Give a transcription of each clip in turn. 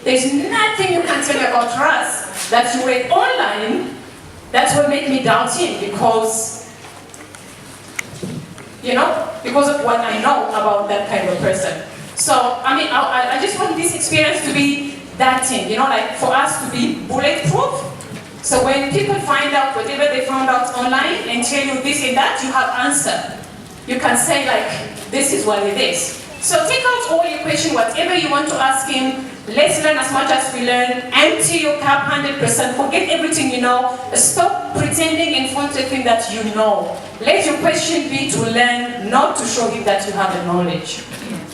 There's nothing you can tell me about Russ that you read online that will make me doubt him because, because of what I know about that kind of person. So, I just want this experience to be that thing, like for us to be bulletproof. So when people find out whatever they found out online and tell you this and that, you have answer. You can say like, this is what it is. So take out all your questions, whatever you want to ask him. Let's learn as much as we learn. Empty your cup 100%. Forget everything you know. Stop pretending in front of him that you know. Let your question be to learn, not to show him that you have the knowledge.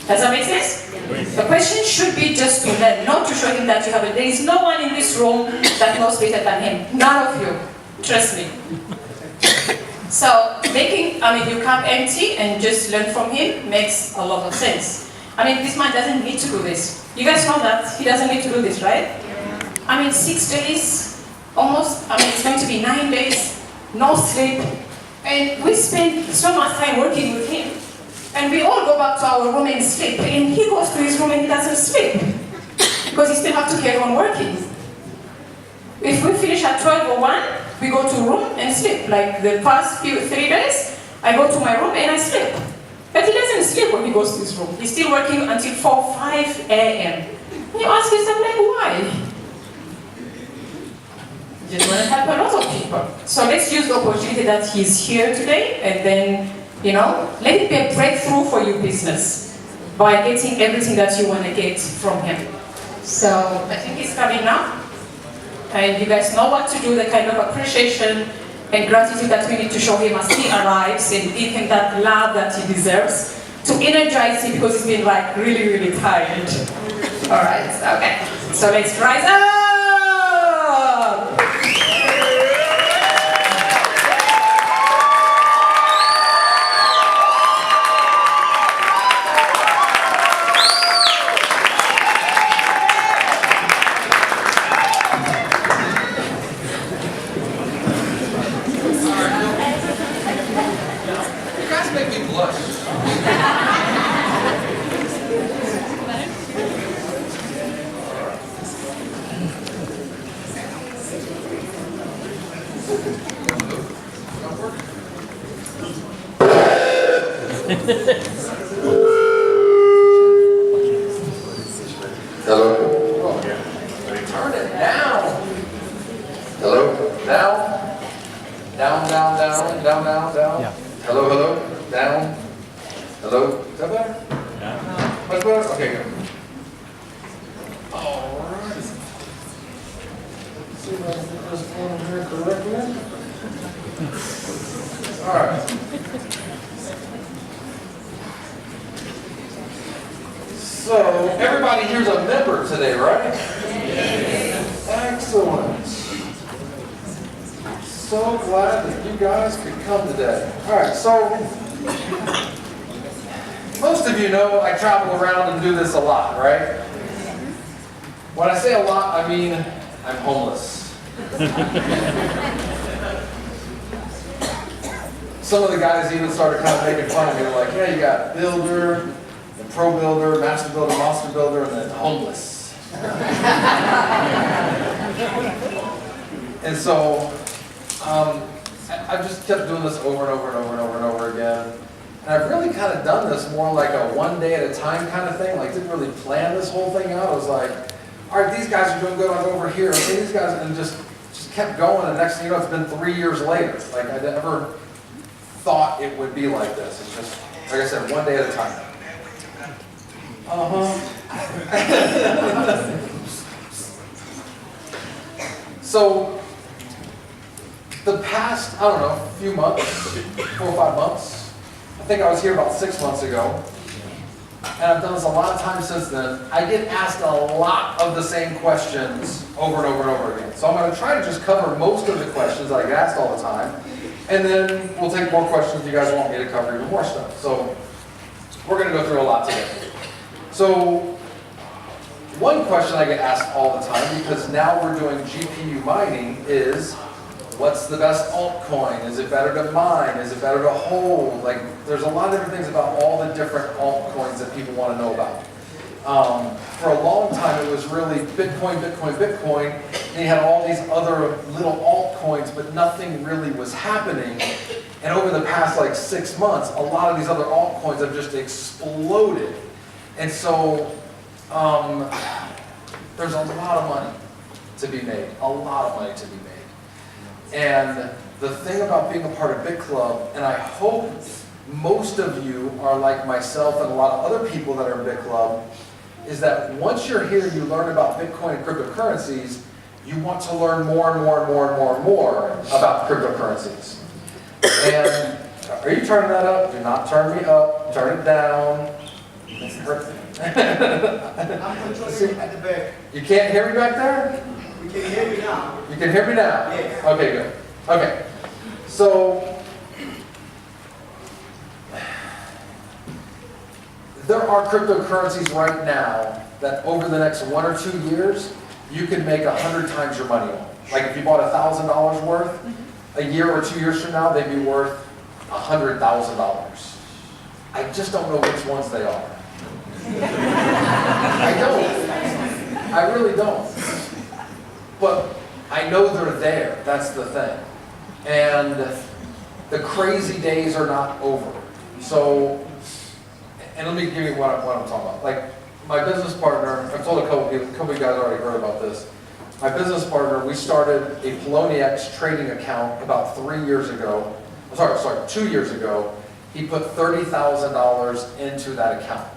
Does that make sense? The question should be just to learn, not to show him that you have it. There is no one in this room that knows better than him. None of you. Trust me. So making, your cup empty and just learn from him makes a lot of sense. This man doesn't need to do this. You guys know that? He doesn't need to do this, right? 6 days, almost, it's going to be 9 days, no sleep. And we spend so much time working with him. And we all go back to our room and sleep. And he goes to his room and he doesn't sleep. Because he still has to carry on working. If we finish at 12 or 1, we go to room and sleep. Like the past 3 days, I go to my room and I sleep. But he doesn't sleep when he goes to his room. He's still working until 4, 5 a.m. You ask yourself, like, why? Just want to help a lot of people. So let's use the opportunity that he's here today and then, let it be a breakthrough for your business by getting everything that you want to get from him. So I think he's coming now. And you guys know what to do, the kind of appreciation and gratitude that we need to show him as he arrives and give him that love that he deserves to energize him because he's been like really, really tired. All right, okay. So let's rise up. Hello? Turn it down. Hello? Down. Down, down, down, down, down, down. Yeah. Hello, hello? Down. Hello? Is that better? Yeah. Much better? Okay, good. All right. See if I can put this on here correctly. All right. So, everybody here's a member today, right? Yes. Excellent. So glad that you guys could come today. All right, so most of you know I travel around and do this a lot, right? When I say a lot, I mean I'm homeless. Some of the guys even started kind of making fun of me. They're like, yeah, you got builder, the pro builder, master builder, monster builder, and then homeless. And so I've just kept doing this over and over and over and over and over again. And I've really kind of done this more like a one day at a time kind of thing. Like, didn't really plan this whole thing out. I was like, all right, these guys are doing good, I'll go over here. Okay, these guys, and just kept going. And next thing you know, it's been 3 years later. Like, I never thought it would be like this. It's just, like I said, one day at a time. So, the past, I don't know, few months, 4 or 5 months, I think I was here about 6 months ago, and I've done this a lot of times since then. I get asked a lot of the same questions over and over and over again. So I'm going to try to just cover most of the questions I get asked all the time, and then we'll take more questions if you guys want me to cover even more stuff. So we're going to go through a lot today. So one question I get asked all the time, because now we're doing GPU mining, is what's the best altcoin? Is it better to mine? Is it better to hold? Like, there's a lot of different things about all the different altcoins that people want to know about. For a long time, it was really Bitcoin, Bitcoin, Bitcoin, and you had all these other little altcoins, but nothing really was happening. And over the past like 6 months, a lot of these other altcoins have just exploded. And so there's a lot of money to be made, a lot of money to be made. And the thing about being a part of Bitclub, and I hope most of you are like myself and a lot of other people that are in Bitclub, is that once you're here and you learn about Bitcoin and cryptocurrencies, you want to learn more and more and more and more and more about cryptocurrencies. And are you turning that up? Do not turn me up. Turn it down. I'm controlling at the back. You can't hear me back there? We can hear you now. You can hear me now? Yes. Okay, good. Okay. So, there are cryptocurrencies right now that over the next 1 or 2 years, you can make 100 times your money on. Like if you bought $1,000 worth, a year or 2 years from now, they'd be worth $100,000. I just don't know which ones they are. I don't. I really don't. But I know they're there. That's the thing. And the crazy days are not over. So, and let me give you what I'm talking about. Like, my business partner, I've told a couple of you guys already heard about this. My business partner, we started a Poloniex trading account about 3 years ago. Sorry, 2 years ago. He put $30,000 into that account.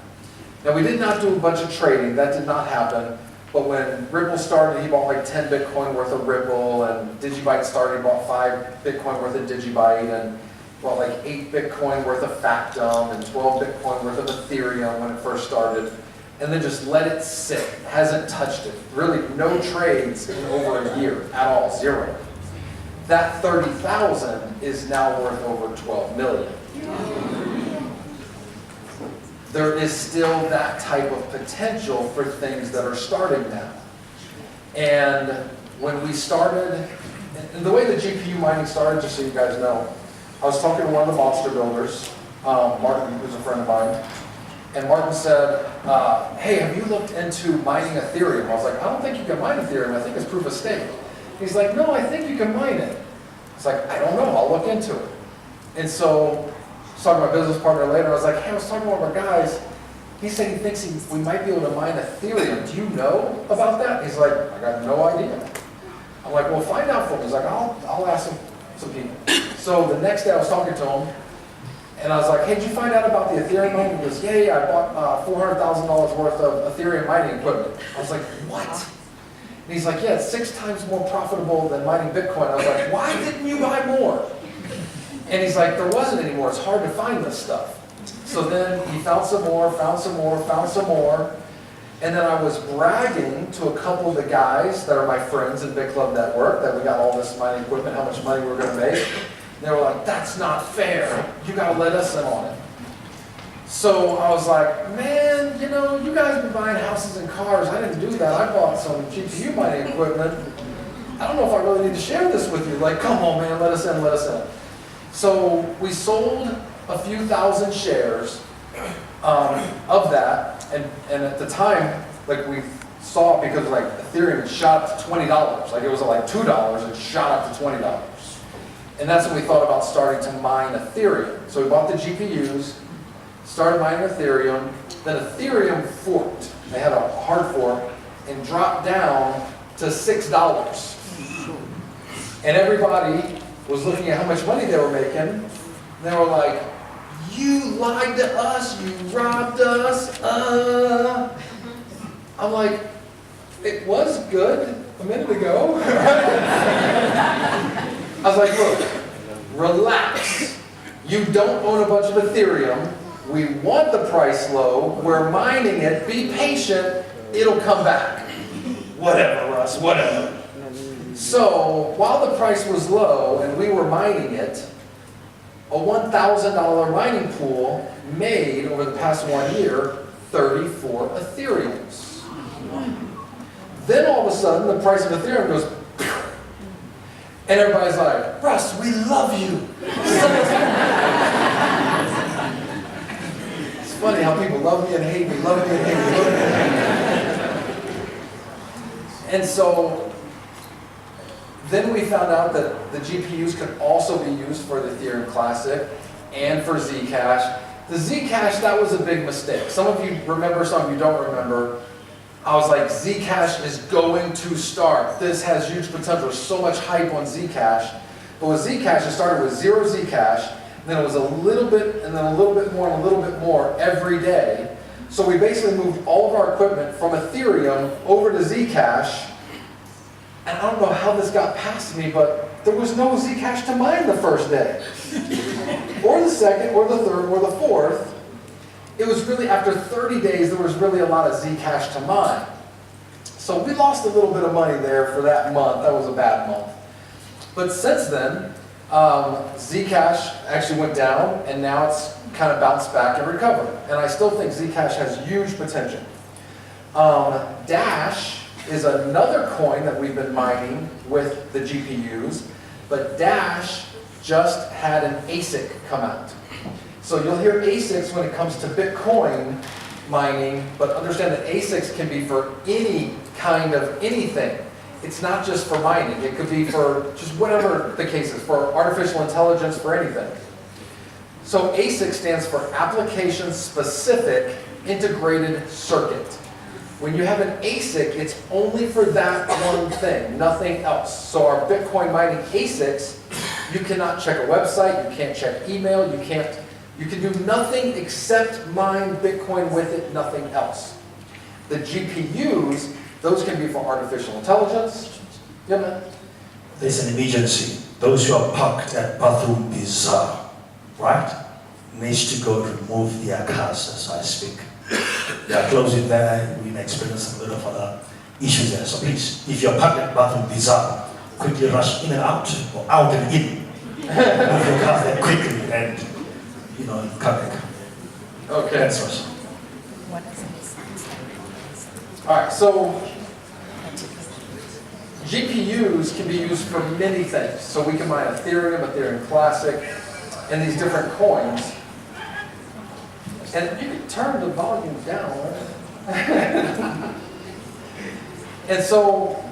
Now, we did not do a bunch of trading. That did not happen. But when Ripple started, he bought like 10 Bitcoin worth of Ripple, and Digibyte started, he bought 5 Bitcoin worth of Digibyte, and bought like 8 Bitcoin worth of Factum, and 12 Bitcoin worth of Ethereum when it first started, and then just let it sit. Hasn't touched it. Really, no trades in over a year at all, 0. That 30,000 is now worth over 12 million. There is still that type of potential for things that are starting now. And when we started, and the way the GPU mining started, just so you guys know, I was talking to one of the monster builders, Martin, who's a friend of mine, and Martin said, hey, have you looked into mining Ethereum? I was like, I don't think you can mine Ethereum, I think it's proof of stake. He's like, no, I think you can mine it. It's like, I don't know, I'll look into it. And so, I was talking to my business partner later, I was like, hey, I was talking to one of our guys, he said he thinks we might be able to mine Ethereum. Do you know about that? He's like, I got no idea. I'm like, well, find out for me. He's like, I'll ask some people. So the next day I was talking to him, and I was like, hey, did you find out about the Ethereum mining? He goes, yeah, I bought $400,000 worth of Ethereum mining equipment. I was like, what? And he's like, yeah, it's 6 times more profitable than mining Bitcoin. I was like, why didn't you buy more? And he's like, there wasn't any more. It's hard to find this stuff. So then he found some more, found some more, found some more. And then I was bragging to a couple of the guys that are my friends in Bitclub Network that we got all this mining equipment, how much money we were going to make. And they were like, that's not fair. You got to let us in on it. So I was like, man, you know, you guys have been buying houses and cars. I didn't do that. I bought some GPU mining equipment. I don't know if I really need to share this with you. Like, come on, man, let us in, let us in. So we sold a few thousand shares of that, and at the time, like we saw it because like Ethereum had shot up to $20. Like it was at like $2 and shot up to $20. And that's when we thought about starting to mine Ethereum. So we bought the GPUs, started mining Ethereum, then Ethereum forked. They had a hard fork and dropped down to $6. And everybody was looking at how much money they were making, and they were like, you lied to us, you robbed us, I'm like, it was good a minute ago. I was like, look, relax. You don't own a bunch of Ethereum. We want the price low. We're mining it. Be patient. It'll come back. Whatever, Russ, whatever. So, while the price was low and we were mining it, a $1,000 mining pool made over the past 1 year 34 Ethereums. Then all of a sudden, the price of Ethereum goes, and everybody's like, Russ, we love you. It's funny how people love me and hate me, love me and hate me, love me and hate me. And so then we found out that the GPUs could also be used for the Ethereum Classic and for Zcash. The Zcash, that was a big mistake. Some of you remember, some of you don't remember. I was like, Zcash is going to start. This has huge potential. There's so much hype on Zcash. But with Zcash, it started with 0 Zcash, and then it was a little bit, and then a little bit more, and a little bit more every day. So we basically moved all of our equipment from Ethereum over to Zcash. And I don't know how this got past me, but there was no Zcash to mine the first day. Or the second, or the third, or the fourth. It was really, after 30 days, there was really a lot of Zcash to mine. So we lost a little bit of money there for that month. That was a bad month. But since then, Zcash actually went down, and now it's kind of bounced back and recovered. And I still think Zcash has huge potential. Dash is another coin that we've been mining with the GPUs, but Dash just had an ASIC come out. So you'll hear ASICs when it comes to Bitcoin mining, but understand that ASICs can be for any kind of anything. It's not just for mining. It could be for just whatever the case is, for artificial intelligence, for anything. So ASIC stands for Application Specific Integrated Circuit. When you have an ASIC, it's only for that one thing, nothing else. So our Bitcoin mining ASICs, you cannot check a website, you can't check email, you can do nothing except mine Bitcoin with it, nothing else. The GPUs, those can be for artificial intelligence. Yeah, man. There's an emergency. Those who are parked at bathroom bazaar, right, needs to go remove their cars as I speak. They are closing there. We may experience a little other issues there. So please, if you're parked at bathroom bazaar, quickly rush in and out, or out and in. Move your cars there quickly and, come back. Okay. That's right. All right, so GPUs can be used for many things. So we can mine Ethereum, Ethereum Classic, and these different coins. And you can turn the volume down. And so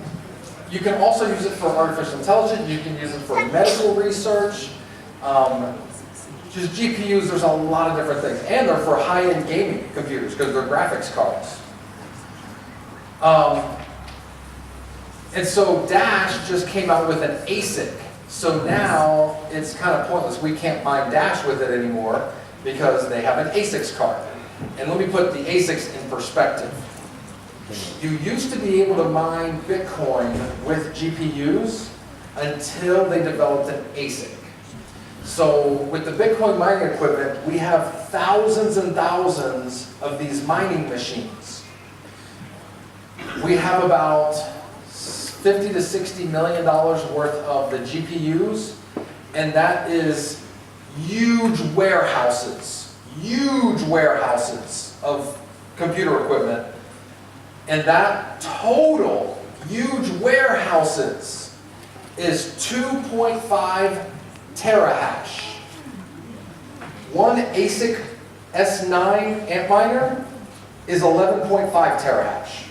you can also use it for artificial intelligence. You can use it for medical research. Just GPUs, there's a lot of different things. And they're for high-end gaming computers because they're graphics cards. And so Dash just came out with an ASIC. So now it's kind of pointless. We can't mine Dash with it anymore because they have an ASICs card. And let me put the ASICs in perspective. You used to be able to mine Bitcoin with GPUs until they developed an ASIC. So with the Bitcoin mining equipment, we have thousands and thousands of these mining machines. We have about $50 to $60 million worth of the GPUs, and that is huge warehouses of computer equipment. And that total huge warehouses is 2.5 terahash. One ASIC S9 Antminer is 11.5 terahash.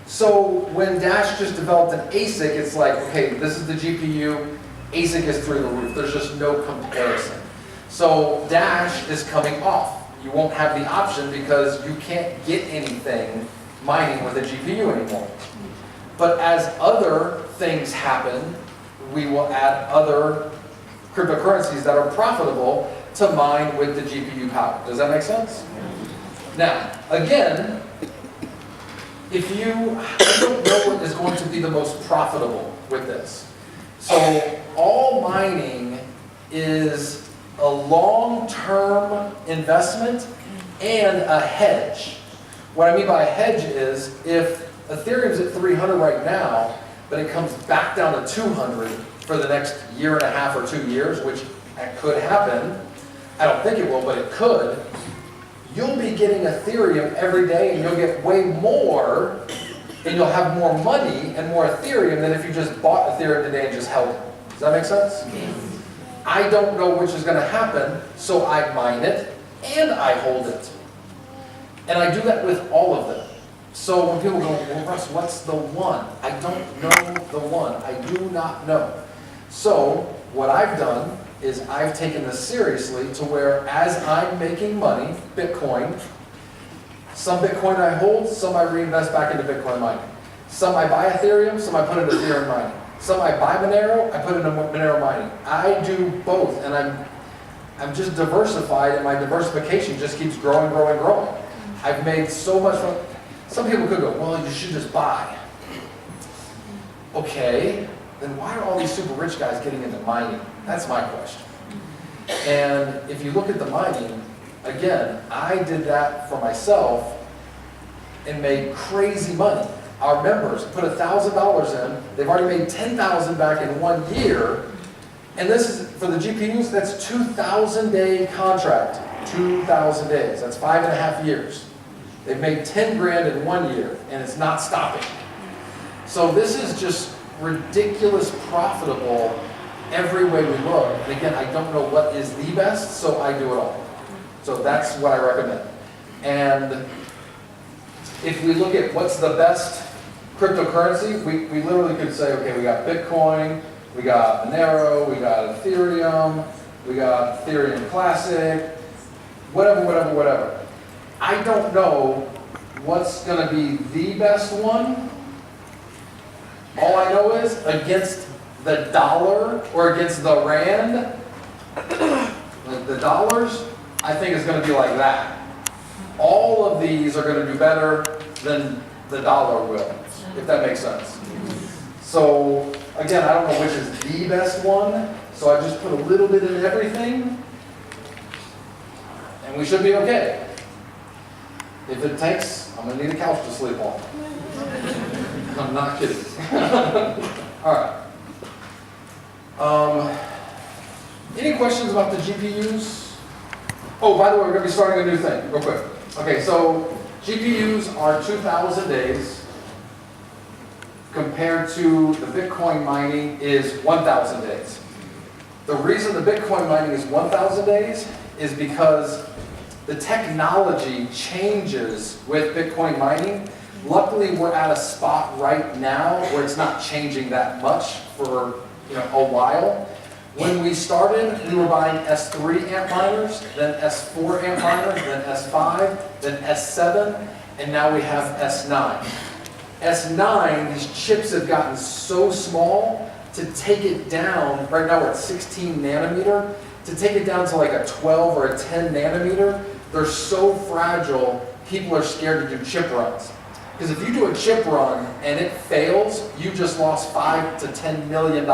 So when Dash just developed an ASIC, it's like, okay, this is the GPU, ASIC is through the roof. There's just no comparison. So Dash is coming off. You won't have the option because you can't get anything mining with a GPU anymore. But as other things happen, we will add other cryptocurrencies that are profitable to mine with the GPU power. Does that make sense? Now, again, I don't know what is going to be the most profitable with this. So all mining is a long-term investment and a hedge. What I mean by a hedge is if Ethereum's at 300 right now, but it comes back down to 200 for the next year and a half or 2 years, which could happen. I don't think it will, but it could. You'll be getting Ethereum every day and you'll get way more and you'll have more money and more Ethereum than if you just bought Ethereum today and just held it. Does that make sense? Yes. I don't know which is going to happen, so I mine it and I hold it. And I do that with all of them. So when people go, well, Russ, what's the one? I don't know the one. I do not know. So what I've done is I've taken this seriously to where as I'm making money, Bitcoin, some Bitcoin I hold, some I reinvest back into Bitcoin mining. Some I buy Ethereum, some I put into Ethereum mining. Some I buy Monero, I put into Monero mining. I do both, and I'm just diversified, and my diversification just keeps growing, growing, growing. I've made so much fun. Some people could go, well, you should just buy. Okay, then why are all these super rich guys getting into mining? That's my question. And if you look at the mining, again, I did that for myself and made crazy money. Our members put $1,000 in, they've already made $10,000 back in 1 year, and this is, for the GPUs, that's 2,000 day contract, 2,000 days, that's 5.5 years. They've made 10 grand in 1 year, and it's not stopping. So this is just ridiculous profitable every way we look. And again, I don't know what is the best, so I do it all. So that's what I recommend. And if we look at what's the best cryptocurrency, we literally could say, okay, we got Bitcoin, we got Monero, we got Ethereum, we got Ethereum Classic, whatever, whatever, whatever. I don't know what's going to be the best one. All I know is against the dollar or against the rand, the dollars, I think it's going to be like that. All of these are going to do better than the dollar will, if that makes sense. So again, I don't know which is the best one, so I just put a little bit in everything, and we should be okay. If it takes, I'm going to need a couch to sleep on. I'm not kidding. All right. Any questions about the GPUs? Oh, by the way, we're going to be starting a new thing, real quick. Okay, so GPUs are 2,000 days compared to the Bitcoin mining is 1,000 days. The reason the Bitcoin mining is 1,000 days is because the technology changes with Bitcoin mining. Luckily, we're at a spot right now where it's not changing that much for a while. When we started, we were buying S3 amp miners, then S4 amp miners, then S5, then S7, and now we have S9. S9, these chips have gotten so small, to take it down, right now we're at 16 nanometer, to take it down to like a 12 or a 10 nanometer, they're so fragile, people are scared to do chip runs. Because if you do a chip run and it fails, you just lost $5 to $10 million,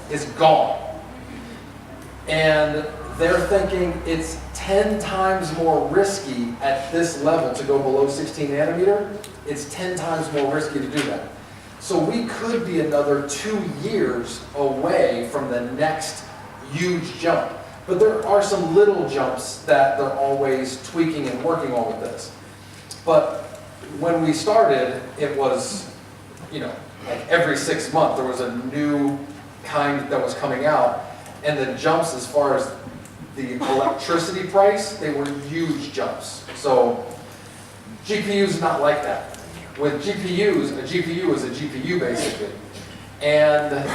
it's gone. And they're thinking it's 10 times more risky at this level to go below 16 nanometer. It's 10 times more risky to do that. So we could be another 2 years away from the next huge jump. But there are some little jumps that they're always tweaking and working on with this. But when we started, it was, like every 6 months there was a new kind that was coming out. And the jumps as far as the electricity price, they were huge jumps. So GPUs is not like that. With GPUs, a GPU is a GPU basically. And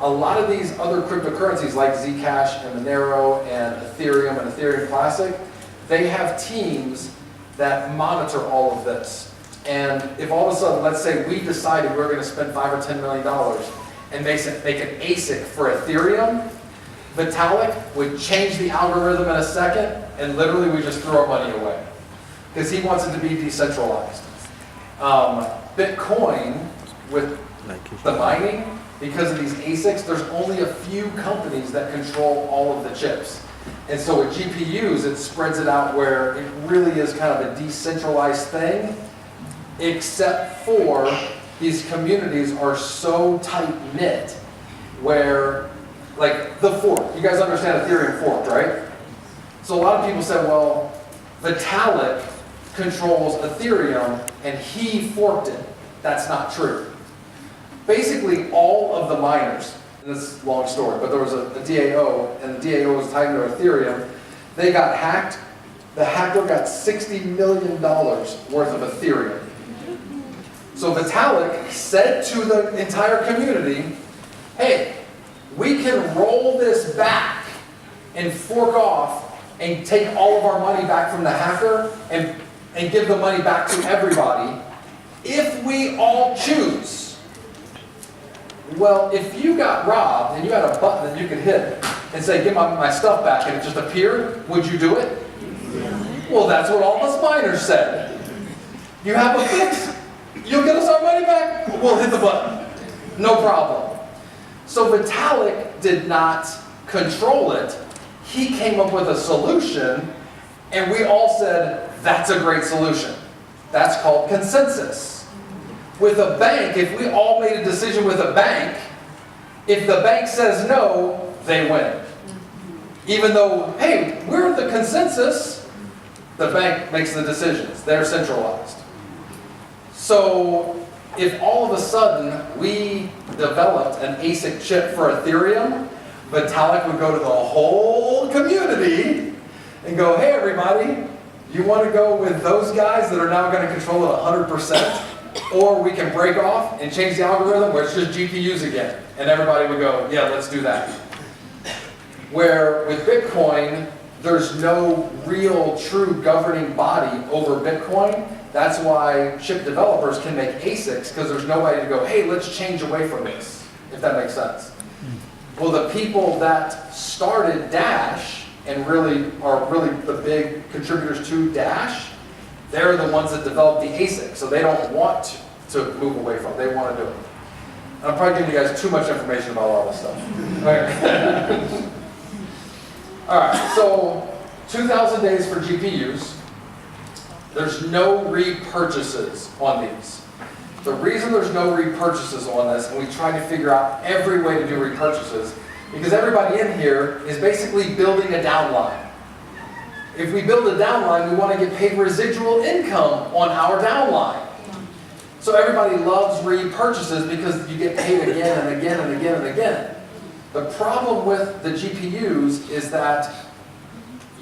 a lot of these other cryptocurrencies like Zcash and Monero and Ethereum and Ethereum Classic, they have teams that monitor all of this. And if all of a sudden, let's say we decided we're going to spend $5 or $10 million and make an ASIC for Ethereum, Vitalik would change the algorithm in a second, and literally we just throw our money away. Because he wants it to be decentralized. Bitcoin, with the mining, because of these ASICs, there's only a few companies that control all of the chips. And so with GPUs, it spreads it out where it really is kind of a decentralized thing, except for these communities are so tight-knit where, like the fork, you guys understand Ethereum forked, right? So a lot of people said, well, Vitalik controls Ethereum and he forked it. That's not true. Basically all of the miners, and this is a long story, but there was a DAO, and the DAO was tied to Ethereum. They got hacked the hacker got $60 million worth of Ethereum. So Vitalik said to the entire community, hey, we can roll this back and fork off and take all of our money back from the hacker and give the money back to everybody if we all choose. Well, if you got robbed and you had a button that you could hit and say, give my stuff back, and it just appeared, would you do it? Well, that's what all us miners said. You have a fix, you'll get us our money back, we'll hit the button. No problem. So Vitalik did not control it. He came up with a solution, and we all said, that's a great solution. That's called consensus. With a bank, if we all made a decision with a bank, if the bank says no, they win. Even though, hey, we're the consensus, the bank makes the decisions. They're centralized. So if all of a sudden we developed an ASIC chip for Ethereum, Vitalik would go to the whole community and go, hey everybody, you want to go with those guys that are now going to control it 100%? Or we can break off and change the algorithm where it's just GPUs again. And everybody would go, yeah, let's do that. Where with Bitcoin, there's no real true governing body over Bitcoin. That's why chip developers can make ASICs, because there's nobody to go, hey, let's change away from this, if that makes sense. Well, the people that started Dash and really are the big contributors to Dash, they're the ones that developed the ASIC, so they don't want to move away from it. They want to do it. I'm probably giving you guys too much information about all this stuff. Okay. All right, so 2,000 days for GPUs. There's no repurchases on these. The reason there's no repurchases on this, and we try to figure out every way to do repurchases, because everybody in here is basically building a downline. If we build a downline, we want to get paid residual income on our downline. So everybody loves repurchases because you get paid again and again and again and again. The problem with the GPUs is that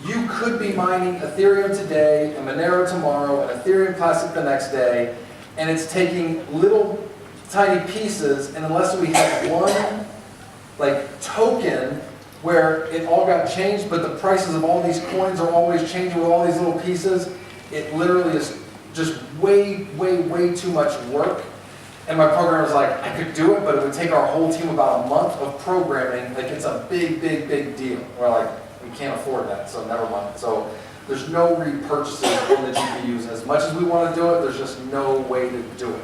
you could be mining Ethereum today and Monero tomorrow and Ethereum Classic the next day, and it's taking little tiny pieces, and unless we have one token where it all got changed, but the prices of all these coins are always changing with all these little pieces, it literally is just way, way, way too much work. And my programmer's like, I could do it, but it would take our whole team about a month of programming. Like, it's a big, big, big deal. We're like, we can't afford that, so never mind. So there's no repurchasing on the GPUs. As much as we want to do it, there's just no way to do it.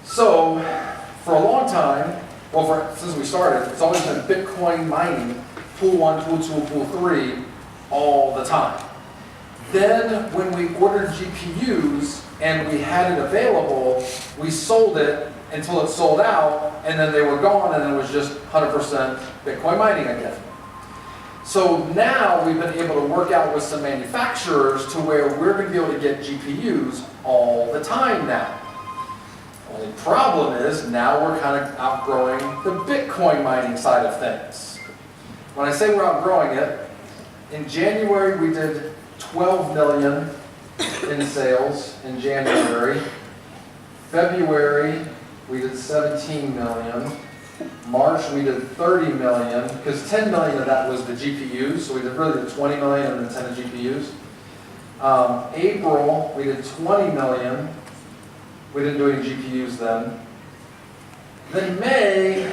So for a long time, since we started, it's always been Bitcoin mining, pool 1, pool 2, pool 3, all the time. Then when we ordered GPUs and we had it available, we sold it until it sold out, and then they were gone, and it was just 100% Bitcoin mining again. So now we've been able to work out with some manufacturers to where we're going to be able to get GPUs all the time now. The only problem is now we're kind of outgrowing the Bitcoin mining side of things. When I say we're outgrowing it, in January we did 12 million in sales in January. February we did 17 million. March we did 30 million, because 10 million of that was the GPUs, so we did really the 20 million and then 10 of GPUs. April we did 20 million. We didn't do any GPUs then. Then May,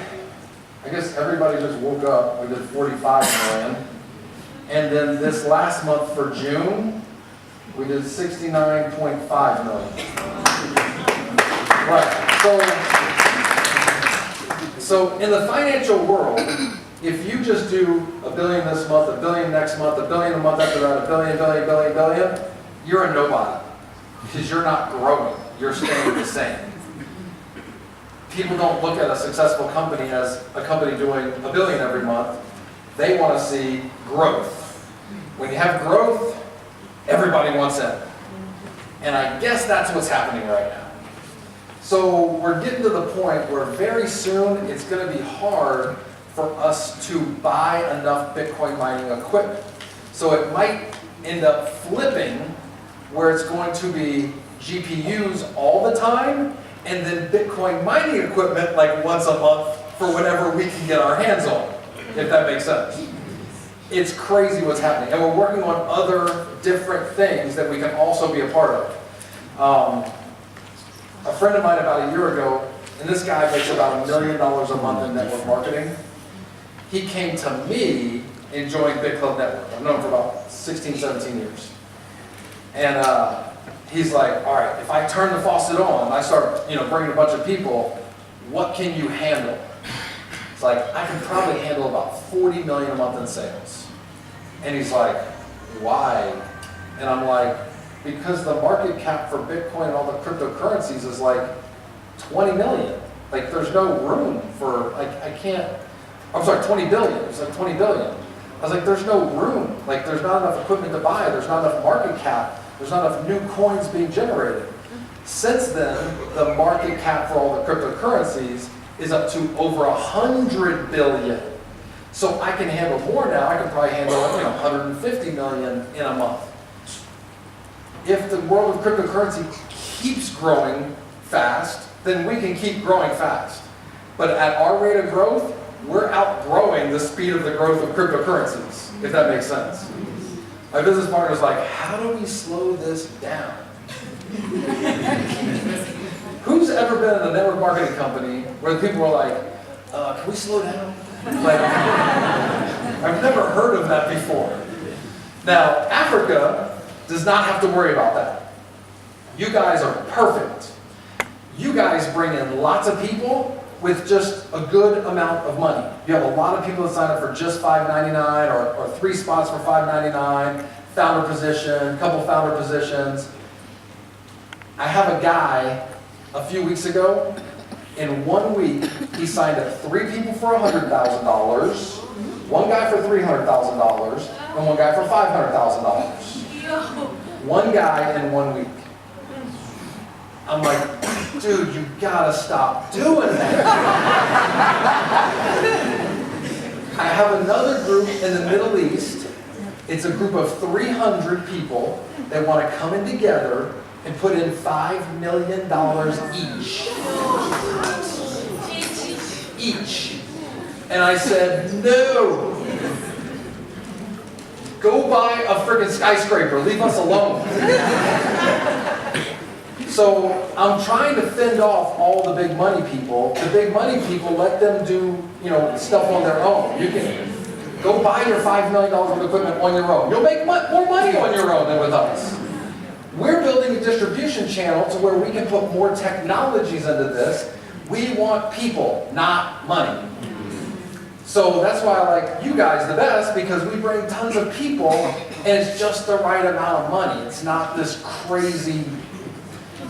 I guess everybody just woke up, we did 45 million. And then this last month for June, we did 69.5 million. Right, so in the financial world, if you just do $1 billion this month, $1 billion next month, $1 billion a month after that, $1 billion, you're a nobody. Because you're not growing, you're staying the same. People don't look at a successful company as a company doing $1 billion every month. They want to see growth. When you have growth, everybody wants it. And I guess that's what's happening right now. So we're getting to the point where very soon it's going to be hard for us to buy enough Bitcoin mining equipment. So it might end up flipping where it's going to be GPUs all the time and then Bitcoin mining equipment like once a month for whatever we can get our hands on, if that makes sense. It's crazy what's happening. And we're working on other different things that we can also be a part of. A friend of mine about a year ago, and this guy makes about $1 million a month in network marketing. He came to me and joined Bitclub Network. I've known him for about 16, 17 years. And he's like, all right, if I turn the faucet on, I start bringing a bunch of people, what can you handle? It's like, I can probably handle about 40 million a month in sales. And he's like, why? And I'm like, because the market cap for Bitcoin and all the cryptocurrencies is like 20 million. Like there's no room for, like I can't, I'm sorry, 20 billion. It's like 20 billion. I was like, there's no room. Like there's not enough equipment to buy. There's not enough market cap. There's not enough new coins being generated. Since then, the market cap for all the cryptocurrencies is up to over 100 billion. So I can handle more now. I can probably handle 150 million in a month. If the world of cryptocurrency keeps growing fast, then we can keep growing fast. But at our rate of growth, we're outgrowing the speed of the growth of cryptocurrencies, if that makes sense. My business partner's like, how do we slow this down? Who's ever been in a network marketing company where the people are like, can we slow down? Like, I've never heard of that before. Now, Africa does not have to worry about that. You guys are perfect. You guys bring in lots of people with just a good amount of money. You have a lot of people that sign up for just $5.99 or 3 spots for $5.99, founder position, couple founder positions. I have a guy a few weeks ago, in 1 week, he signed up 3 people for $100,000, 1 guy for $300,000, and 1 guy for $500,000. 1 guy in 1 week. I'm like, dude, you gotta stop doing that. I have another group in the Middle East. It's a group of 300 people that want to come in together and put in $5 million each. Each. And I said, no. Go buy a freaking skyscraper. Leave us alone. So I'm trying to fend off all the big money people. The big money people, let them do stuff on their own. You can go buy your $5 million worth of equipment on your own. You'll make more money on your own than with us. We're building a distribution channel to where we can put more technologies into this. We want people, not money. So that's why I like you guys the best, because we bring tons of people and it's just the right amount of money. It's not this crazy,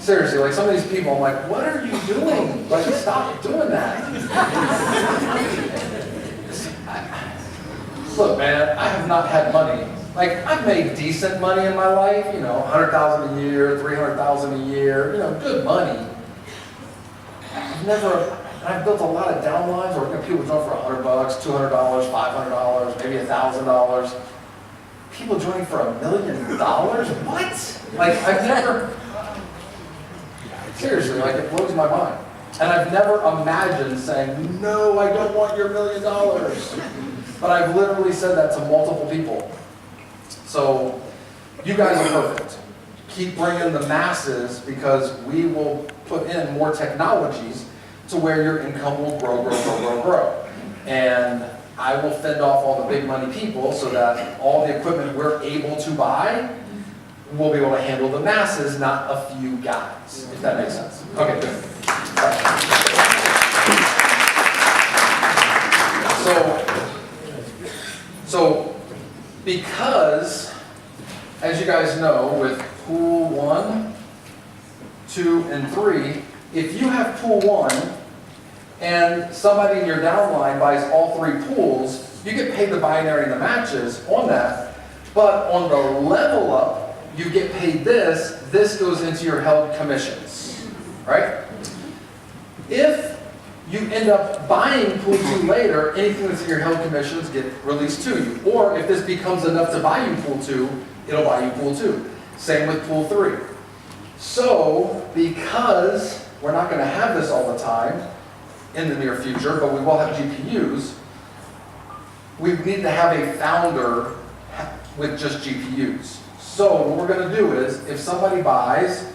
seriously, like some of these people, I'm like, what are you doing? Like, stop doing that. Look, man, I have not had money. Like, I've made decent money in my life, $100,000 a year, $300,000 a year, good money. I've built a lot of downlines where people join for $100, $200, $500, maybe $1,000. People joining for $1 million? What? Like, I've never, seriously, like it blows my mind. And I've never imagined saying, no, I don't want your $1 million. But I've literally said that to multiple people. So, you guys are perfect. Keep bringing the masses, because we will put in more technologies to where your income will grow. And I will fend off all the big money people so that all the equipment we're able to buy, we'll be able to handle the masses, not a few guys, if that makes sense. Okay, good. So because, as you guys know, with pool 1, 2, and 3, if you have pool 1 and somebody in your downline buys all 3 pools, you get paid the binary and the matches on that, but on the level up, you get paid this goes into your held commissions, right? If you end up buying pool 2 later, anything that's in your held commissions get released to you. Or if this becomes enough to buy you pool 2, it'll buy you pool 2. Same with pool 3. So, because we're not gonna have this all the time in the near future, but we will have GPUs, we need to have a founder with just GPUs. So what we're gonna do is, if somebody buys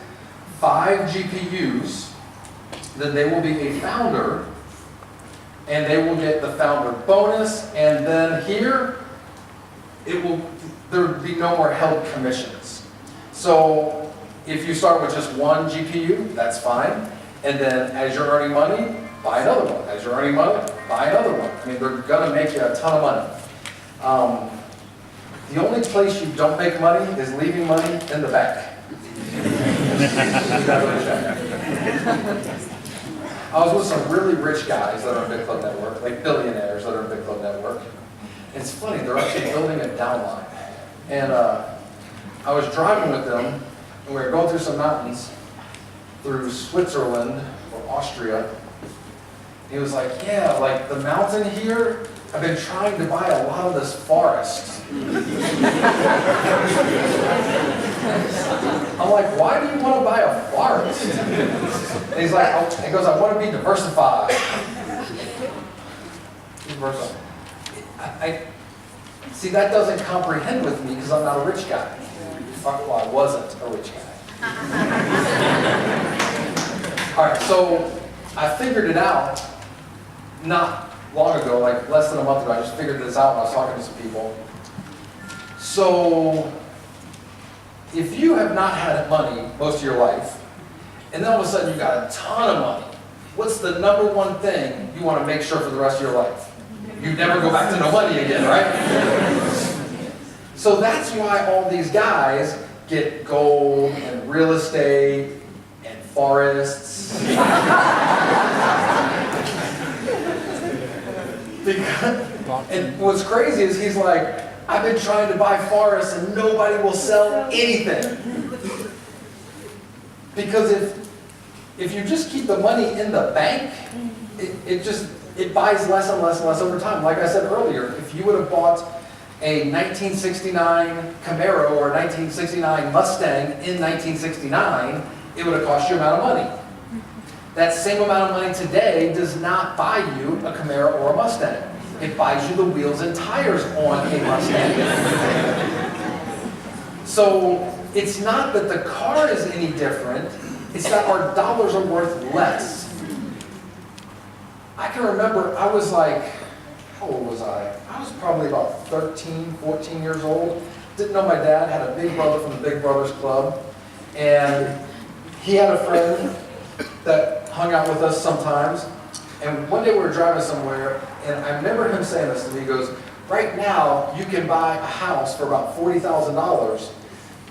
5 GPUs, then they will be a founder, and they will get the founder bonus, and then here, there would be no more held commissions. So if you start with just 1 GPU, that's fine, and then as you're earning money, buy another one. As you're earning money, buy another one. I mean, they're gonna make you a ton of money. The only place you don't make money is leaving money in the bank. I was with some really rich guys that are on Bitclub Network, like billionaires that are on Bitclub Network. And it's funny, they're actually building a downline. And I was driving with them, and we were going through some mountains, through Switzerland or Austria. He was like, yeah, like the mountain here, I've been trying to buy a lot of this forest. I'm like, why do you want to buy a forest? And he's like, he goes, I want to be diversified. I see, that doesn't comprehend with me because I'm not a rich guy. Well, I wasn't a rich guy. All right, so I figured it out not long ago, like less than a month ago. I just figured this out when I was talking to some people. So if you have not had money most of your life, and then all of a sudden you got a ton of money, what's the number one thing you want to make sure for the rest of your life? You never go back to no money again, right? So that's why all these guys get gold and real estate and forests. And what's crazy is he's like, I've been trying to buy forests and nobody will sell anything. Because if you just keep the money in the bank, it buys less and less and less over time. Like I said earlier, if you would have bought a 1969 Camaro or a 1969 Mustang in 1969, it would have cost you an amount of money. That same amount of money today does not buy you a Camaro or a Mustang. It buys you the wheels and tires on a Mustang. So it's not that the car is any different, it's that our dollars are worth less. I can remember, I was like, how old was I? I was probably about 13, 14 years old. Didn't know my dad, had a big brother from the Big Brothers Club. And he had a friend that hung out with us sometimes. And one day we were driving somewhere, and I remember him saying this to me. He goes, right now, you can buy a house for about $40,000,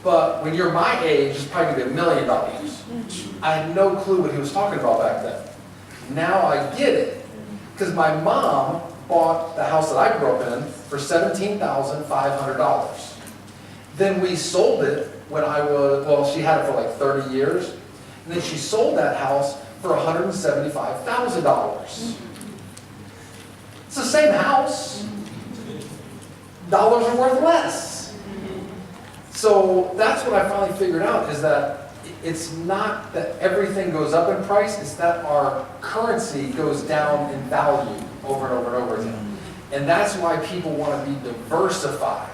but when you're my age, it's probably going to be $1 million. I had no clue what he was talking about back then. Now I get it, because my mom bought the house that I grew up in for $17,500. Then we sold it when I was, well, she had it for like 30 years, and then she sold that house for $175,000. It's the same house. Dollars are worth less. So that's what I finally figured out, is that it's not that everything goes up in price, it's that our currency goes down in value over and over and over again. And that's why people want to be diversified.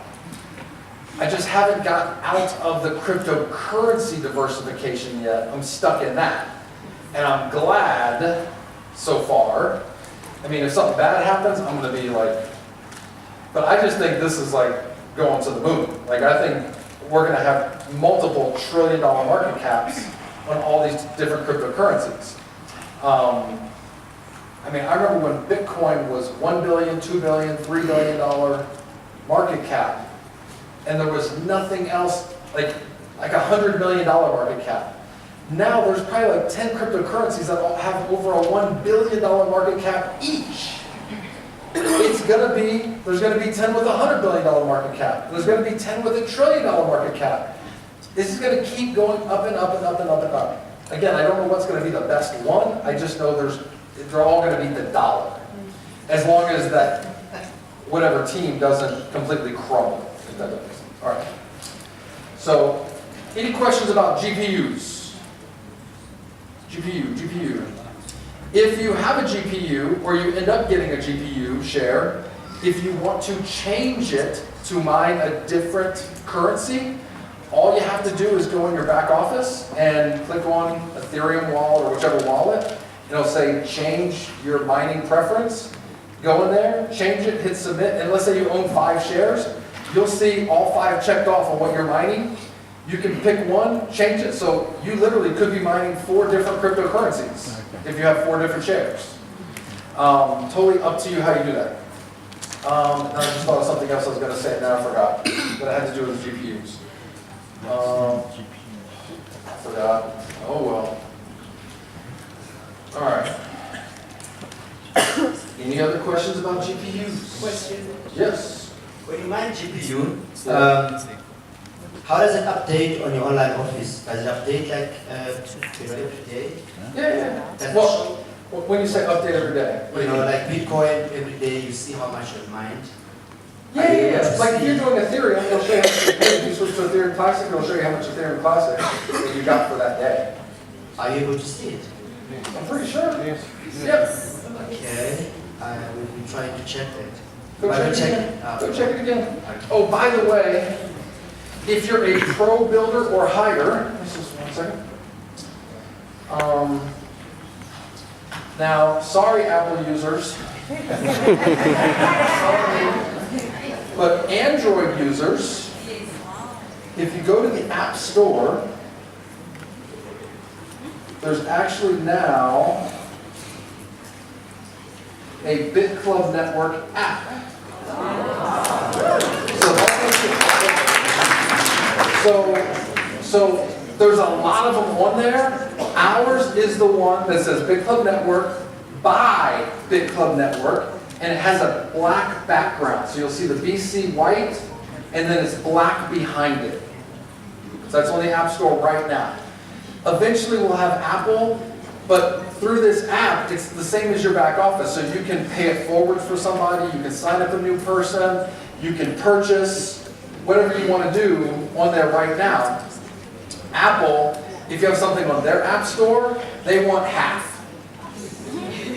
I just haven't gotten out of the cryptocurrency diversification yet. I'm stuck in that. And I'm glad so far. I mean, if something bad happens, I'm going to be like, but I just think this is like going to the moon. Like, I think we're going to have multiple trillion-dollar market caps on all these different cryptocurrencies. I mean, I remember when Bitcoin was $1 billion, $2 billion, $3 billion market cap, and there was nothing else, like $100 million market cap. Now there's probably like 10 cryptocurrencies that all have over a $1 billion market cap each. It's gonna be, there's gonna be 10 with a $100 billion market cap. There's gonna be 10 with a $1 trillion market cap. This is gonna keep going up and up and up and up and up. Again, I don't know what's gonna be the best one. I just know they're all gonna be the dollar. As long as that, whatever team doesn't completely crumble. If that makes sense. All right. So, any questions about GPUs? GPU. If you have a GPU, or you end up getting a GPU share, if you want to change it to mine a different currency, all you have to do is go in your back office and click on Ethereum wallet or whichever wallet, and it'll say change your mining preference. Go in there, change it, hit submit, and let's say you own 5 shares, you'll see all 5 checked off on what you're mining. You can pick one, change it, so you literally could be mining 4 different cryptocurrencies if you have 4 different shares. Totally up to you how you do that. I just thought of something else I was going to say, and now I forgot, that I had to do with GPUs. I forgot. Oh well. All right. Any other questions about GPUs? Question. Yes. When you mine GPU, how does it update on your online office? Does it update like every day? Yeah. Does it Well, when you say update every day, show, like Bitcoin, every day you see how much you've mined? yeah. Like if you're doing Ethereum, it'll show you how much you paid. If you switch to Ethereum Classic, it'll show you how much Ethereum Classic that you got for that day. Are you able to see it? I'm pretty sure. Yep. Okay, I will be trying to check it. Go But check I'll it check again. it. Go check it again. Oh, by the way, if you're a pro builder or higher, this is 1 second. Now, sorry, Apple users, but Android users, if you go to the App Store, there's actually now a Bitclub network app. So there's a lot of them on there. Ours is the one that says Bitclub Network by Bitclub Network, and it has a black background. So you'll see the BC white, and then it's black behind it. So that's on the App Store right now. Eventually we'll have Apple, but through this app, it's the same as your back office. So you can pay it forward for somebody, you can sign up a new person, you can purchase, whatever you want to do on there right now. Apple, if you have something on their app store, they want half.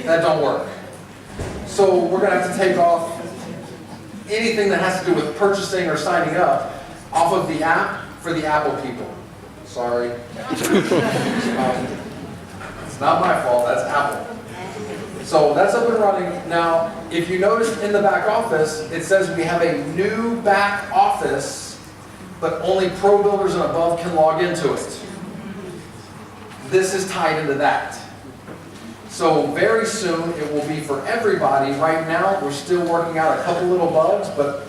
That don't work. So we're going to have to take off anything that has to do with purchasing or signing up off of the app for the Apple people. Sorry. It's not my fault, that's Apple. So that's up and running. Now, if you notice in the back office, it says we have a new back office, but only pro builders and above can log into it. This is tied into that. So very soon it will be for everybody. Right now, we're still working out a couple little bugs, but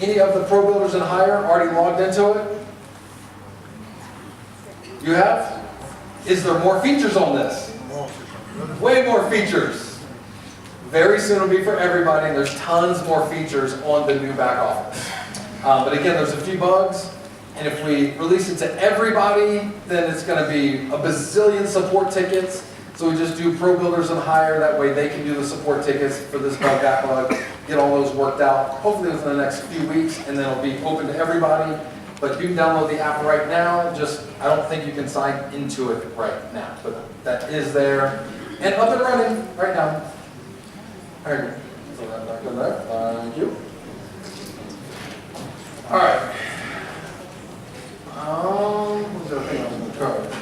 any of the pro builders and higher already logged into it? You have? Is there more features on this? Way more features. Very soon it'll be for everybody, and there's tons more features on the new back office. But again, there's a few bugs, and if we release it to everybody, then it's going to be a bazillion support tickets. So we just do pro builders and higher, that way they can do the support tickets for this bug, that bug, get all those worked out, hopefully within the next few weeks, and then it'll be open to everybody. But you can download the app right now, just I don't think you can sign into it right now. But that is there, and up and running right now. All right, throw that back in there, thank you. All right. What's the other thing I was going to cover?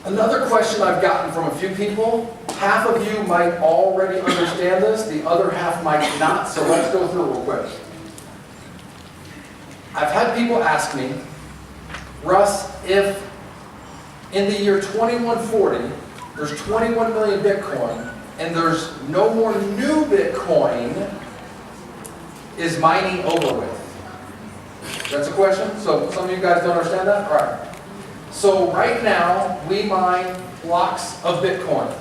Another question I've gotten from a few people, half of you might already understand this, the other half might not, so let's go through it real quick. I've had people ask me, Russ, if in the year 2140, there's 21 million Bitcoin, and there's no more new Bitcoin, is mining over with? That's a question? So some of you guys don't understand that? All right. So right now, we mine blocks of Bitcoin.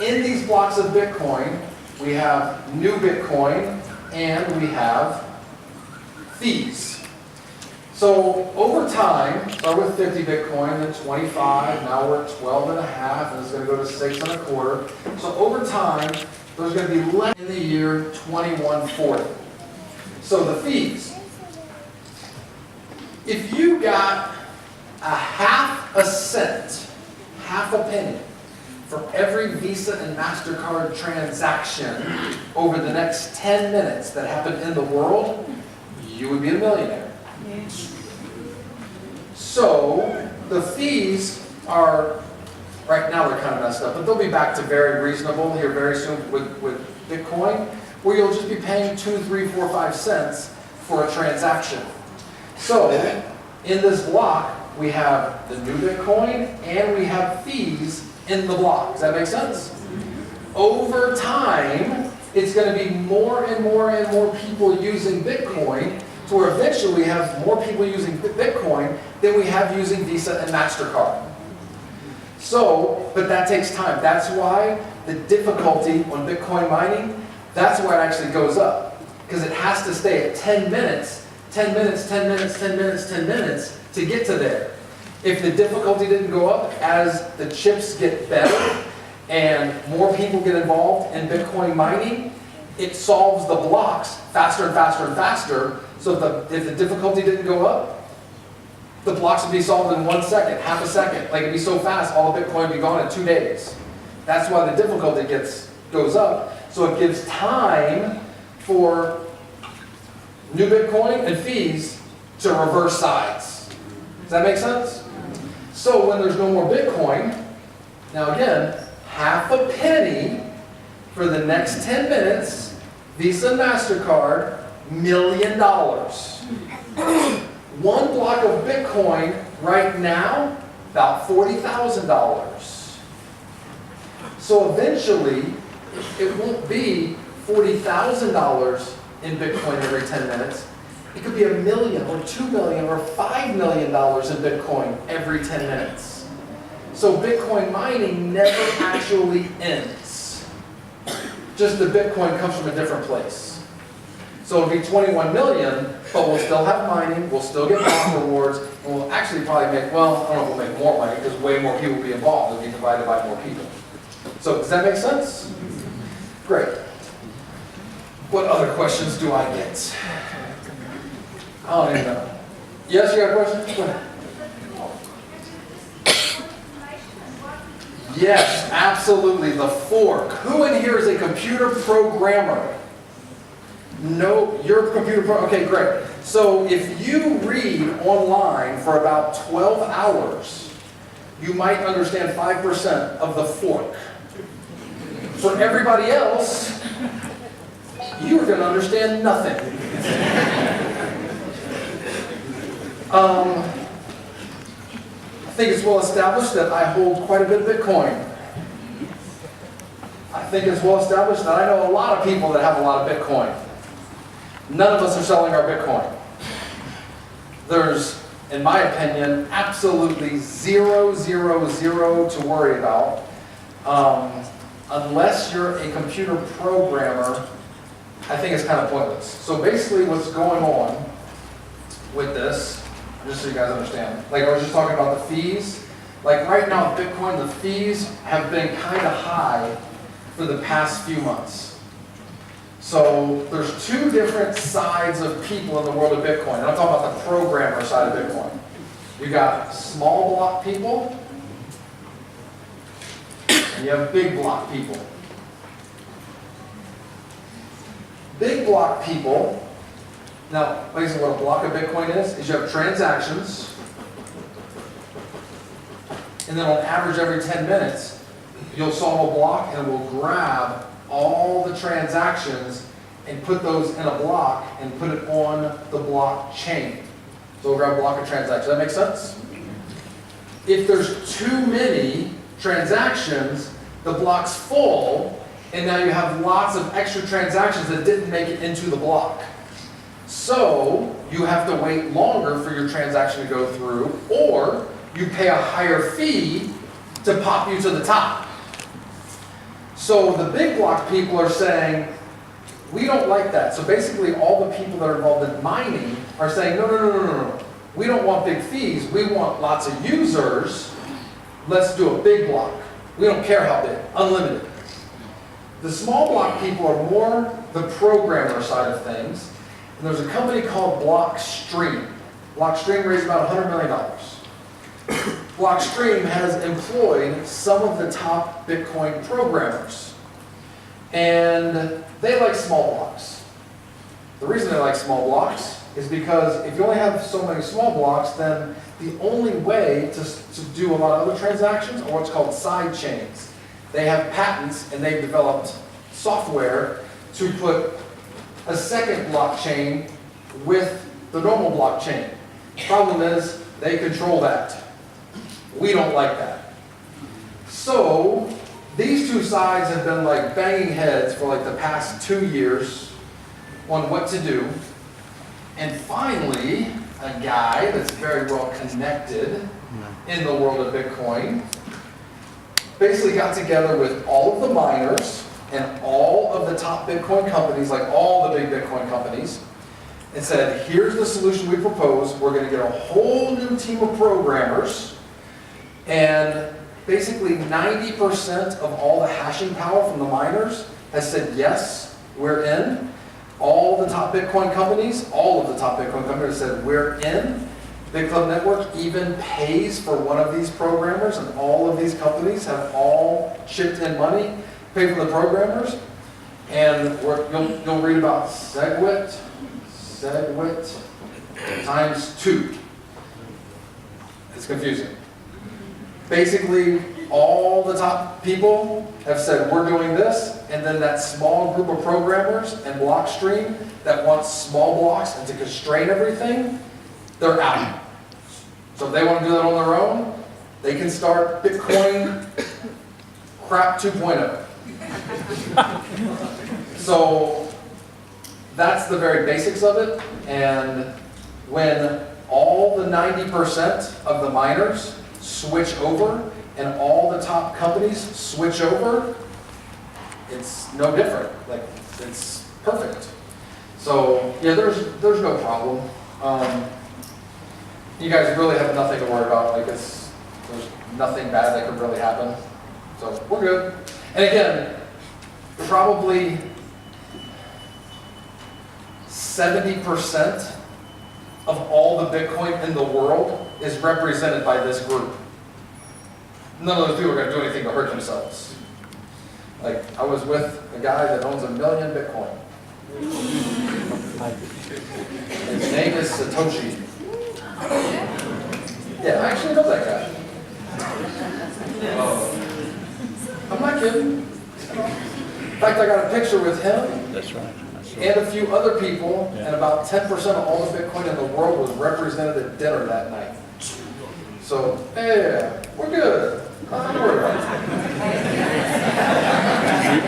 In these blocks of Bitcoin, we have new Bitcoin, and we have fees. So over time, start with 50 Bitcoin, then 25, now we're at 12 and a half, and it's going to go to 6 and a quarter. So over time, there's going to be less in the year 2140. So the fees. If you got a half a cent, half a penny, for every Visa and MasterCard transaction over the next 10 minutes that happened in the world, you would be a millionaire. So the fees are, right now they're kind of messed up, but they'll be back to very reasonable here very soon with Bitcoin, where you'll just be paying 2, 3, 4, 5 cents for a transaction. So in this block, we have the new Bitcoin and we have fees in the block. Does that make sense? Over time, it's going to be more and more and more people using Bitcoin, to where eventually we have more people using Bitcoin than we have using Visa and MasterCard. So, but that takes time. That's why the difficulty on Bitcoin mining, that's why it actually goes up. Because it has to stay at 10 minutes, 10 minutes, 10 minutes, 10 minutes, 10 minutes to get to there. If the difficulty didn't go up as the chips get better and more people get involved in Bitcoin mining, it solves the blocks faster and faster and faster. So if the difficulty didn't go up, the blocks would be solved in 1 second, half a second. Like, it'd be so fast, all the Bitcoin would be gone in 2 days. That's why the difficulty goes up. So it gives time for new Bitcoin and fees to reverse sides. Does that make sense? So when there's no more Bitcoin, now again, half a penny for the next 10 minutes, Visa and MasterCard, $1 million. One block of Bitcoin right now, about $40,000. So eventually, it won't be $40,000 in Bitcoin every 10 minutes. It could be $1 million or $2 million or $5 million in Bitcoin every 10 minutes. So Bitcoin mining never actually ends. Just the Bitcoin comes from a different place. So it'll be 21 million, but we'll still have mining, we'll still get block rewards, and we'll actually probably make, well, I don't know if we'll make more money because way more people will be involved. It'll be divided by more people. So does that make sense? Great. What other questions do I get? I don't even know. Yes, you got a question? Go ahead. Yes, absolutely. The fork. Who in here is a computer programmer? No, you're a computer programmer. Okay, great. So if you read online for about 12 hours, you might understand 5% of the fork. For everybody else, you're going to understand nothing. I think it's well established that I hold quite a bit of Bitcoin. I think it's well established that I know a lot of people that have a lot of Bitcoin. None of us are selling our Bitcoin. There's, in my opinion, absolutely zero to worry about. Unless you're a computer programmer, I think it's kind of pointless. So basically what's going on with this, just so you guys understand, like I was just talking about the fees. Like right now with Bitcoin, the fees have been kind of high for the past few months. So there's two different sides of people in the world of Bitcoin. And I'm talking about the programmer side of Bitcoin. You got small block people, and you have big block people. Big block people, now, basically what a block of Bitcoin is you have transactions, and then on average every 10 minutes, you'll solve a block and it will grab all the transactions and put those in a block and put it on the blockchain. So we'll grab a block of transactions. Does that make sense? If there's too many transactions, the block's full, and now you have lots of extra transactions that didn't make it into the block. So you have to wait longer for your transaction to go through, or you pay a higher fee to pop you to the top. So the big block people are saying, we don't like that. So basically all the people that are involved in mining are saying, no. We don't want big fees. We want lots of users. Let's do a big block. We don't care how big, unlimited. The small block people are more the programmer side of things. And there's a company called Blockstream. Blockstream raised about $100 million. Blockstream has employed some of the top Bitcoin programmers. And they like small blocks. The reason they like small blocks is because if you only have so many small blocks, then the only way to do a lot of other transactions are what's called side chains. They have patents and they've developed software to put a second blockchain with the normal blockchain. Problem is, they control that. We don't like that. So, these two sides have been like banging heads for like the past 2 years on what to do. And finally, a guy that's very well connected in the world of Bitcoin basically got together with all of the miners and all of the top Bitcoin companies, like all the big Bitcoin companies, and said, here's the solution we propose. We're going to get a whole new team of programmers, and basically 90% of all the hashing power from the miners has said, yes, we're in. All the top Bitcoin companies, all of the top Bitcoin companies said, we're in. Bitclub Network even pays for one of these programmers, and all of these companies have all chipped in money, paid for the programmers. And you'll read about SegWit times 2. It's confusing. Basically, all the top people have said, we're doing this, and then that small group of programmers and Blockstream that wants small blocks and to constrain everything, they're out. So if they want to do that on their own, they can start Bitcoin crap 2.0. So that's the very basics of it, and when all the 90% of the miners switch over and all the top companies switch over, it's no different. Like, it's perfect. So yeah, there's no problem. You guys really have nothing to worry about. Like, there's nothing bad that could really happen. So we're good. And again, probably 70% of all the Bitcoin in the world is represented by this group. None of those people are going to do anything to hurt themselves. Like, I was with a guy that owns 1 million Bitcoin. His name is Satoshi. Yeah, I actually know that guy. I'm not kidding. In fact, I got a picture with him. That's right. And a few other people, and about 10% of all the Bitcoin in the world was represented at dinner that night. So, yeah, we're good. Nothing to worry about.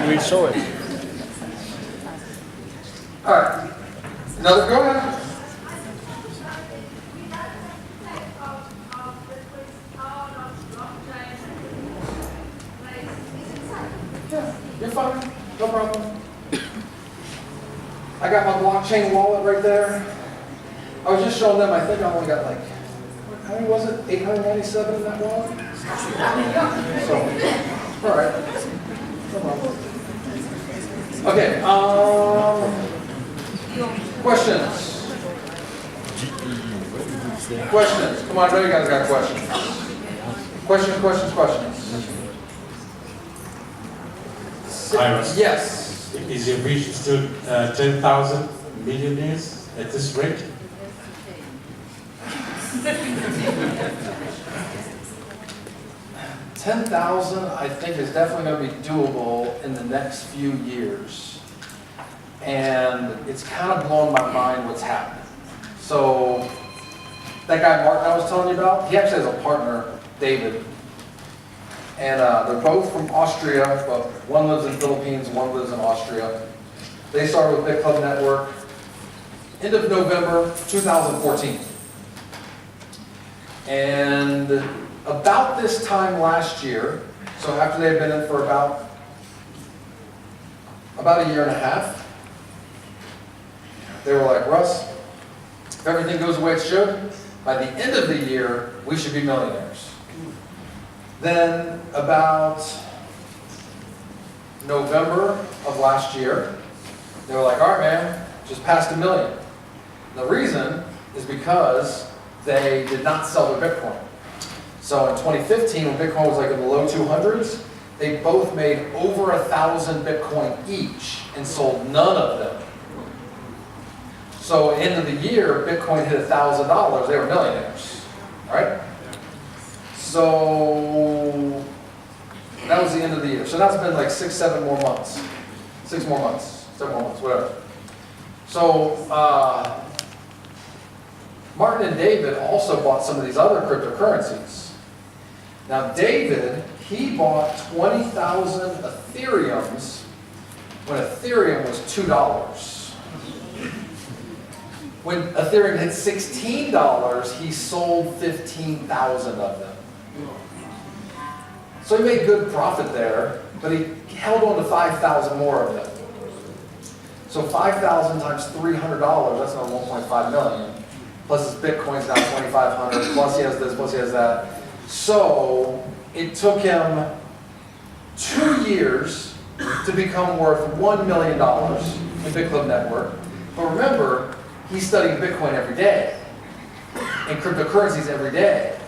We saw it. All right. Another, go ahead. Yeah, you're fine. No problem. I got my blockchain wallet right there. I was just showing them, I think I only got like, how many was it? 897 in that wallet? So, all right. No problem. Okay, questions? Questions? Come on, I know you guys got questions. Questions? Iris. Yes. Is your vision still 10,000 millionaires at this rate? $10,000, I think, is definitely going to be doable in the next few years. And it's kind of blowing my mind what's happening. So, that guy Martin I was telling you about, he actually has a partner, David. And they're both from Austria, but one lives in the Philippines, one lives in Austria. They started with Bitclub Network end of November 2014. And about this time last year, so after they had been in for about a year and a half, they were like, Russ, if everything goes the way it should, by the end of the year, we should be millionaires. Then about November of last year, they were like, all right, man, just passed 1 million. The reason is because they did not sell their Bitcoin. So in 2015, when Bitcoin was like in the low 200s, they both made over 1,000 Bitcoin each and sold none of them. So end of the year, Bitcoin hit $1,000. They were millionaires, right? So that was the end of the year. So that's been like 7 more months, whatever. So Martin and David also bought some of these other cryptocurrencies. Now David, he bought 20,000 Ethereums when Ethereum was $2. When Ethereum hit $16, he sold 15,000 of them. So he made good profit there, but he held on to 5,000 more of them. So 5,000 times $300, that's another 1.5 million. Plus his Bitcoin's now 2,500, plus he has this, plus he has that. So it took him 2 years to become worth $1 million in Bitclub Network. But remember, he's studying Bitcoin every day and cryptocurrencies every day.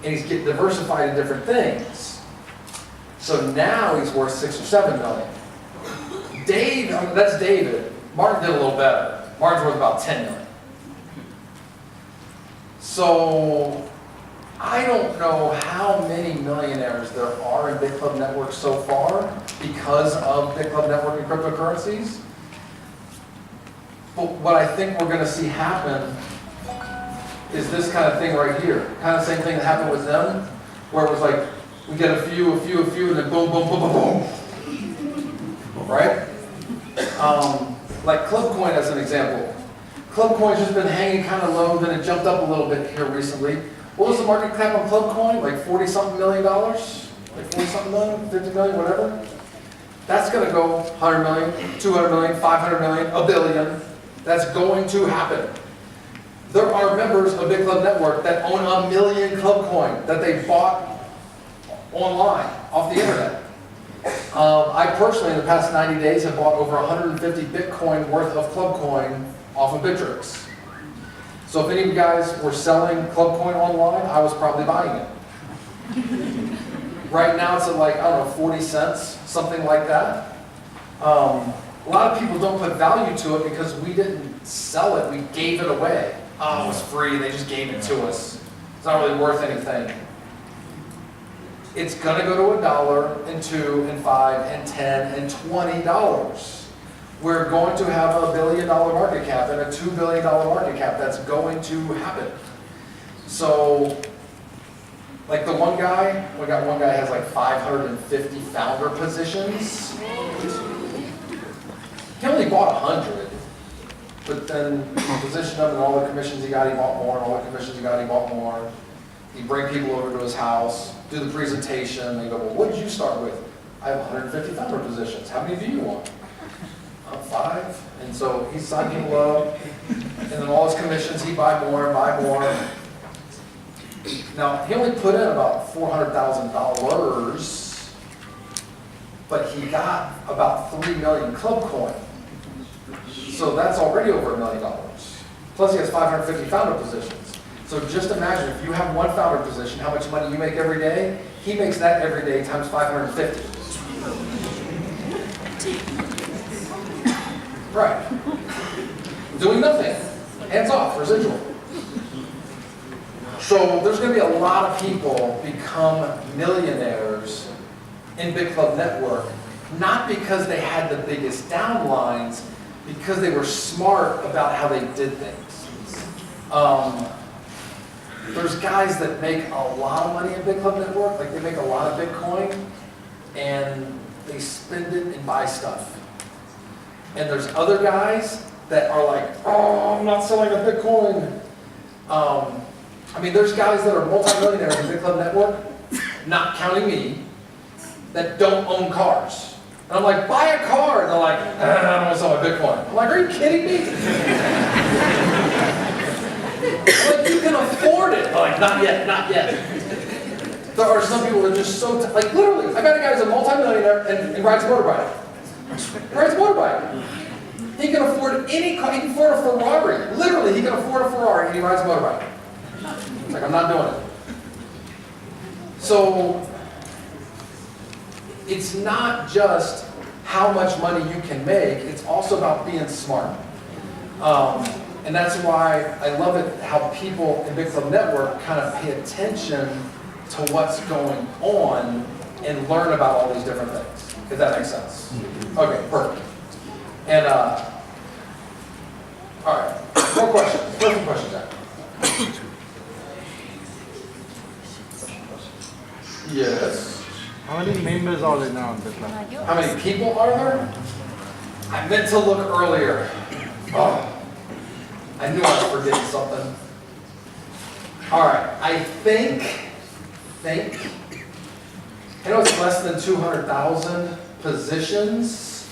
And he's getting diversified in different things. So now he's worth 6 or 7 million. That's David. Martin did a little better. Martin's worth about 10 million. So I don't know how many millionaires there are in Bitclub Network so far because of Bitclub Network and cryptocurrencies. But what I think we're going to see happen is this kind of thing right here. Kind of same thing that happened with them, where it was like, we get a few, and then boom, boom, boom, boom, boom. Right? Like Clubcoin as an example. Clubcoin's just been hanging kind of low, then it jumped up a little bit here recently. What was the market cap on Clubcoin? Like $40-something million? Like 40-something million, 50 million, whatever? That's going to go 100 million, 200 million, 500 million, a billion. That's going to happen. There are members of Bitclub Network that own 1 million Clubcoin that they bought online, off the internet. I personally, in the past 90 days, have bought over 150 Bitcoin worth of Clubcoin off of Bittrex. So if any of you guys were selling Clubcoin online, I was probably buying it. Right now it's at like, I don't know, 40 cents, something like that. A lot of people don't put value to it because we didn't sell it, we gave it away. Oh, it was free, they just gave it to us. It's not really worth anything. It's gonna go to $1 and $2 and $5 and $10 and $20. We're going to have a $1 billion market cap and a $2 billion market cap. That's going to happen. So, like the one guy, we got one guy has like 550 founder positions. He only bought 100, but then he positioned them and all the commissions he got, he bought more, and all the commissions he got, he bought more. He'd bring people over to his house, do the presentation, they go, well, what did you start with? I have 150 founder positions. How many do you want? 5. And so he signed people up, and then all his commissions, he'd buy more and buy more. Now, he only put in about $400,000, but he got about 3 million Clubcoin. So that's already over $1 million. Plus he has 550 founder positions. So just imagine if you have one founder position, how much money you make every day. He makes that every day times 550. Right. Doing nothing. Hands off, residual. So there's going to be a lot of people become millionaires in Bitclub Network, not because they had the biggest downlines, because they were smart about how they did things. There's guys that make a lot of money in Bitclub Network, like they make a lot of Bitcoin, and they spend it and buy stuff. And there's other guys that are like, oh, I'm not selling a Bitcoin. I mean, there's guys that are multimillionaires in Bitclub Network, not counting me, that don't own cars. And I'm like, buy a car. And they're like, I don't want to sell my Bitcoin. I'm like, are you kidding me? I'm like, you can afford it. I'm like, not yet, not yet. There are some people that are just so, like literally, I got a guy who's a multimillionaire and rides a motorbike. Rides a motorbike. He can afford any car, he can afford a Ferrari. Literally, he can afford a Ferrari and he rides a motorbike. It's like, I'm not doing it. So, it's not just how much money you can make, it's also about being smart. And that's why I love it how people in Bitclub Network kind of pay attention to what's going on and learn about all these different things, if that makes sense. Okay, perfect. And, all right, more questions. What are some questions, Jack? Yes. How many members are there now in Bitclub? How many people are there? I meant to look earlier. Oh, I knew I was forgetting something. All right, I think, I know it's less than 200,000 positions.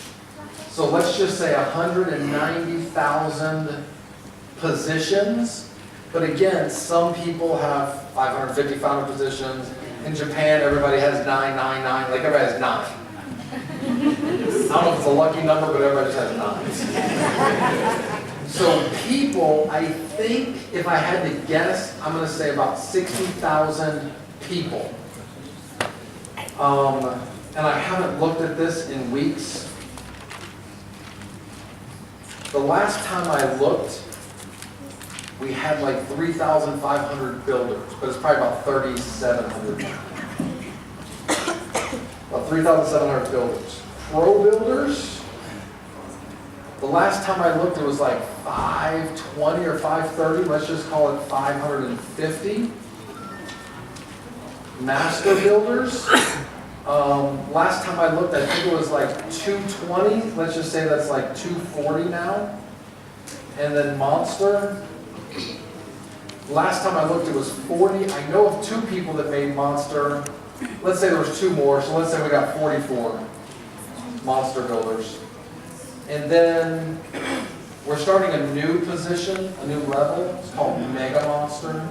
So let's just say 190,000 positions. But again, some people have 550, 500 positions. In Japan, everybody has 999, like everybody has 9. I don't know if it's a lucky number, but everybody just has 9. So people, I think if I had to guess, I'm going to say about 60,000 people. And I haven't looked at this in weeks. The last time I looked, we had like 3,500 builders, but it's probably about 3,700 now. About 3,700 builders. Pro builders, the last time I looked, it was like 520 or 530. Let's just call it 550. Master builders, last time I looked, I think it was like 220. Let's just say that's like 240 now. And then monster, last time I looked, it was 40. I know of 2 people that made monster. Let's say there was 2 more, so let's say we got 44 monster builders. And then we're starting a new position, a new level. It's called Mega Monster.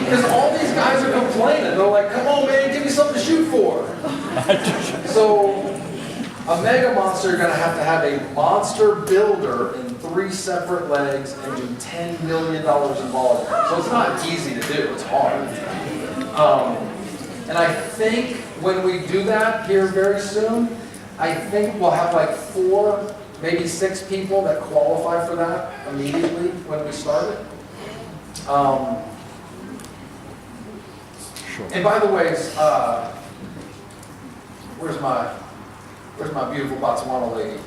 Because all these guys are complaining. They're like, come on, man, give me something to shoot for. So, a Mega Monster, you're going to have a monster builder in 3 separate legs and do $10 million in volume. So it's not easy to do, it's hard. And I think when we do that here very soon, I think we'll have like 4, maybe 6 people that qualify for that immediately when we start it. And by the way, where's my beautiful Botswana lady?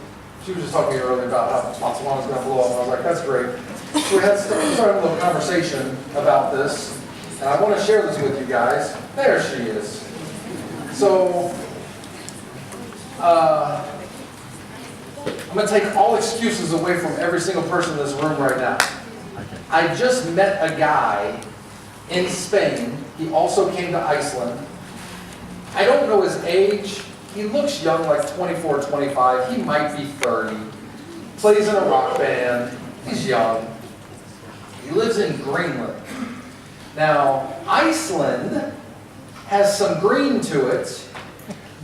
She was just talking to me earlier about how Botswana's going to blow up, and I was like, that's great. So we started a little conversation about this, and I want to share this with you guys. There she is. So, I'm going to take all excuses away from every single person in this room right now. I just met a guy in Spain. He also came to Iceland. I don't know his age. He looks young, like 24, 25. He might be 30. Plays in a rock band. He's young. He lives in Greenland. Now, Iceland has some green to it.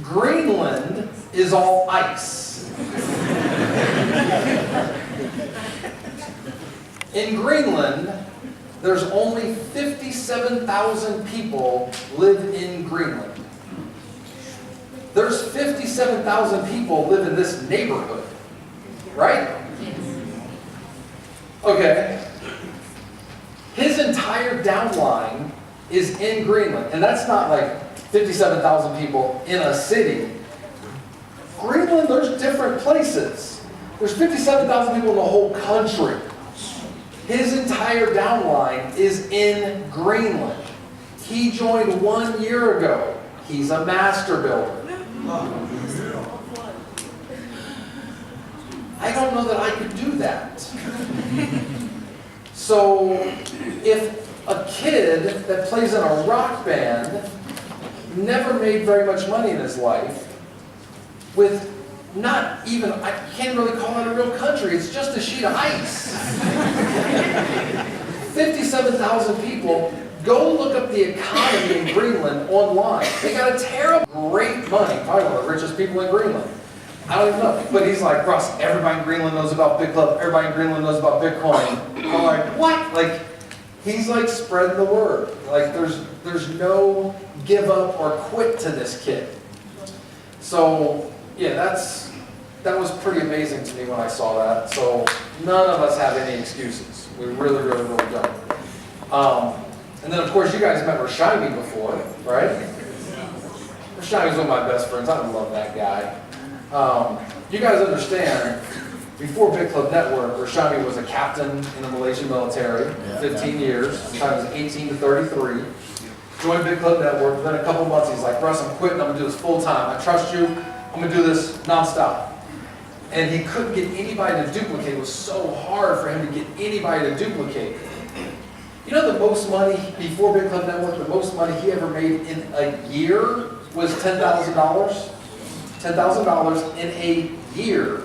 Greenland is all ice. In Greenland, there's only 57,000 people live in Greenland. There's 57,000 people live in this neighborhood, right? Okay. His entire downline is in Greenland, and that's not like 57,000 people in a city. Greenland, there's different places. There's 57,000 people in the whole country. His entire downline is in Greenland. He joined 1 year ago. He's a master builder. I don't know that I could do that. So, if a kid that plays in a rock band never made very much money in his life, with not even, I can't really call it a real country, it's just a sheet of ice. 57,000 people, go look up the economy in Greenland online. They got a terrible, great money, probably one of the richest people in Greenland. I don't even know. But he's like, Russ, everybody in Greenland knows about Bitclub. Everybody in Greenland knows about Bitcoin. I'm like, what? Like, he's like spreading the word. Like, there's no give up or quit to this kid. So, yeah, that was pretty amazing to me when I saw that. So, none of us have any excuses. We really, really, really don't. And then, of course, you guys met Rashimi before, right? Rashimi's one of my best friends. I love that guy. You guys understand, before Bitclub Network, Rashimi was a captain in the Malaysian military, 15 years. I was 18 to 33. Joined Bitclub Network. Within a couple months, he's like, Russ, I'm quitting. I'm going to do this full time. I trust you. I'm going to do this nonstop. And he couldn't get anybody to duplicate. It was so hard for him to get anybody to duplicate. You know the most money, before Bitclub Network, the most money he ever made in a year was $10,000. $10,000 in a year.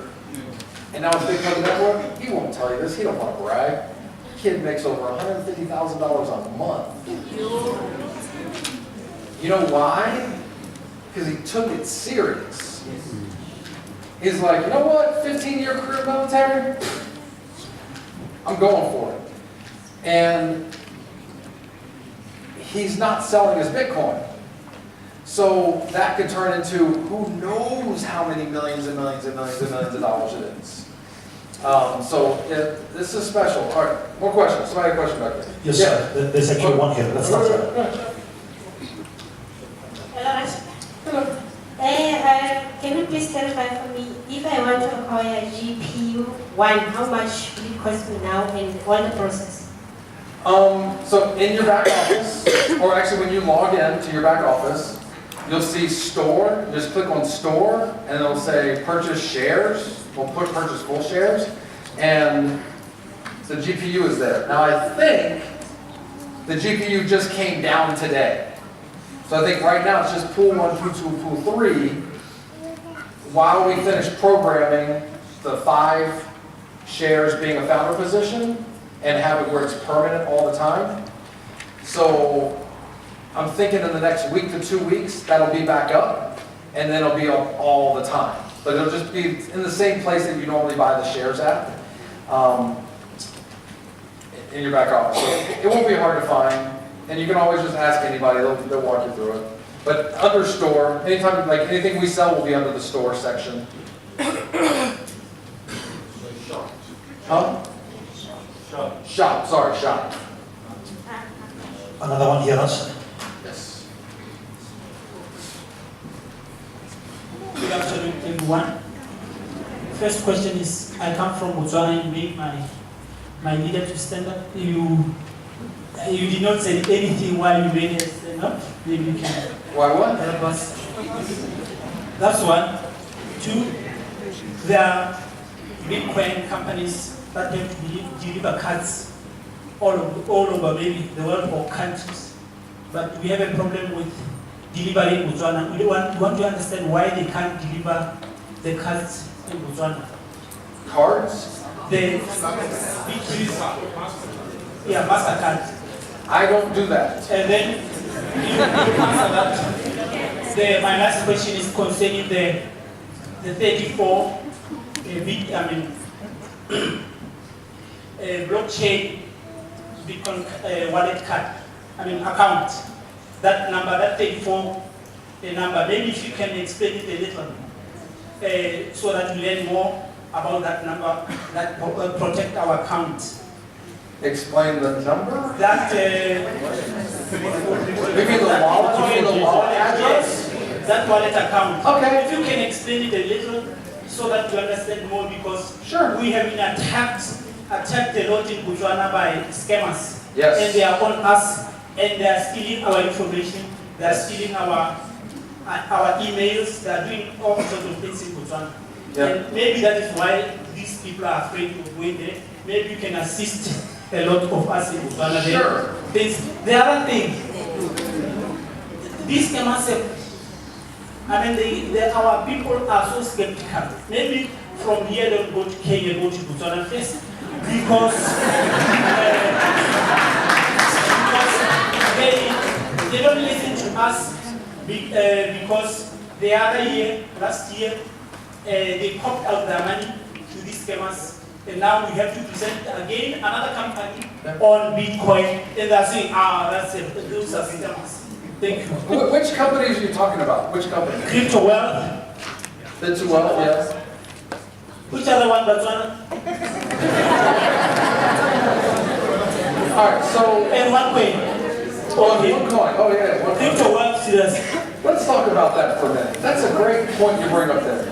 And now with Bitclub Network, he won't tell you this, he don't want to brag. Kid makes over $150,000 a month. You know why? Because he took it serious. He's like, you know what, 15-year career military? I'm going for it. And he's not selling his Bitcoin. So that could turn into who knows how many millions and millions and millions and millions of dollars it is. This is special. All right, more questions. Somebody have a question back there. Yes, sir. There's actually one here. Let's start there. Hello. Can you please clarify for me, if I want to acquire GPU1, how much will it cost me now and all the process? So in your back office, or actually when you log in to your back office, you'll see store. Just click on store, and it'll say purchase shares. We'll put purchase full shares, and the GPU is there. Now I think the GPU just came down today. So I think right now it's just pool 1, pool 2, pool 3. While we finish programming the 5 shares being a founder position and have it where it's permanent all the time. So I'm thinking in the next week to 2 weeks, that'll be back up, and then it'll be up all the time. But it'll just be in the same place that you normally buy the shares at, in your back office. So it won't be hard to find. And you can always just ask anybody, they'll walk you through it. But under store, anytime, like anything we sell will be under the store section. Huh? Shop, sorry, shop. Another one here, Russ. Yes. Good afternoon, everyone. First question is, I come from Botswana. You made my leader to stand up. You did not say anything while you made it stand up. Maybe you can Why what? help us. That's one. 2, there are Bitcoin companies that tend to deliver cards all over maybe the world or countries. But we have a problem with delivering Botswana. We want to understand why they can't deliver the cards in Botswana. Cards? The MasterCard. I don't do that. And then you answer that. My last question is concerning the 34 blockchain Bitcoin wallet card, account. That number, that 34 number. Maybe if you can explain it a little, so that we learn more about that number that protect our account. Explain the number? That Maybe the wallet address? yes, that wallet account. Okay. If you can explain it a little so that we understand more, because Sure. we have been attacked a lot in Botswana by scammers. Yes. And they are on us, and they are stealing our information, they are stealing our emails, they are doing all sorts of things in Botswana. Yeah. And maybe that is why these people are afraid of going there. Maybe you can assist a lot of us in Botswana. Sure. The other thing, these scammers our people are so skeptical. Maybe from here they'll go to Kenya, go to Botswana first, because they don't listen to us, because the other year, last year, they popped out their money to these scammers. And now we have to present again another company on Bitcoin. And they're saying, those are scammers. Thank you. Which companies are you talking about? Which company? Crypto Wealth. Bitclub, yes. Which other one, Botswana? All right, so And OneCoin. Okay. OneCoin. Oh yeah, OneCoin. Crypto Wealth, serious. Let's talk about that for a minute. That's a great point you bring up there.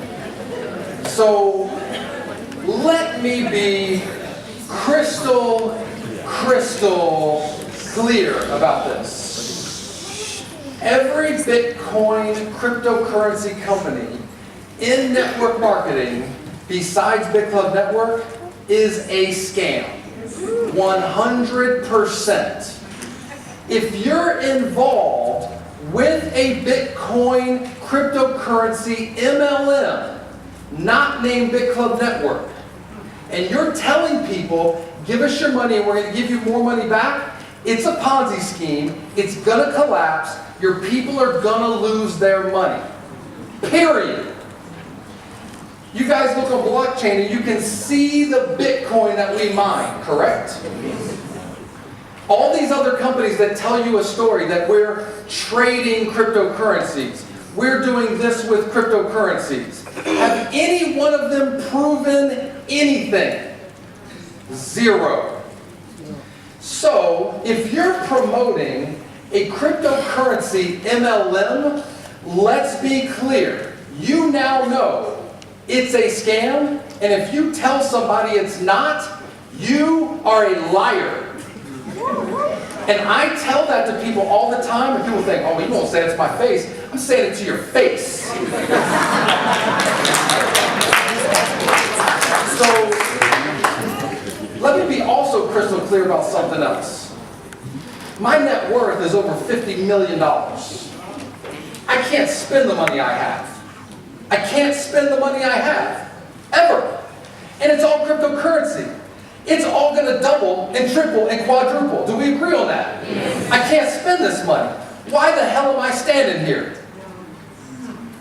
So let me be crystal clear about this. Every Bitcoin cryptocurrency company in network marketing, besides Bitclub Network, is a scam. 100%. If you're involved with a Bitcoin cryptocurrency MLM, not named Bitclub Network, and you're telling people, give us your money and we're going to give you more money back, it's a Ponzi scheme, it's going to collapse, your people are going to lose their money. Period. You guys look on blockchain and you can see the Bitcoin that we mine, correct? All these other companies that tell you a story that we're trading cryptocurrencies, we're doing this with cryptocurrencies. Have any one of them proven anything? Zero. So, if you're promoting a cryptocurrency MLM, let's be clear. You now know it's a scam, and if you tell somebody it's not, you are a liar. And I tell that to people all the time, and people think, oh, you won't say it to my face. I'm saying it to your face. So, let me be also crystal clear about something else. My net worth is over $50 million. I can't spend the money I have. I can't spend the money I have. Ever. And it's all cryptocurrency. It's all going to double and triple and quadruple. Do we agree on that? I can't spend this money. Why the hell am I standing here?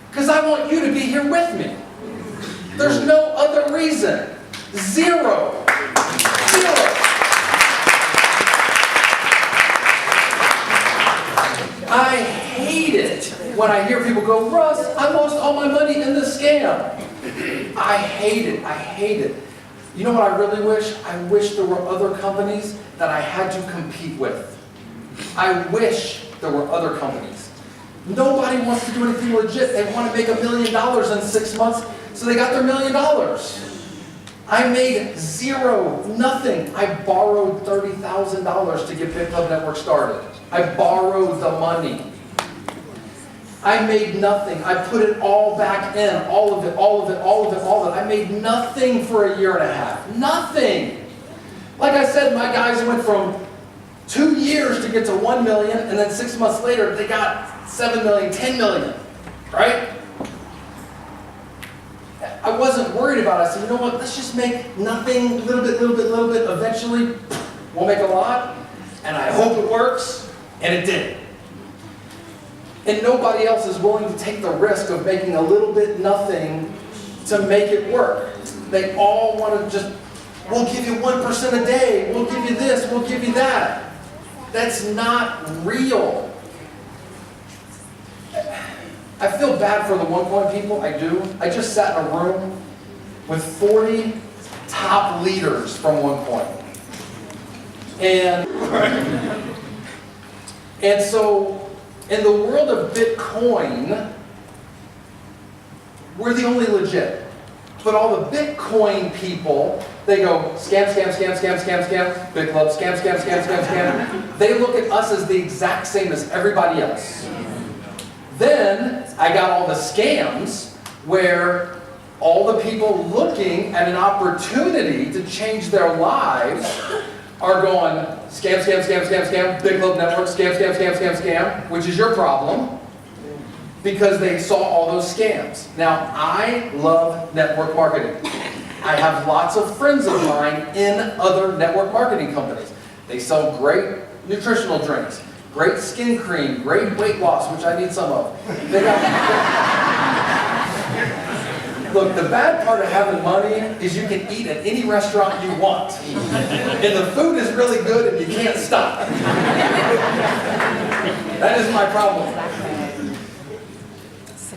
Because I want you to be here with me. There's no other reason. Zero. Zero. I hate it when I hear people go, Russ, I lost all my money in this scam. I hate it. I hate it. You know what I really wish? I wish there were other companies that I had to compete with. I wish there were other companies. Nobody wants to do anything legit. They want to make $1 million in 6 months, so they got their $1 million. I made zero, nothing. I borrowed $30,000 to get Bitclub Network started. I borrowed the money. I made nothing. I put it all back in. All of it, all of it, all of it, all of it. I made nothing for a year and a half. Nothing. Like I said, my guys went from 2 years to get to 1 million, and then 6 months later, they got 7 million, 10 million, right? I wasn't worried about it. I said, you know what, let's just make nothing, little bit, eventually we'll make a lot, and I hope it works, and it did. And nobody else is willing to take the risk of making a little bit nothing to make it work. They all want to just, we'll give you 1% a day, we'll give you this, we'll give you that. That's not real. I feel bad for the OneCoin people, I do. I just sat in a room with 40 top leaders from OneCoin. And so, in the world of Bitcoin, we're the only legit. But all the Bitcoin people, they go, scam, scam, scam, scam, scam, scam, Bitclub, scam, scam, scam, scam, scam. They look at us as the exact same as everybody else. Then, I got all the scams where all the people looking at an opportunity to change their lives are going, scam, scam, scam, scam, scam, Bitclub Network, scam, scam, scam, scam, scam, which is your problem, because they saw all those scams. Now, I love network marketing. I have lots of friends of mine in other network marketing companies. They sell great nutritional drinks, great skin cream, great weight loss, which I need some of. Look, the bad part of having money is you can eat at any restaurant you want. And the food is really good and you can't stop. That is my problem.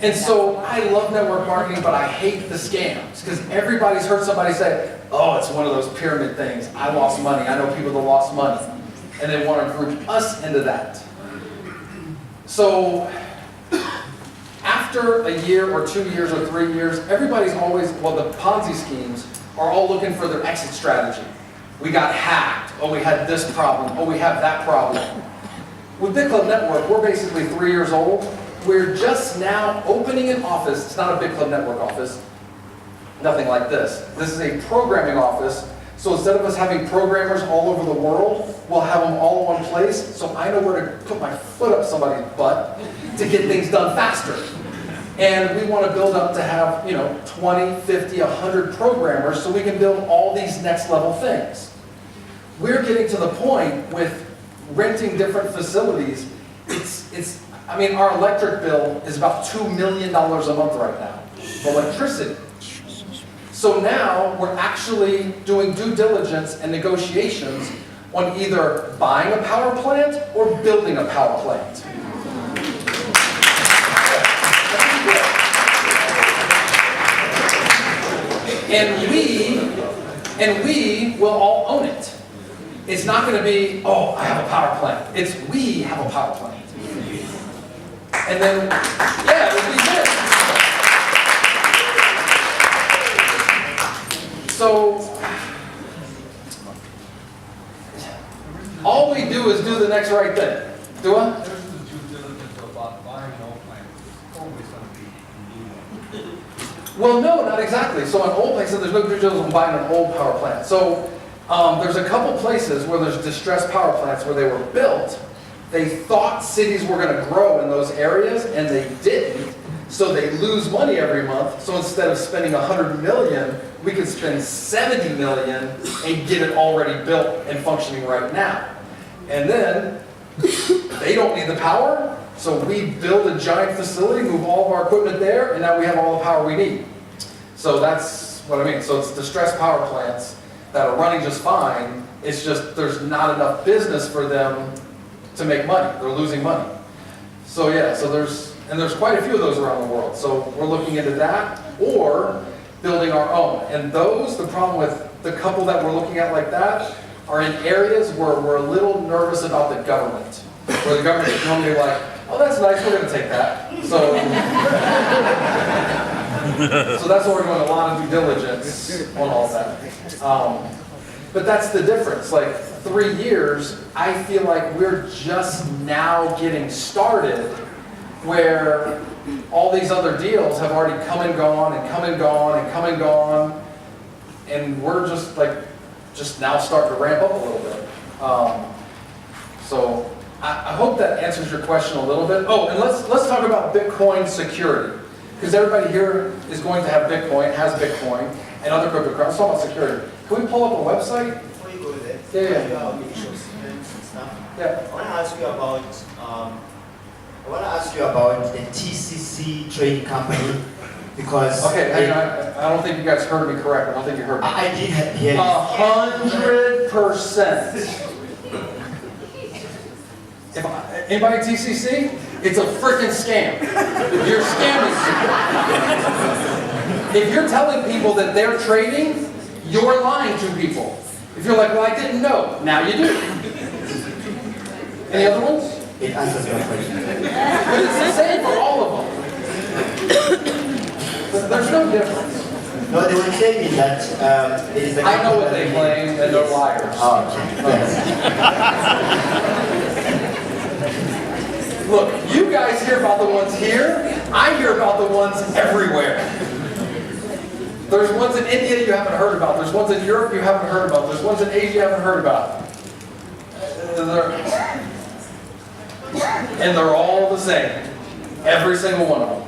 And so I love network marketing, but I hate the scams. Because everybody's heard somebody say, oh, it's one of those pyramid things. I lost money. I know people that lost money. And they want to group us into that. So after a year or 2 years or 3 years, everybody's always, well, the Ponzi schemes are all looking for their exit strategy. We got hacked. Oh, we had this problem. Oh, we have that problem. With Bitclub Network, we're basically 3 years old. We're just now opening an office. It's not a Bitclub Network office. Nothing like this. This is a programming office. So instead of us having programmers all over the world, we'll have them all in one place. So I know where to put my foot up somebody's butt to get things done faster. And we want to build up to have, 20, 50, 100 programmers so we can build all these next level things. We're getting to the point with renting different facilities. Our electric bill is about $2 million a month right now for electricity. So now we're actually doing due diligence and negotiations on either buying a power plant or building a power plant. And we will all own it. It's not going to be, oh, I have a power plant. It's we have a power plant. And then, yeah, it'll be this. So, all we do is do the next right thing. Do I? Well, no, not exactly. So an old place, there's no due diligence on buying an old power plant. So there's a couple places where there's distressed power plants where they were built. They thought cities were going to grow in those areas, and they didn't. So they lose money every month. So instead of spending $100 million, we could spend $70 million and get it already built and functioning right now. And then they don't need the power. So we build a giant facility, move all of our equipment there, and now we have all the power we need. So that's what I mean. So it's distressed power plants that are running just fine. It's just there's not enough business for them to make money. They're losing money. So yeah, there's quite a few of those around the world. So we're looking into that or building our own. And the problem with the couple that we're looking at like that are in areas where we're a little nervous about the government. Where the government can come and be like, oh, that's nice, we're going to take that. So that's why we're doing a lot of due diligence on all that. But that's the difference. Like 3 years, I feel like we're just now getting started where all these other deals have already come and gone and come and gone and come and gone. And we're just now starting to ramp up a little bit. So I hope that answers your question a little bit. Oh, and let's talk about Bitcoin security. Because everybody here is going to have Bitcoin, has Bitcoin, and other cryptocurrencies. Let's talk about security. Can we pull up a website? Before you go to that, Yeah. and stuff. Yeah. I want to ask you about the TCC trading company because Okay, hang on. I don't think you guys heard me correct. I don't think you heard me. I did hear 100%. Anybody TCC? It's a freaking scam. You're scamming people. If you're telling people that they're trading, you're lying to people. If you're like, well, I didn't know. Now you do. Any other ones? It answers your question. But it's the same for all of them. There's no difference. No, they were saying that it is the I know what they claim, and they're liars. Oh, okay. Yes. Look, you guys hear about the ones here. I hear about the ones everywhere. There's ones in India you haven't heard about. There's ones in Europe you haven't heard about. There's ones in Asia you haven't heard about. And they're all the same. Every single one of them.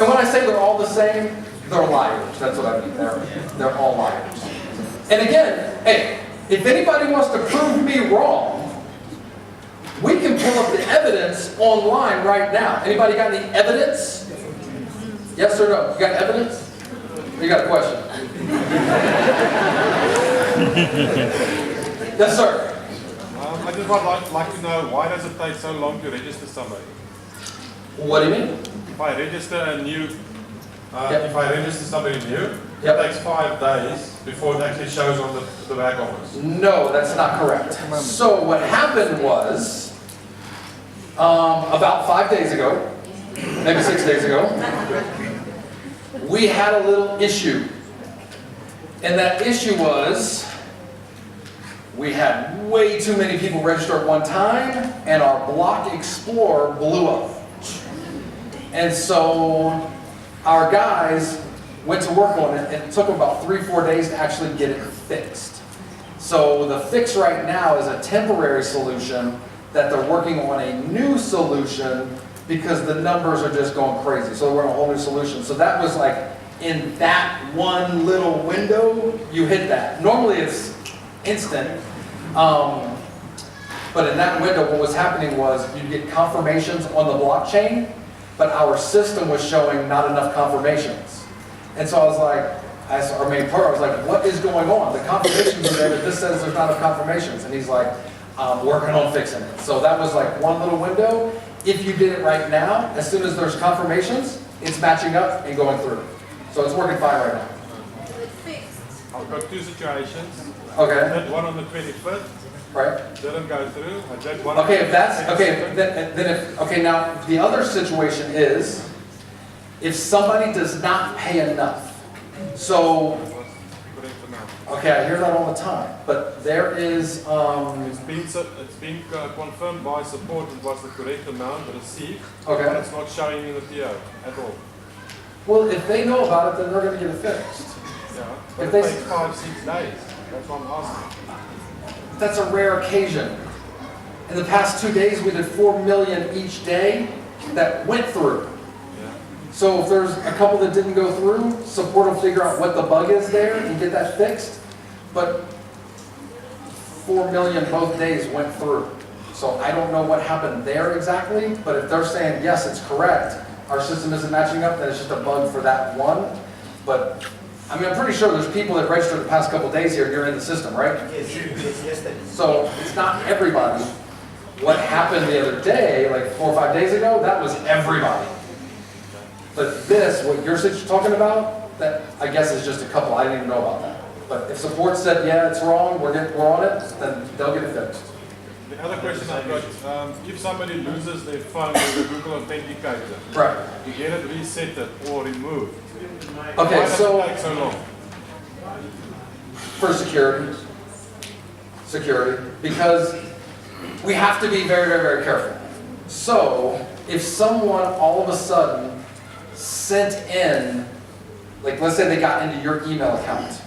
And when I say they're all the same, they're liars. That's what I mean. They're all liars. And again, hey, if anybody wants to prove me wrong, we can pull up the evidence online right now. Anybody got any evidence? Yes or no? You got evidence? Or you got a question? Yes, sir. I just would like to know, why does it take so long to register somebody? What do you mean? If I register a new, Yep. if I register somebody new, Yep. it takes 5 days before it actually shows on the back office. No, that's not correct. So what happened was, about 5 days ago, maybe 6 days ago, we had a little issue. And that issue was, we had way too many people register at one time, and our Block Explorer blew up. And so our guys went to work on it, and it took them about 3-4 days to actually get it fixed. So the fix right now is a temporary solution that they're working on a new solution because the numbers are just going crazy. So we're on a whole new solution. So that was like, in that one little window, you hit that. Normally it's instant. But in that window, what was happening was you'd get confirmations on the blockchain, but our system was showing not enough confirmations. And so I was like, as our main partner, I was like, what is going on? The confirmations are there, but this says there's not enough confirmations. And he's like, I'm working on fixing it. So that was like one little window. If you did it right now, as soon as there's confirmations, it's matching up and going through. So it's working fine right now. I've got 2 situations. Okay. I did one on the 25th, Right? didn't go through. I did one Okay, on if the that's, 22nd. okay, then if, okay, now, the other situation is, if somebody does not pay enough. So, Correct amount. okay, I hear that all the time, but there is, It's been confirmed by support it was the correct amount received, Okay. but it's not showing in the PO at all. well, if they know about it, then they're gonna get it fixed. Yeah, If but it they- takes 5-6 days. That's what I'm asking. That's a rare occasion. In the past 2 days, we did 4 million each day that went through. Yeah. So if there's a couple that didn't go through, support will figure out what the bug is there and get that fixed. But 4 million both days went through. So I don't know what happened there exactly, but if they're saying, yes, it's correct, our system isn't matching up, then it's just a bug for that one. But, I mean, I'm pretty sure there's people that registered the past couple days here, and you're in the system, right? Yes, yesterday. So it's not everybody. What happened the other day, like 4 or 5 days ago, that was everybody. But this, what you're talking about, that I guess is just a couple. I didn't even know about that. But if support said, yeah, it's wrong, we're on it, then they'll get it fixed. The other question I've got, if somebody loses their phone with the Google Authenticator, Right. you get it reset or removed. Okay, Why does so it take so long? for security, because we have to be very, very, very careful. So if someone all of a sudden sent in, like let's say they got into your email account,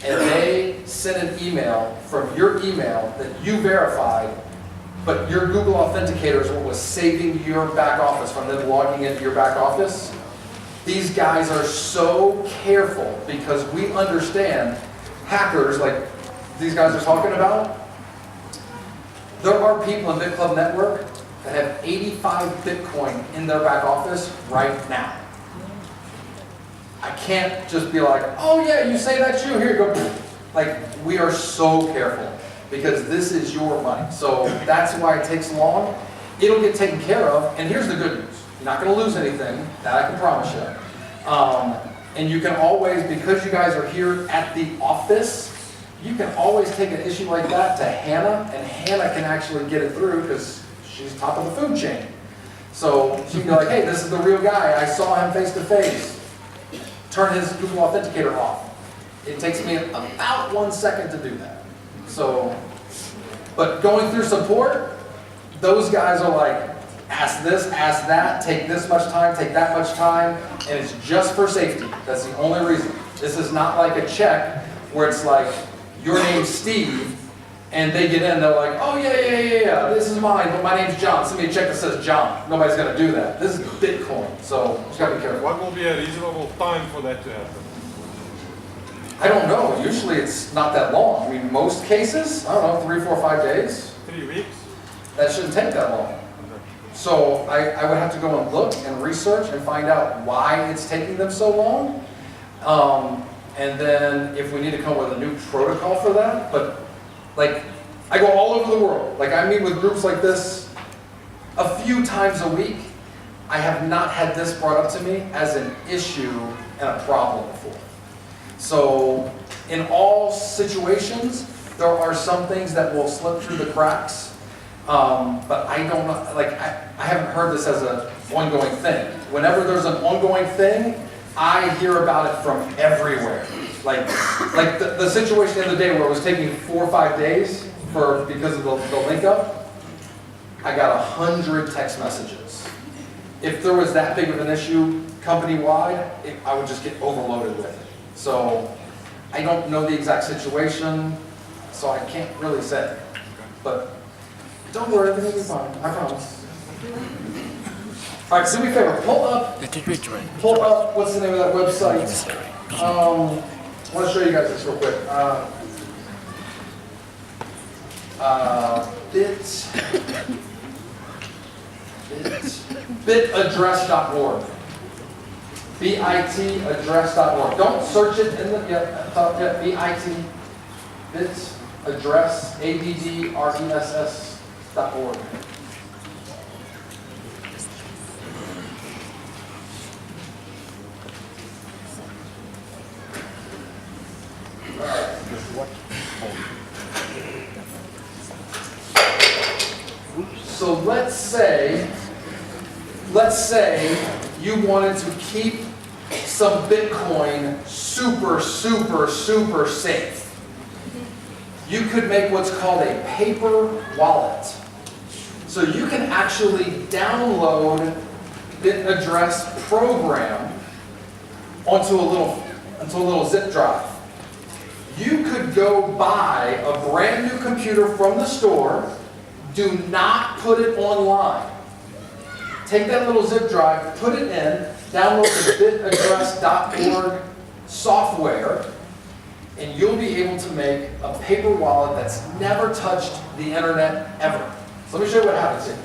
and they sent an email from your email that you verified, but your Google Authenticator is what was saving your back office from them logging into your back office. These guys are so careful because we understand hackers like these guys are talking about. There are people in Bitclub network that have 85 Bitcoin in their back office right now. I can't just be like, oh yeah, you say that's you, here you go. Like, we are so careful because this is your money. So that's why it takes long. It'll get taken care of, and here's the good news. You're not gonna lose anything, that I can promise you. And you can always, because you guys are here at the office, you can always take an issue like that to Hannah, and Hannah can actually get it through because she's top of the food chain. So she can be like, hey, this is the real guy. I saw him face to face. Turn his Google Authenticator off. It takes me about 1 second to do that. So, but going through support, those guys are like, ask this, ask that, take this much time, take that much time, and it's just for safety. That's the only reason. This is not like a check where it's like, your name's Steve, and they get in, they're like, oh yeah, this is mine, but my name's John. Send me a check that says John. Nobody's gonna do that. This is Bitcoin, so just gotta be careful. What will be a reasonable time for that to happen? I don't know. Usually it's not that long. I mean, most cases, I don't know, 3, 4, 5 days. 3 weeks? That shouldn't take that long. So I would have to go and look and research and find out why it's taking them so long. And then if we need to come up with a new protocol for that, but like, I go all over the world. Like, I meet with groups like this a few times a week. I have not had this brought up to me as an issue and a problem before. So in all situations, there are some things that will slip through the cracks, but I don't know, like, I haven't heard this as an ongoing thing. Whenever there's an ongoing thing, I hear about it from everywhere. Like the situation the other day where it was taking 4 or 5 days because of the link up, I got 100 text messages. If there was that big of an issue company-wide, I would just get overloaded with it. So I don't know the exact situation, so I can't really say. But don't worry, everything will be fine, I promise. All right, do me a favor, pull up, what's the name of that website? I want to show you guys this real quick. Bitaddress.org. bitaddress.org. Don't search it in the bitaddress, address.org. So let's say you wanted to keep some Bitcoin super safe. You could make what's called a paper wallet. So you can actually download Bitaddress program onto a little zip drive. You could go buy a brand new computer from the store. Do not put it online. Take that little zip drive, put it in, download the bitaddress.org software, and you'll be able to make a paper wallet that's never touched the internet ever. So let me show you what happens here.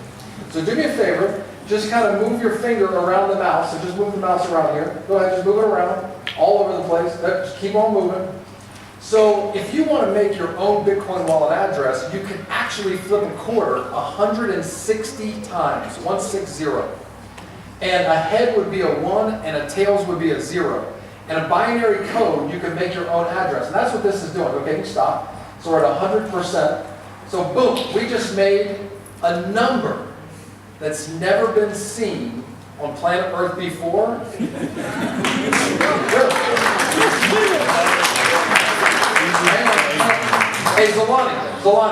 So do me a favor, just kind of move your finger around the mouse. So just move the mouse around here. Go ahead, just move it around all over the place. Just keep on moving. So if you want to make your own Bitcoin wallet address, you can actually flip a quarter 160 times, 160. And a head would be a 1 and a tails would be a 0. And a binary code, you can make your own address. And that's what this is doing. Okay, stop. So we're at 100%. So boom, we just made a number that's never been seen on planet Earth before. Hey, Zolani.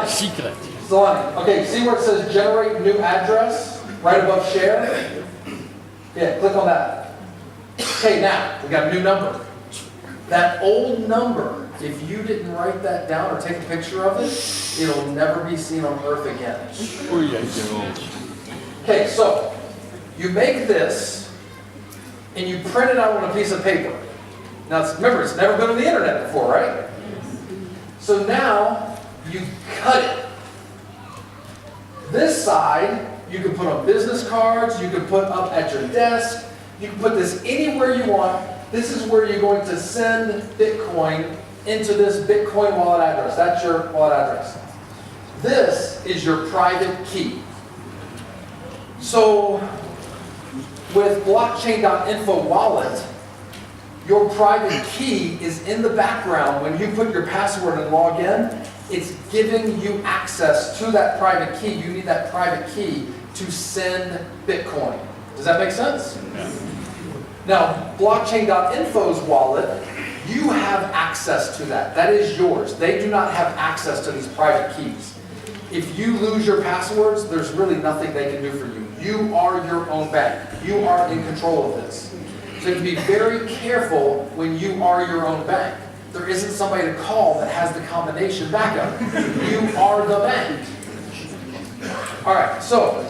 Secret. Zolani. Okay, see where it says generate new address? Right above share? Yeah, click on that. Okay, now, we got a new number. That old number, if you didn't write that down or take a picture of it, it'll never be seen on Earth again. Okay, so, you make this, and you print it out on a piece of paper. Now, remember, it's never been on the internet before, right? So now, you cut it. This side, you can put on business cards, you can put up at your desk, you can put this anywhere you want. This is where you're going to send Bitcoin into this Bitcoin wallet address. That's your wallet address. This is your private key. So, with blockchain.info wallet, your private key is in the background. When you put your password and log in, it's giving you access to that private key. You need that private key to send Bitcoin. Does that make sense? Yeah. Now, blockchain.info's wallet, you have access to that. That is yours. They do not have access to these private keys. If you lose your passwords, there's really nothing they can do for you. You are your own bank. You are in control of this. So you have to be very careful when you are your own bank. There isn't somebody to call that has the combination backup. You are the bank. All right, so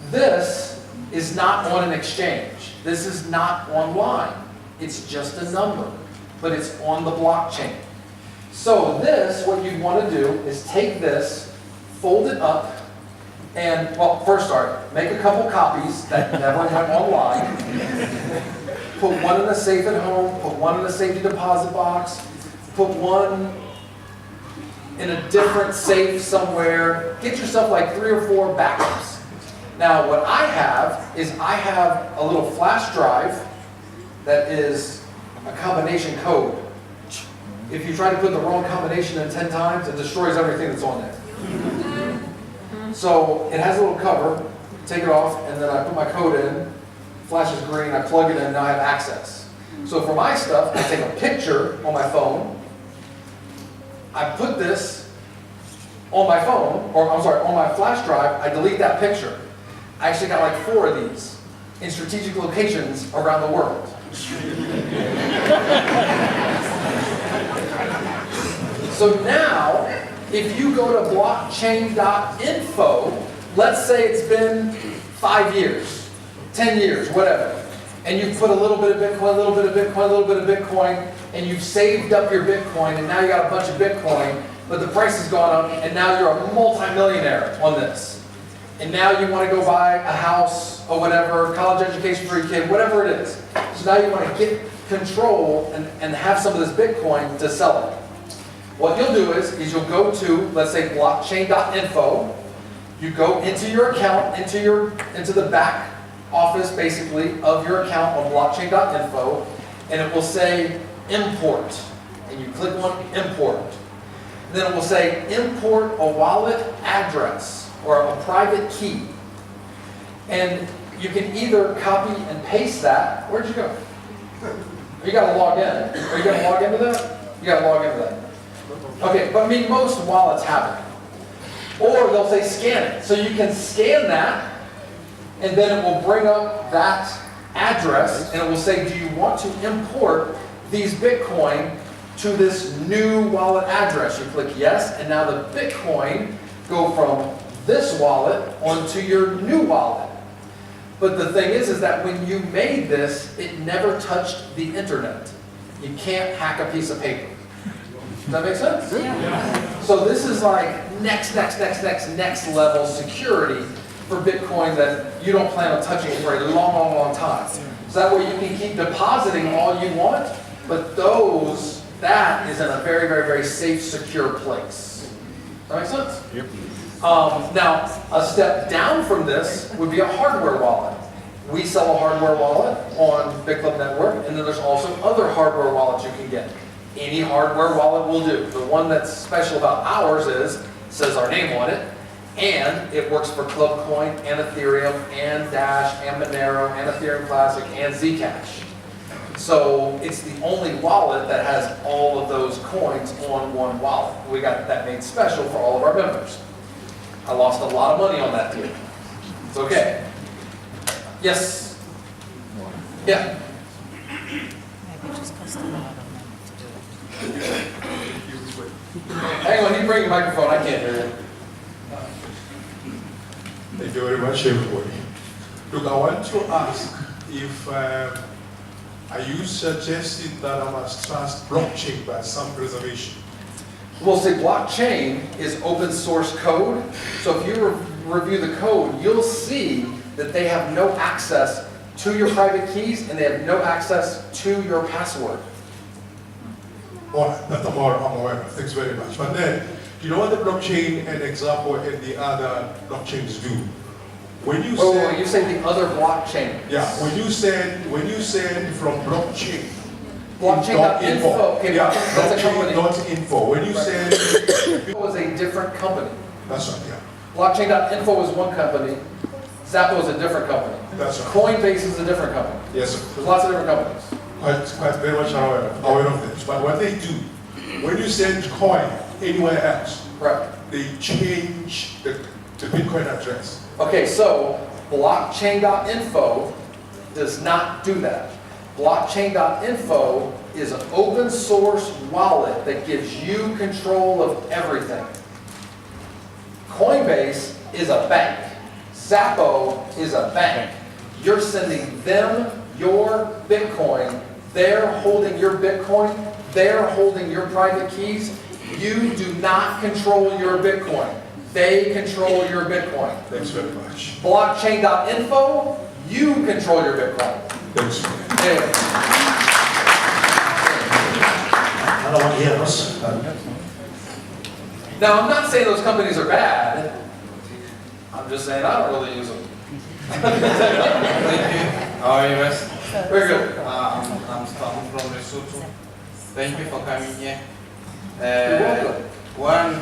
this is not on an exchange. This is not online. It's just a number, but it's on the blockchain. So this, what you'd want to do is take this, fold it up, And, well, first start, make a couple copies that never went online. Put one in a safe at home, put one in a safety deposit box, put one in a different safe somewhere. Get yourself like 3 or 4 backups. Now, what I have is I have a little flash drive that is a combination code. If you try to put the wrong combination in 10 times, it destroys everything that's on there. So it has a little cover, take it off, and then I put my code in, flashes green, I plug it in, now I have access. So for my stuff, I take a picture on my phone, I put this on my phone, or I'm sorry, on my flash drive, I delete that picture. I actually got like 4 of these in strategic locations around the world. So now, if you go to blockchain.info, let's say it's been 5 years, 10 years, whatever, and you've put a little bit of Bitcoin, a little bit of Bitcoin, a little bit of Bitcoin, and you've saved up your Bitcoin, and now you got a bunch of Bitcoin, but the price has gone up, and now you're a multi-millionaire on this. And now you want to go buy a house or whatever, college education for your kid, whatever it is. So now you want to get control and have some of this Bitcoin to sell it. What you'll do is you'll go to, let's say, blockchain.info. You go into your account, into the back office, basically, of your account on blockchain.info, and it will say import. And you click on import. And then it will say import a wallet address or a private key. And you can either copy and paste that. Where'd you go? You gotta log in. Are you gonna log into that? You gotta log into that. Okay, but I mean, most wallets have it. Or they'll say scan it. So you can scan that, and then it will bring up that address, and it will say, do you want to import these Bitcoin to this new wallet address? You click yes, and now the Bitcoin go from this wallet onto your new wallet. But the thing is that when you made this, it never touched the internet. You can't hack a piece of paper. Does that make sense? Yeah. So this is like next level security for Bitcoin that you don't plan on touching for a long time. So that way you can keep depositing all you want, but that is in a very safe, secure place. Does that make sense? Yep. Now, a step down from this would be a hardware wallet. We sell a hardware wallet on Bitclub Network, and then there's also other hardware wallets you can get. Any hardware wallet will do. The one that's special about ours says our name on it, and it works for Clubcoin and Ethereum and Dash and Monero and Ethereum Classic and Zcash. So it's the only wallet that has all of those coins on one wallet. We got that made special for all of our members. I lost a lot of money on that deal. It's okay. Yes? Yeah. Hang on, you bring your microphone, I can't hear you. Thank you very much, everybody. Look, I want to ask if, are you suggesting that I must trust blockchain by some reservation? We'll say blockchain is open source code. So if you review the code, you'll see that they have no access to your private keys and they have no access to your password. All right, that I'm aware of. Thanks very much. But then, you know what the blockchain and example and the other blockchains do? When you say you say the other blockchain. Yeah, when you said from blockchain. Blockchain.info. Okay, yeah, that's a company. Blockchain.info. When you said it was a different company. That's right, yeah. Blockchain.info was one company. Zappo is a different company. That's right. Coinbase is a different company. Yes, sir. There's lots of different companies. Quite very much aware of this. But what they do, when you send coin anywhere else, right, they change the Bitcoin address. Okay, so blockchain.info does not do that. Blockchain.info is an open source wallet that gives you control of everything. Coinbase is a bank. Zappo is a bank. You're sending them your Bitcoin. They're holding your Bitcoin. They're holding your private keys. You do not control your Bitcoin. They control your Bitcoin. Thanks very much. Blockchain.info, you control your Bitcoin. Thanks. Yeah. I don't want to hear us. Now, I'm not saying those companies are bad. I'm just saying I don't really use them. Thank you. How are you, Russ? Very good. I'm Storm from Lesotho. Thank you for coming here. You're welcome. One,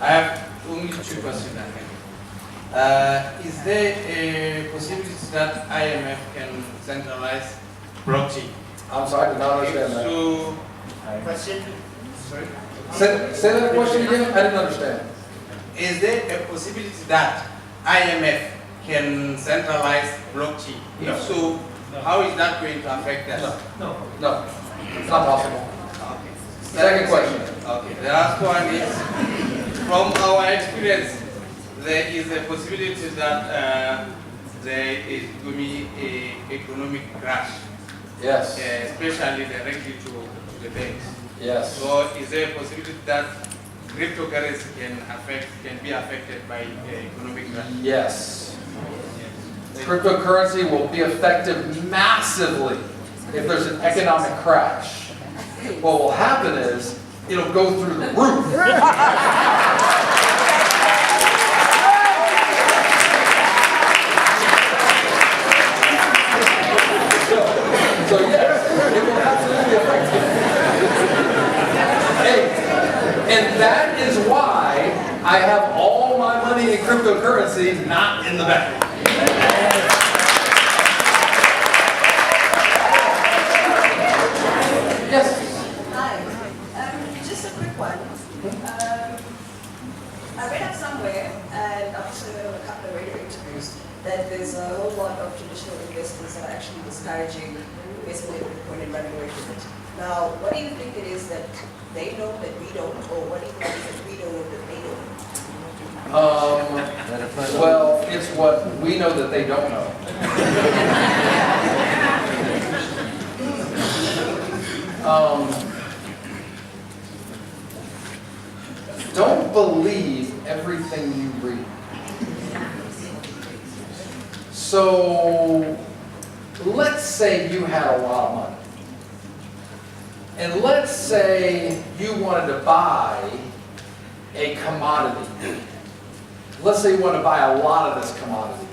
I have only 2 questions, I think. Is there a possibility that IMF can centralize blockchain? I'm sorry, I did not understand that. So, Question? sorry? Say that question again? I didn't understand. Is there a possibility that IMF can centralize blockchain? No. If so, how is that going to affect us? No, it's not possible. Okay. Second question. Okay, the last one is, from our experience, there is a possibility that there is going to be an economic crash. Yes. Especially directly to the banks. Yes. So is there a possibility that cryptocurrency can be affected by economic crash? Yes. Cryptocurrency will be affected massively if there's an economic crash. What will happen is it'll go through the roof. So yes, it will absolutely affect you. And that is why I have all my money in cryptocurrency, not in the bank. Yes. Hi. Just a quick one. I read up somewhere, and I've also heard of a couple of radio interviews, that there's a whole lot of traditional investors that are actually discouraging investment in Bitcoin and running away from it. Now, what do you think it is that they know that we don't, or what do you think it is that we don't know that they don't? Well, it's what we know that they don't know. Don't believe everything you read. So, let's say you had a lot of money. And let's say you wanted to buy a commodity. Let's say you want to buy a lot of this commodity.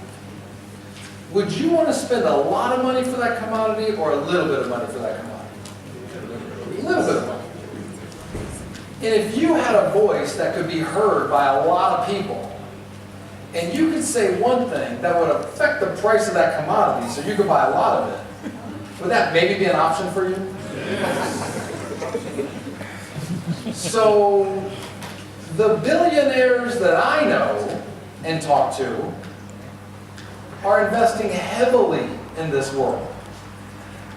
Would you want to spend a lot of money for that commodity or a little bit of money for that commodity? A little bit of money. And if you had a voice that could be heard by a lot of people, and you could say one thing that would affect the price of that commodity so you could buy a lot of it, would that maybe be an option for you? So, the billionaires that I know and talk to are investing heavily in this world.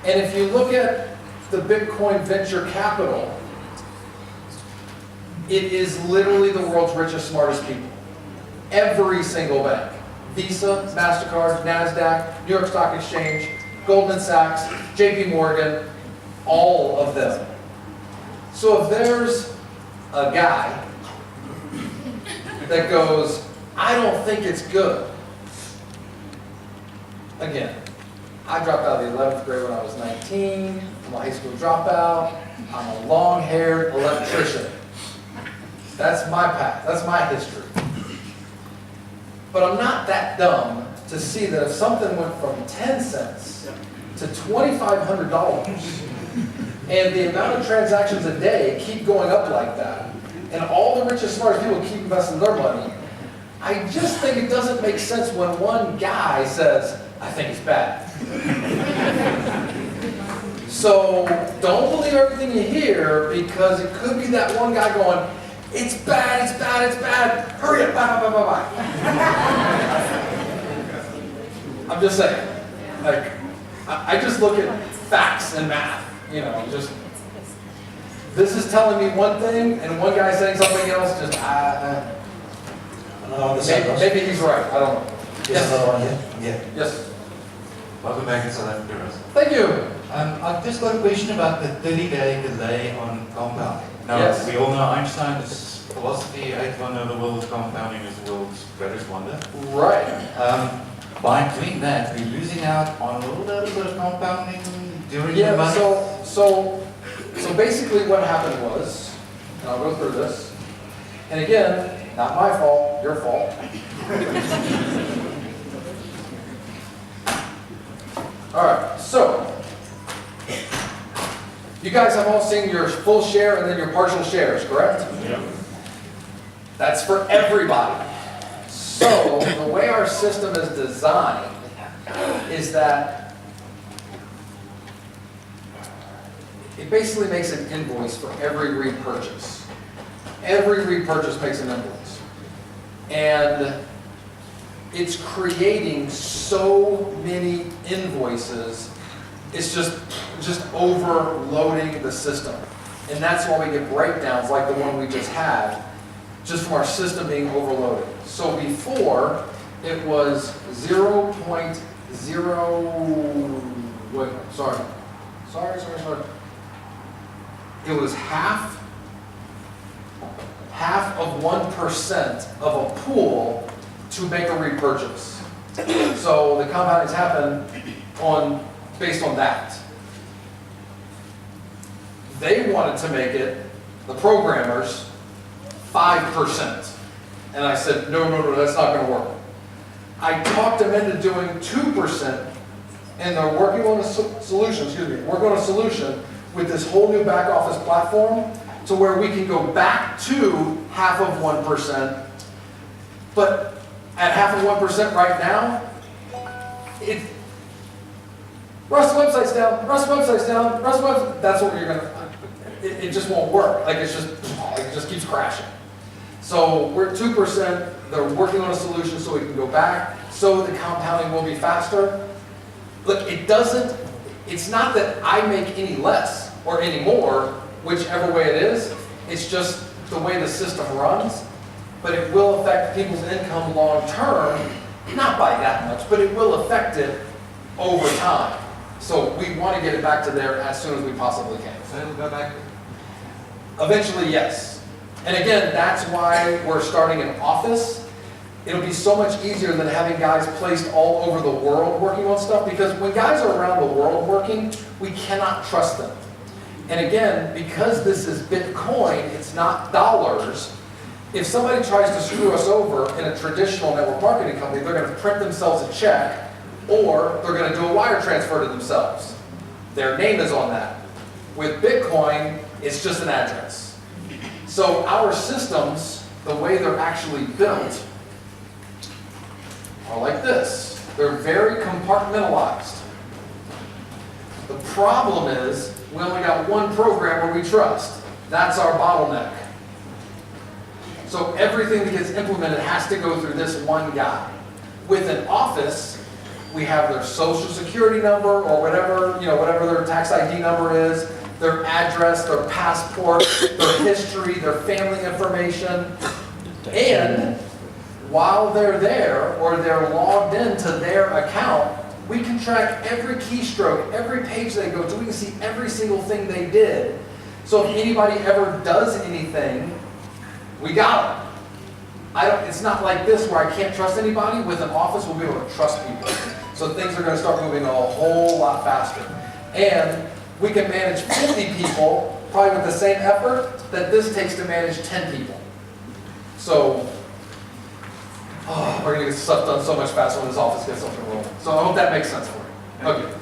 And if you look at the Bitcoin venture capital, it is literally the world's richest, smartest people. Every single bank. Visa, MasterCard, NASDAQ, New York Stock Exchange, Goldman Sachs, JP Morgan, all of them. So if there's a guy that goes, I don't think it's good. Again, I dropped out of the 11th grade when I was 19. I'm a high school dropout. I'm a long-haired electrician. That's my path. That's my history. But I'm not that dumb to see that if something went from 10 cents to $2,500 and the amount of transactions a day keep going up like that, and all the richest, smartest people keep investing their money, I just think it doesn't make sense when one guy says, I think it's bad. So don't believe everything you hear, because it could be that one guy going, it's bad, it's bad, it's bad, hurry up, bye, bye, bye, bye, bye. I'm just saying, like, I just look at facts and math, you know, just, this is telling me one thing, and one guy saying something else, just, maybe he's right, I don't know. Yes, another one here. Yeah. Yes. Welcome back in South Africa, Russ. Thank you. I've just got a question about the 30-day delay on compounding. Now, Yes. we all know Einstein is philosophy, 8 wonder of the world, compounding is the world's greatest wonder. Right. By doing that, we're losing out on a little bit of compounding during the Yeah, money. so basically what happened was, and I'll go through this, and again, not my fault, your fault. All right, so you guys have all seen your full share and then your partial shares, correct? Yeah. That's for everybody. So the way our system is designed is that it basically makes an invoice for every repurchase. Every repurchase makes an invoice. And it's creating so many invoices, it's just overloading the system. And that's why we get breakdowns like the one we just had, just from our system being overloaded. So before, it was 0.0, wait, sorry. It was half of 1% of a pool to make a repurchase. So the compoundings happen based on that. They wanted to make it, the programmers, 5%. And I said, no, that's not going to work. I talked them into doing 2%, and they're working on a solution, working on a solution with this whole new back office platform to where we can go back to half of 1%. But at half of 1% right now, Russ, website's down, that's what you're going to, it just won't work. Like it just keeps crashing. So we're at 2%, they're working on a solution so we can go back, so the compounding will be faster. Look, it's not that I make any less or any more, whichever way it is, it's just the way the system runs, but it will affect people's income long term, not by that much, but it will affect it over time. So we want to get it back to there as soon as we possibly can. So it'll go back. Eventually, yes. And again, that's why we're starting an office. It'll be so much easier than having guys placed all over the world working on stuff, because when guys are around the world working, we cannot trust them. And again, because this is Bitcoin, it's not dollars. If somebody tries to screw us over in a traditional network marketing company, they're going to print themselves a check, or they're going to do a wire transfer to themselves. Their name is on that. With Bitcoin, it's just an address. So our systems, the way they're actually built, are like this. They're very compartmentalized. The problem is, we only got one programmer we trust. That's our bottleneck. So everything that gets implemented has to go through this one guy. With an office, we have their social security number or whatever their tax ID number is, their address, their passport, their history, their family information. And while they're there or they're logged into their account, we can track every keystroke, every page they go to. We can see every single thing they did. So if anybody ever does anything, we got them. It's not like this where I can't trust anybody. With an office, we'll be able to trust people. So things are going to start moving a whole lot faster. And we can manage 50 people probably with the same effort that this takes to manage 10 people. So we're going to get stuff done so much faster when this office gets up and rolling. So I hope that makes sense for you. Okay.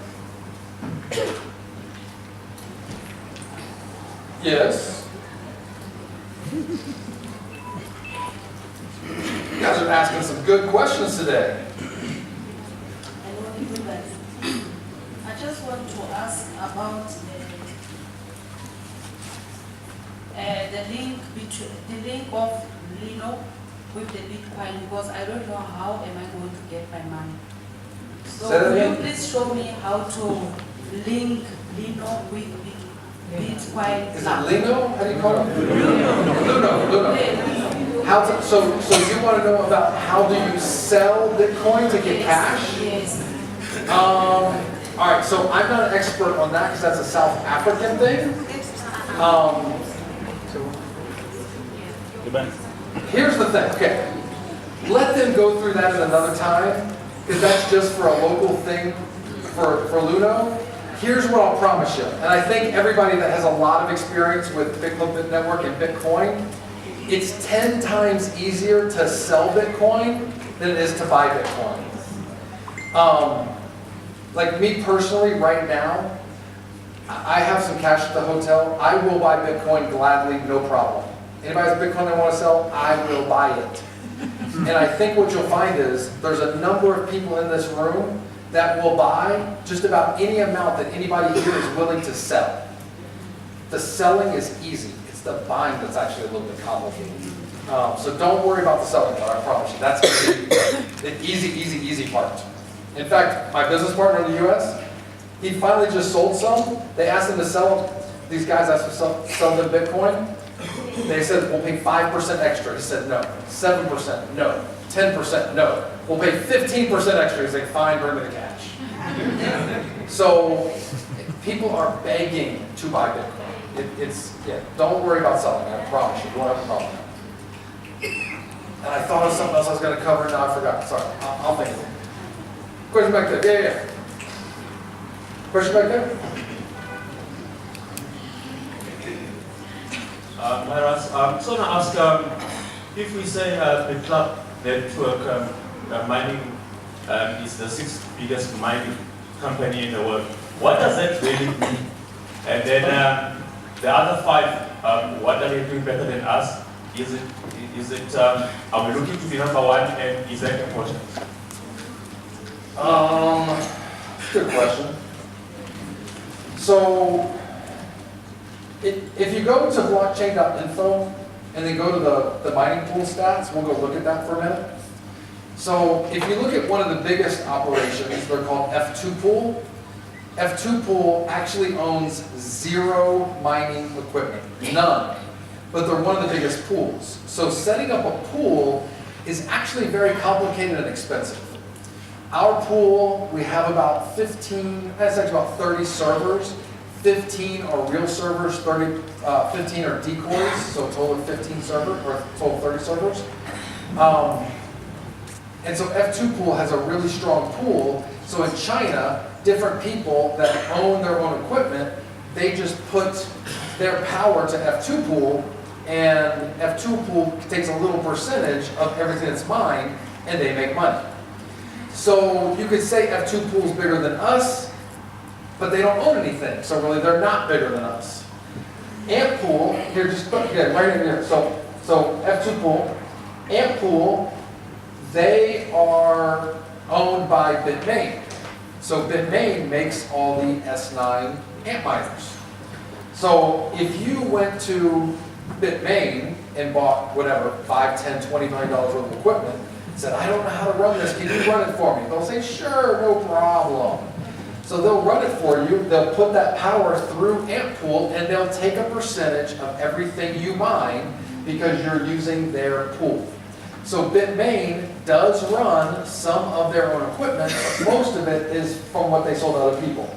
Yes? You guys are asking some good questions today. I just want to ask about the link of Lino with the Bitcoin, because I don't know how am I going to get my money. So will you please show me how to link Lino with Bitcoin? Is it Lino? How do you call it? Luno. So you want to know about how do you sell Bitcoin to get cash? Yes. All right, so I'm not an expert on that because that's a South African thing. Here's the thing, okay. Let them go through that at another time, because that's just for a local thing for Luno. Here's what I'll promise you, and I think everybody that has a lot of experience with Bitclub Network and Bitcoin, it's 10 times easier to sell Bitcoin than it is to buy Bitcoin. Like me personally, right now, I have some cash at the hotel. I will buy Bitcoin gladly, no problem. Anybody has Bitcoin they want to sell, I will buy it. And I think what you'll find is there's a number of people in this room that will buy just about any amount that anybody here is willing to sell. The selling is easy. It's the buying that's actually a little bit complicated. So don't worry about the selling part, I promise you. That's going to be the easy part. In fact, my business partner in the US, he finally just sold some. They asked him to sell them. These guys asked him to sell them Bitcoin. They said, we'll pay 5% extra. He said, no. 7%, no. 10%, no. We'll pay 15% extra. He's like, fine, bring me the cash. So people are begging to buy Bitcoin. Don't worry about selling, I promise you. You won't have a problem. And I thought of something else I was going to cover, now I forgot. Sorry, I'll think of it. Question back there. Yeah. Question back there? Russ, I just want to ask, if we say Bitclub Network mining is the 6th biggest mining company in the world, what does that really mean? And then the other 5, what are they doing better than us? Are we looking to be number 1, and is that important? Good question. So, if you go to blockchain.info and then go to the mining pool stats, we'll go look at that for a minute. So, if you look at one of the biggest operations, they're called F2 Pool. F2 Pool actually owns 0 mining equipment, none. But they're one of the biggest pools. So setting up a pool is actually very complicated and expensive. Our pool, we have about 15, that's actually about 30 servers. 15 are real servers, 15 are decoys, so a total of 15 servers, or a total of 30 servers. And so F2 Pool has a really strong pool. So in China, different people that own their own equipment, they just put their power to F2 Pool, and F2 Pool takes a little percentage of everything that's mined, and they make money. So you could say F2 Pool is bigger than us, but they don't own anything, so really they're not bigger than us. Ant Pool, here, just put right in here. So F2 Pool, Ant Pool, they are owned by Bitmain. So Bitmain makes all the S9 ant miners. So if you went to Bitmain and bought whatever, $5, $10, $20 million worth of equipment, said, I don't know how to run this, can you run it for me? They'll say, sure, no problem. So they'll run it for you, they'll put that power through Ant Pool, and they'll take a percentage of everything you mine because you're using their pool. So Bitmain does run some of their own equipment, but most of it is from what they sold to other people.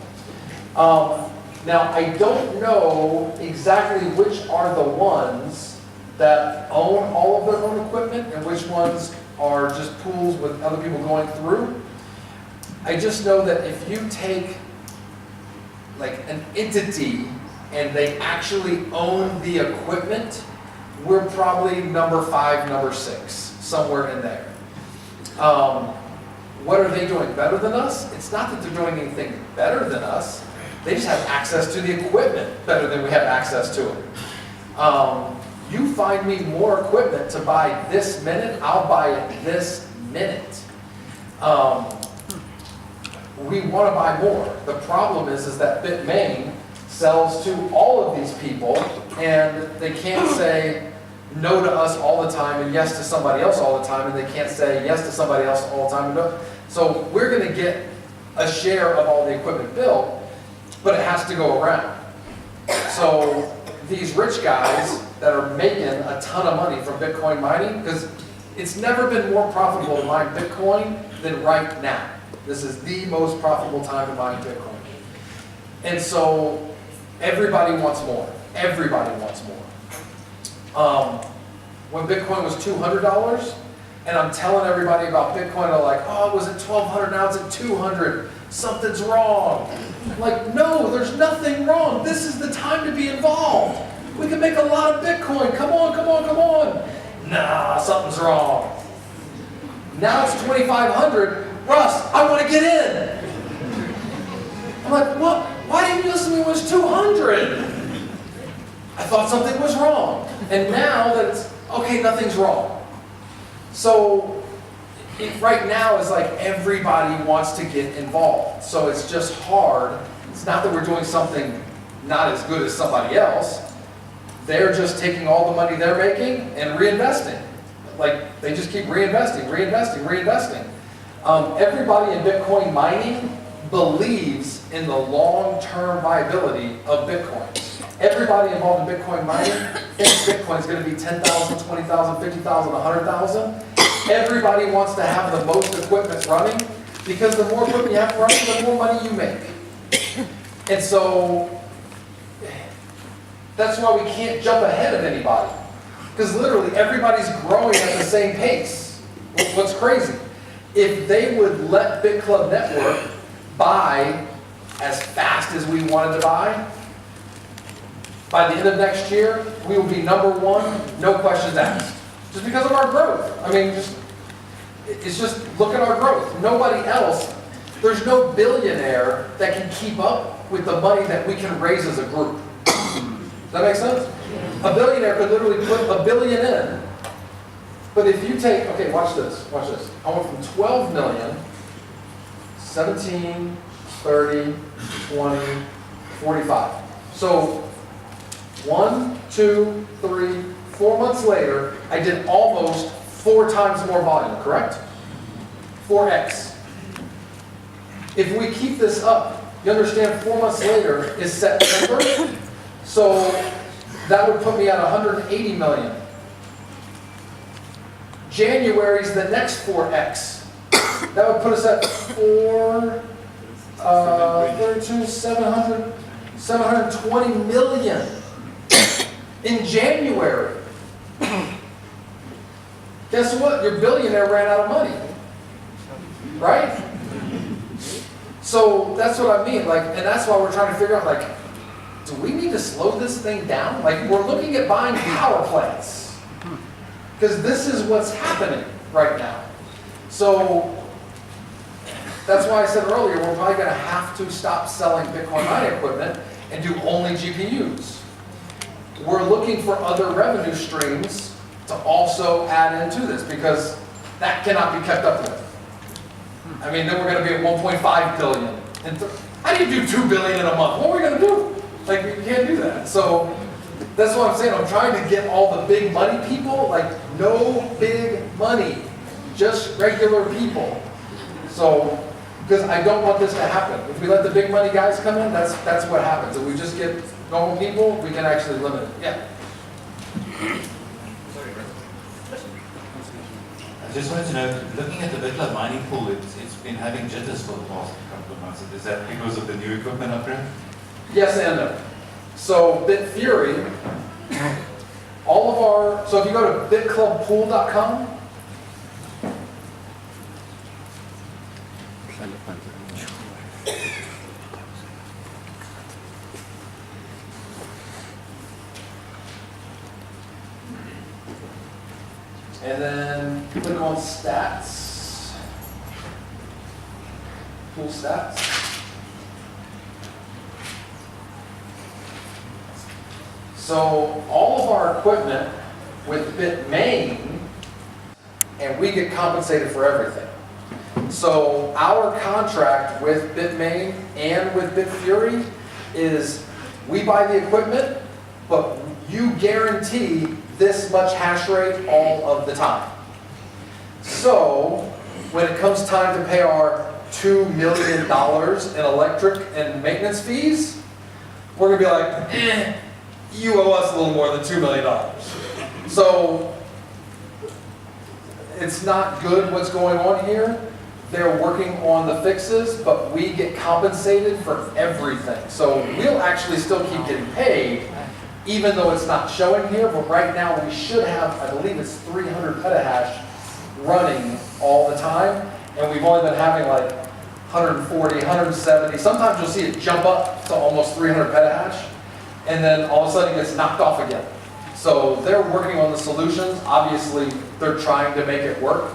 Now, I don't know exactly which are the ones that own all of their own equipment and which ones are just pools with other people going through. I just know that if you take like an entity and they actually own the equipment, we're probably number 5, number 6, somewhere in there. What are they doing better than us? It's not that they're doing anything better than us. They just have access to the equipment better than we have access to it. You find me more equipment to buy this minute, I'll buy it this minute. We want to buy more. The problem is that Bitmain sells to all of these people, and they can't say no to us all the time and yes to somebody else all the time, and they can't say yes to somebody else all the time. And no. So we're going to get a share of all the equipment built, but it has to go around. So these rich guys that are making a ton of money from Bitcoin mining, because it's never been more profitable to mine Bitcoin than right now. This is the most profitable time to mine Bitcoin. And so everybody wants more. Everybody wants more. when Bitcoin was $200, and I'm telling everybody about Bitcoin, they're like, oh, it was at 1,200, now it's at 200. Something's wrong. I'm like, no, there's nothing wrong. This is the time to be involved. We can make a lot of Bitcoin. Come on, come on, come on. Nah, something's wrong. Now it's 2,500. Russ, I want to get in. I'm like, what? Why didn't you listen to me when it was 200? I thought something was wrong. And now that it's, okay, nothing's wrong. So right now it's like everybody wants to get involved. So it's just hard. It's not that we're doing something not as good as somebody else. They're just taking all the money they're making and reinvesting. Like, they just keep reinvesting, reinvesting, reinvesting. Everybody in Bitcoin mining believes in the long-term viability of Bitcoin. Everybody involved in Bitcoin mining thinks Bitcoin is going to be 10,000, 20,000, 50,000, 100,000. Everybody wants to have the most equipment running, because the more equipment you have running, the more money you make. And so that's why we can't jump ahead of anybody, because literally everybody's growing at the same pace. What's crazy? If they would let Bitclub Network buy as fast as we wanted to buy, by the end of next year, we will be #1, no questions asked. Just because of our growth. I mean, it's just, look at our growth. Nobody else, there's no billionaire that can keep up with the money that we can raise as a group. Does that make sense? A billionaire could literally put $1 billion in. But if you take, okay, watch this, watch this. I went from 12 million, 17, 30, 20, 45. So 1, 2, 3, 4 months later, I did almost 4 times more volume, correct? 4x. If we keep this up, you understand 4 months later is September, so that would put me at 180 million. January's the next 4x. That would put us at 720 million in January. Guess what? Your billionaire ran out of money. Right? So that's what I mean. Like, and that's why we're trying to figure out, like, do we need to slow this thing down? Like, we're looking at buying power plants, because this is what's happening right now. So that's why I said earlier, we're probably going to have to stop selling Bitcoin mining equipment and do only GPUs. We're looking for other revenue streams to also add into this, because that cannot be kept up with. I mean, then we're going to be at 1.5 billion. And how do you do 2 billion in a month? What are we going to do? Like, we can't do that. So that's what I'm saying. I'm trying to get all the big money people, like, no big money, just regular people. So, because I don't want this to happen. If we let the big money guys come in, that's what happens. If we just get normal people, we can actually limit it. Yeah. I just wanted to know, looking at the Bitclub mining pool, it's been having jitters for the past couple of months. Is that because of the new equipment upgrade? Yes and no. So Bitfury, all of our, so if you go to bitclubpool.com, and then click on stats, pool stats. So all of our equipment with Bitmain, and we get compensated for everything. So our contract with Bitmain and with Bitfury is we buy the equipment, but you guarantee this much hash rate all of the time. So when it comes time to pay our $2 million in electric and maintenance fees, we're going to be like, you owe us a little more than $2 million. So it's not good what's going on here. They're working on the fixes, but we get compensated for everything. So we'll actually still keep getting paid, even though it's not showing here, but right now we should have, I believe it's 300 petahash running all the time, and we've only been having like 140, 170. Sometimes you'll see it jump up to almost 300 petahash, and then all of a sudden it gets knocked off again. So they're working on the solutions. Obviously, they're trying to make it work.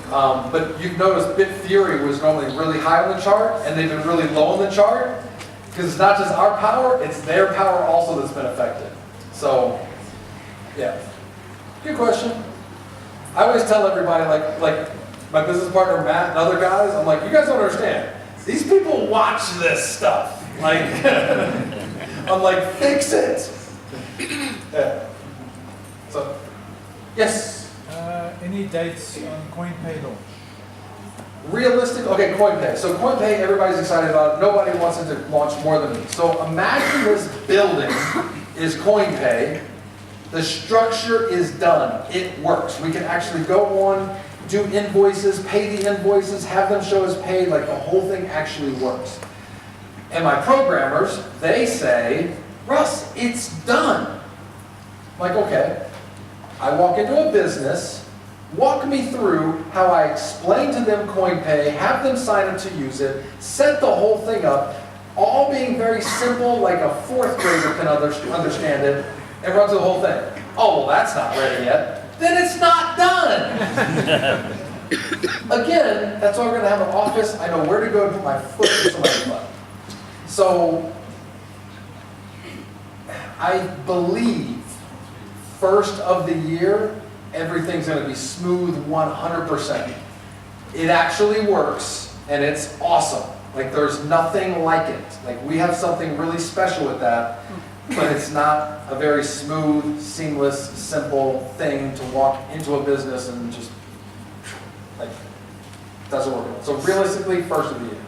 But you've noticed Bit Fury was normally really high on the chart, and they've been really low on the chart, because it's not just our power, it's their power also that's been affected. So, yeah. Good question. I always tell everybody, like my business partner Matt and other guys, I'm like, you guys don't understand. These people watch this stuff. Like, I'm like, fix it. Yeah. So, yes? Any dates on CoinPay launch? Realistic, okay, CoinPay. So CoinPay, everybody's excited about it. Nobody wants it to launch more than me. So imagine this building is CoinPay. The structure is done. It works. We can actually go on, do invoices, pay the invoices, have them show us paid, like the whole thing actually works. And my programmers, they say, Russ, it's done. I'm like, okay. I walk into a business, walk me through how I explain to them CoinPay, have them sign up to use it, set the whole thing up, all being very simple, like a fourth grader can understand it, and run through the whole thing. Oh, well, that's not ready yet. Then it's not done. Again, that's why we're going to have an office. I know where to go to put my foot in somebody's butt. So, I believe first of the year, everything's going to be smooth 100%. It actually works, and it's awesome. Like, there's nothing like it. Like, we have something really special with that, but it's not a very smooth, seamless, simple thing to walk into a business and just, like, doesn't work. So realistically, first of the year.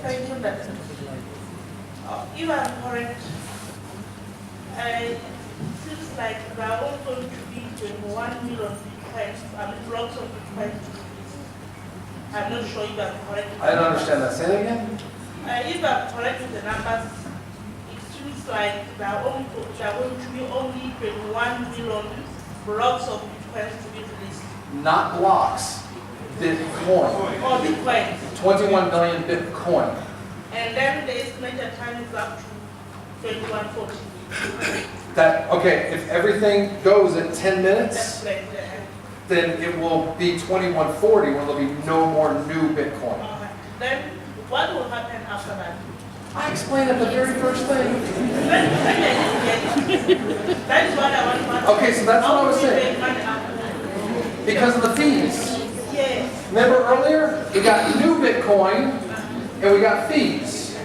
Thank you, Doctor. If I'm correct, it seems like there are also going to be 21 million Bitcoins, blocks of Bitcoins. I'm not sure if I'm correct. I don't understand that. Say that again? If I'm correct with the numbers, it seems like there are going to be only 21 million blocks of Bitcoins to be released. Not blocks. Bitcoin. Or Bitcoin. 21 million Bitcoin. And then the estimated time is up to 2140. That, okay, if everything goes at 10 minutes, That's right. then it will be 2140 when there'll be no more new Bitcoin. Then what will happen after that? I explained at the very first thing. That is what I want to ask. Okay, so that's what I was saying. Because of the fees. Yes. Remember earlier? We got new Bitcoin and we got fees.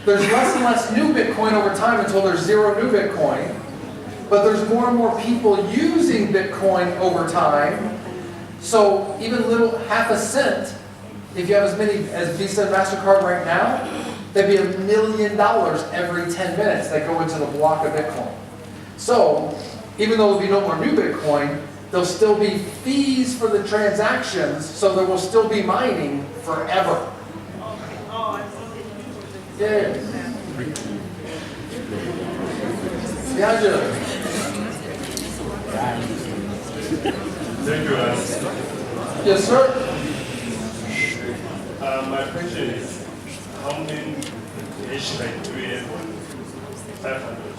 There's less and less new Bitcoin over time until there's zero new Bitcoin. But there's more and more people using Bitcoin over time. So even little half a cent, if you have as many as Visa and MasterCard right now, that'd be $1 million every 10 minutes that go into the block of Bitcoin. So even though there'll be no more new Bitcoin, there'll still be fees for the transactions, so there will still be mining forever. Yeah. Behind you. Thank you, Yes, sir. My question is, how many hash rate do we have on 500?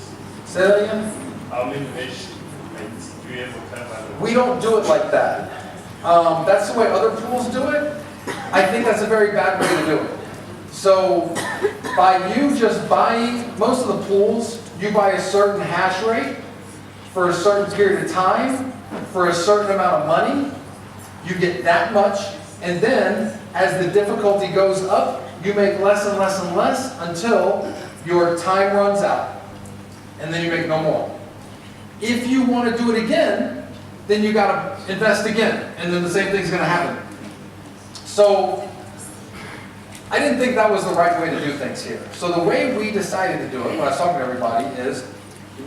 Say that again? How many hash rates do we have on 500? We don't do it like that. That's the way other pools do it. I think that's a very bad way to do it. So by you just buying, most of the pools, you buy a certain hash rate for a certain period of time, for a certain amount of money, you get that much, and then as the difficulty goes up, you make less and less and less until your time runs out, and then you make no more. If you want to do it again, then you got to invest again, and then the same thing's going to happen. So I didn't think that was the right way to do things here. So the way we decided to do it, when I was talking to everybody, is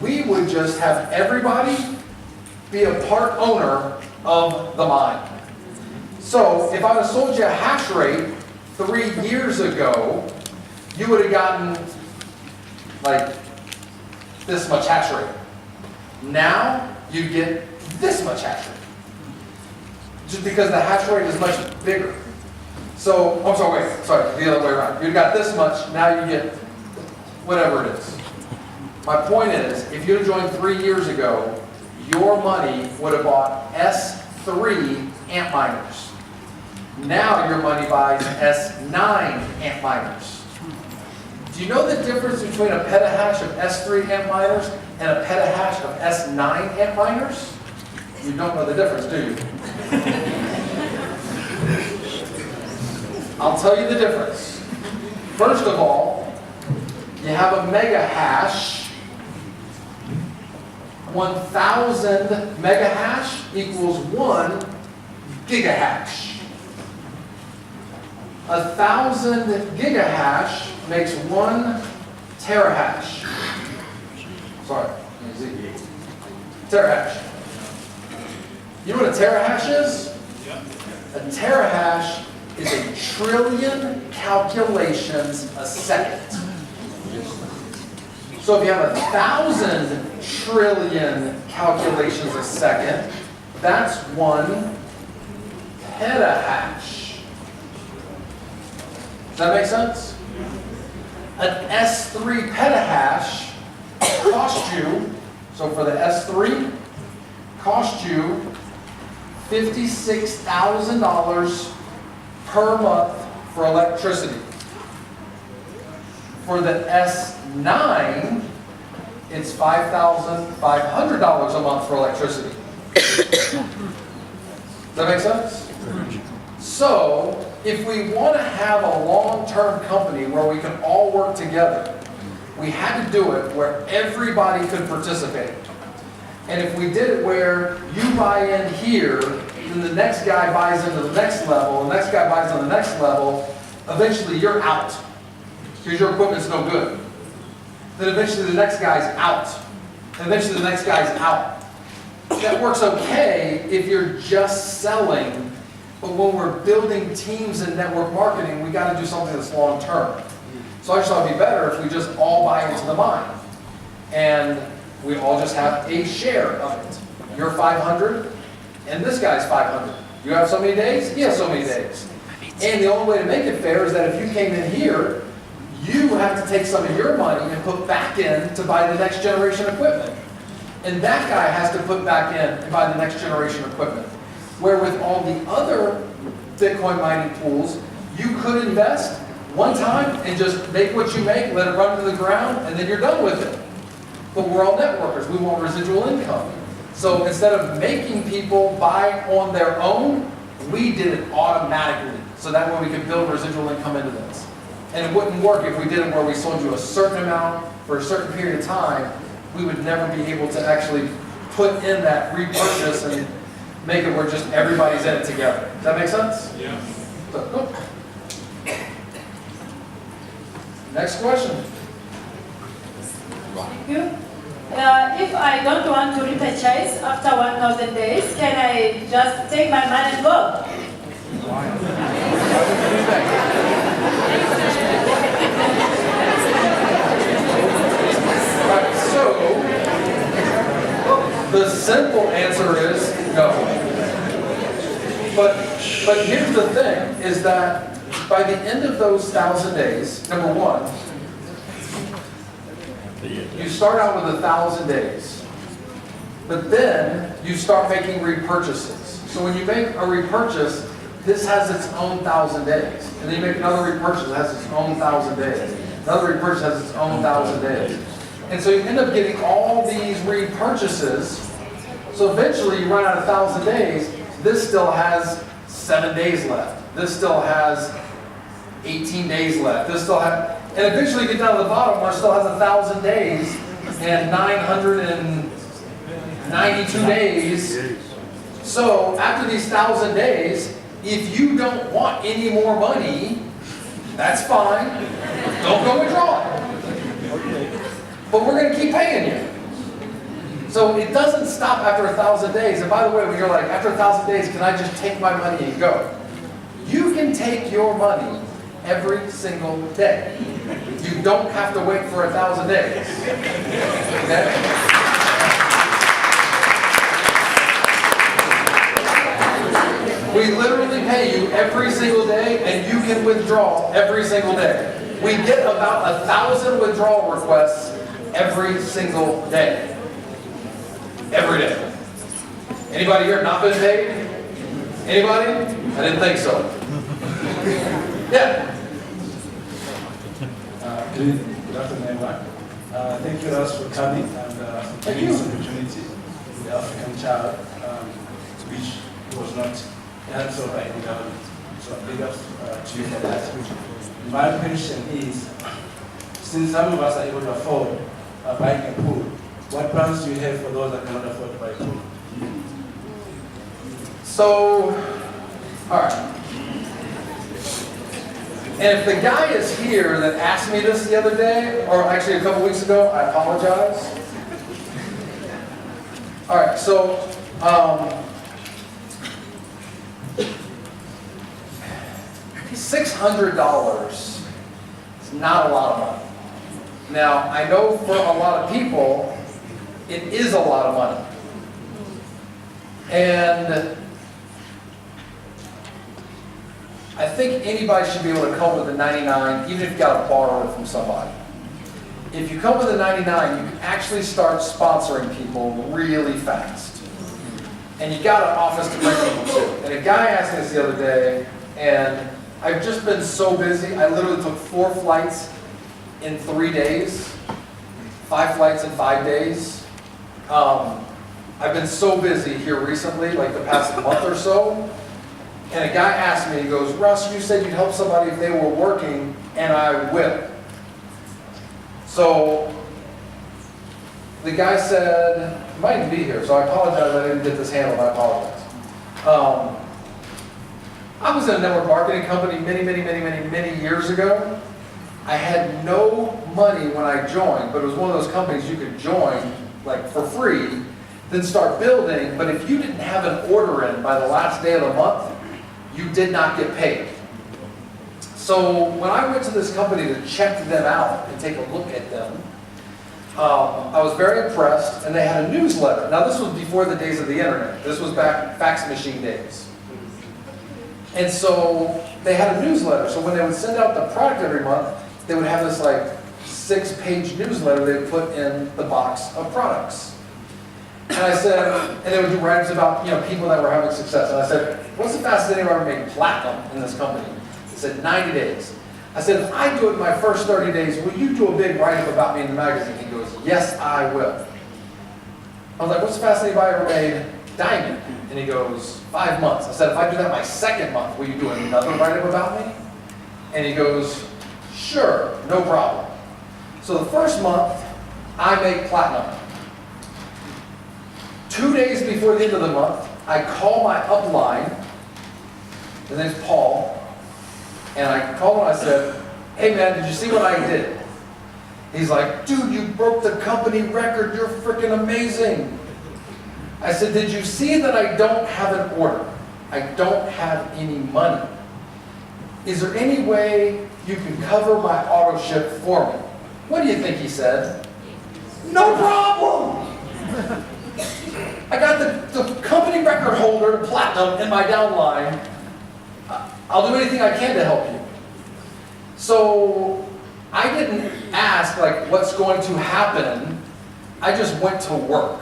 we would just have everybody be a part owner of the mine. So if I would have sold you a hash rate 3 years ago, you would have gotten like this much hash rate. Now you get this much hash rate. Just because the hash rate is much bigger. So, I'm sorry, wait, sorry, the other way around. You got this much, now you get whatever it is. My point is, if you had joined 3 years ago, your money would have bought S3 Antminers. Now your money buys S9 Antminers. Do you know the difference between a petahash of S3 Antminers and a petahash of S9 Antminers? You don't know the difference, do you? I'll tell you the difference. First of all, you have a mega hash. 1,000 mega hash equals 1 gigahash. 1,000 gigahash makes 1 terahash. Sorry, terahash. You know what a terahash is? A terahash is 1 trillion calculations a second. So if you have 1,000 trillion calculations a second, that's 1 petahash. Does that make sense? An S3 petahash cost you, so for the S3, cost you $56,000 per month for electricity. For the S9, it's $5,500 a month for electricity. Does that make sense? So, if we want to have a long-term company where we can all work together, we had to do it where everybody could participate. And if we did it where you buy in here, then the next guy buys into the next level, the next guy buys on the next level, eventually you're out because your equipment's no good. Then eventually the next guy's out. And eventually the next guy's out. That works okay if you're just selling, but when we're building teams and network marketing, we got to do something that's long term. So I just thought it'd be better if we just all buy into the mine. And we all just have a share of it. You're 500, and this guy's 500. You have so many days, he has so many days. And the only way to make it fair is that if you came in here, you have to take some of your money and put back in to buy the next generation equipment. And that guy has to put back in and buy the next generation equipment. Where with all the other Bitcoin mining pools, you could invest one time and just make what you make, let it run to the ground, and then you're done with it. But we're all networkers. We want residual income. So instead of making people buy on their own, we did it automatically. So that way we could build residual income into this. And it wouldn't work if we did it where we sold you a certain amount for a certain period of time. We would never be able to actually put in that repurchase and make it where just everybody's in it together. Does that make sense? Yeah. So, cool. Next question. Thank you. If I don't want to repurchase after 1,000 days, can I just take my money and go? Right, so, the simple answer is no. But here's the thing, is that by the end of those 1,000 days, number one, you start out with 1,000 days, but then you start making repurchases. So when you make a repurchase, this has its own 1,000 days. And then you make another repurchase that has its own 1,000 days. Another repurchase has its own 1,000 days. And so you end up getting all these repurchases. So eventually you run out of 1,000 days. This still has 7 days left. This still has 18 days left. This still has, and eventually you get down to the bottom where it still has 1,000 days and 992 days. So after these 1,000 days, if you don't want any more money, that's fine. Don't go withdraw it. But we're going to keep paying you. So it doesn't stop after 1,000 days. And by the way, when you're like, after 1,000 days, can I just take my money and go? take your money every single day. You don't have to wait for 1,000 days. Okay? We literally pay you every single day, and you can withdraw every single day. We get about 1,000 withdrawal requests every single day. Every day. Anybody here not been paid? Anybody? I didn't think so. Yeah. Good afternoon, everyone. Thank you, Russ, for coming and giving this opportunity to the African child, which was not handled by the government. So big ups to you for that. My question is, since some of us are able to afford buying a pool, what plans do you have for those that cannot afford to buy a pool? So, all right. And if the guy is here that asked me this the other day, or actually a couple weeks ago, I apologize. All right, so $600 is not a lot of money. Now, I know for a lot of people, it is a lot of money. And I think anybody should be able to come with a 99, even if you got to borrow it from somebody. If you come with a 99, you can actually start sponsoring people really fast. And you got an office to bring people to. And a guy asked me this the other day, and I've just been so busy, I literally took 4 flights in 3 days, 5 flights in 5 days. I've been so busy here recently, like the past month or so. And a guy asked me, he goes, Russ, you said you'd help somebody if they were working, and I will. So the guy said, he might even be here, so I apologize I didn't get this handled, I apologize. I was in a network marketing company many years ago. I had no money when I joined, but it was one of those companies you could join like for free, then start building, but if you didn't have an order in by the last day of the month, you did not get paid. So when I went to this company to check them out and take a look at them, I was very impressed, and they had a newsletter. Now this was before the days of the internet. This was back fax machine days. And so they had a newsletter. So when they would send out the product every month, they would have this like 6-page newsletter they would put in the box of products. And I said, and they would do writings about people that were having success. And I said, what's the fastest anyone ever made platinum in this company? He said, 90 days. I said, if I do it in my first 30 days, will you do a big write-up about me in the magazine? He goes, yes, I will. I was like, what's the fastest anybody ever made diamond? And he goes, 5 months. I said, if I do that my second month, will you do another write-up about me? And he goes, sure, no problem. So the first month, I make platinum. 2 days before the end of the month, I call my upline, his name's Paul, and I called him and I said, hey man, did you see what I did? He's like, dude, you broke the company record, you're freaking amazing. I said, did you see that I don't have an order? I don't have any money. Is there any way you can cover my auto ship for me? What do you think he said? No problem! I got the company record holder, platinum, in my downline. I'll do anything I can to help you. So I didn't ask like what's going to happen. I just went to work.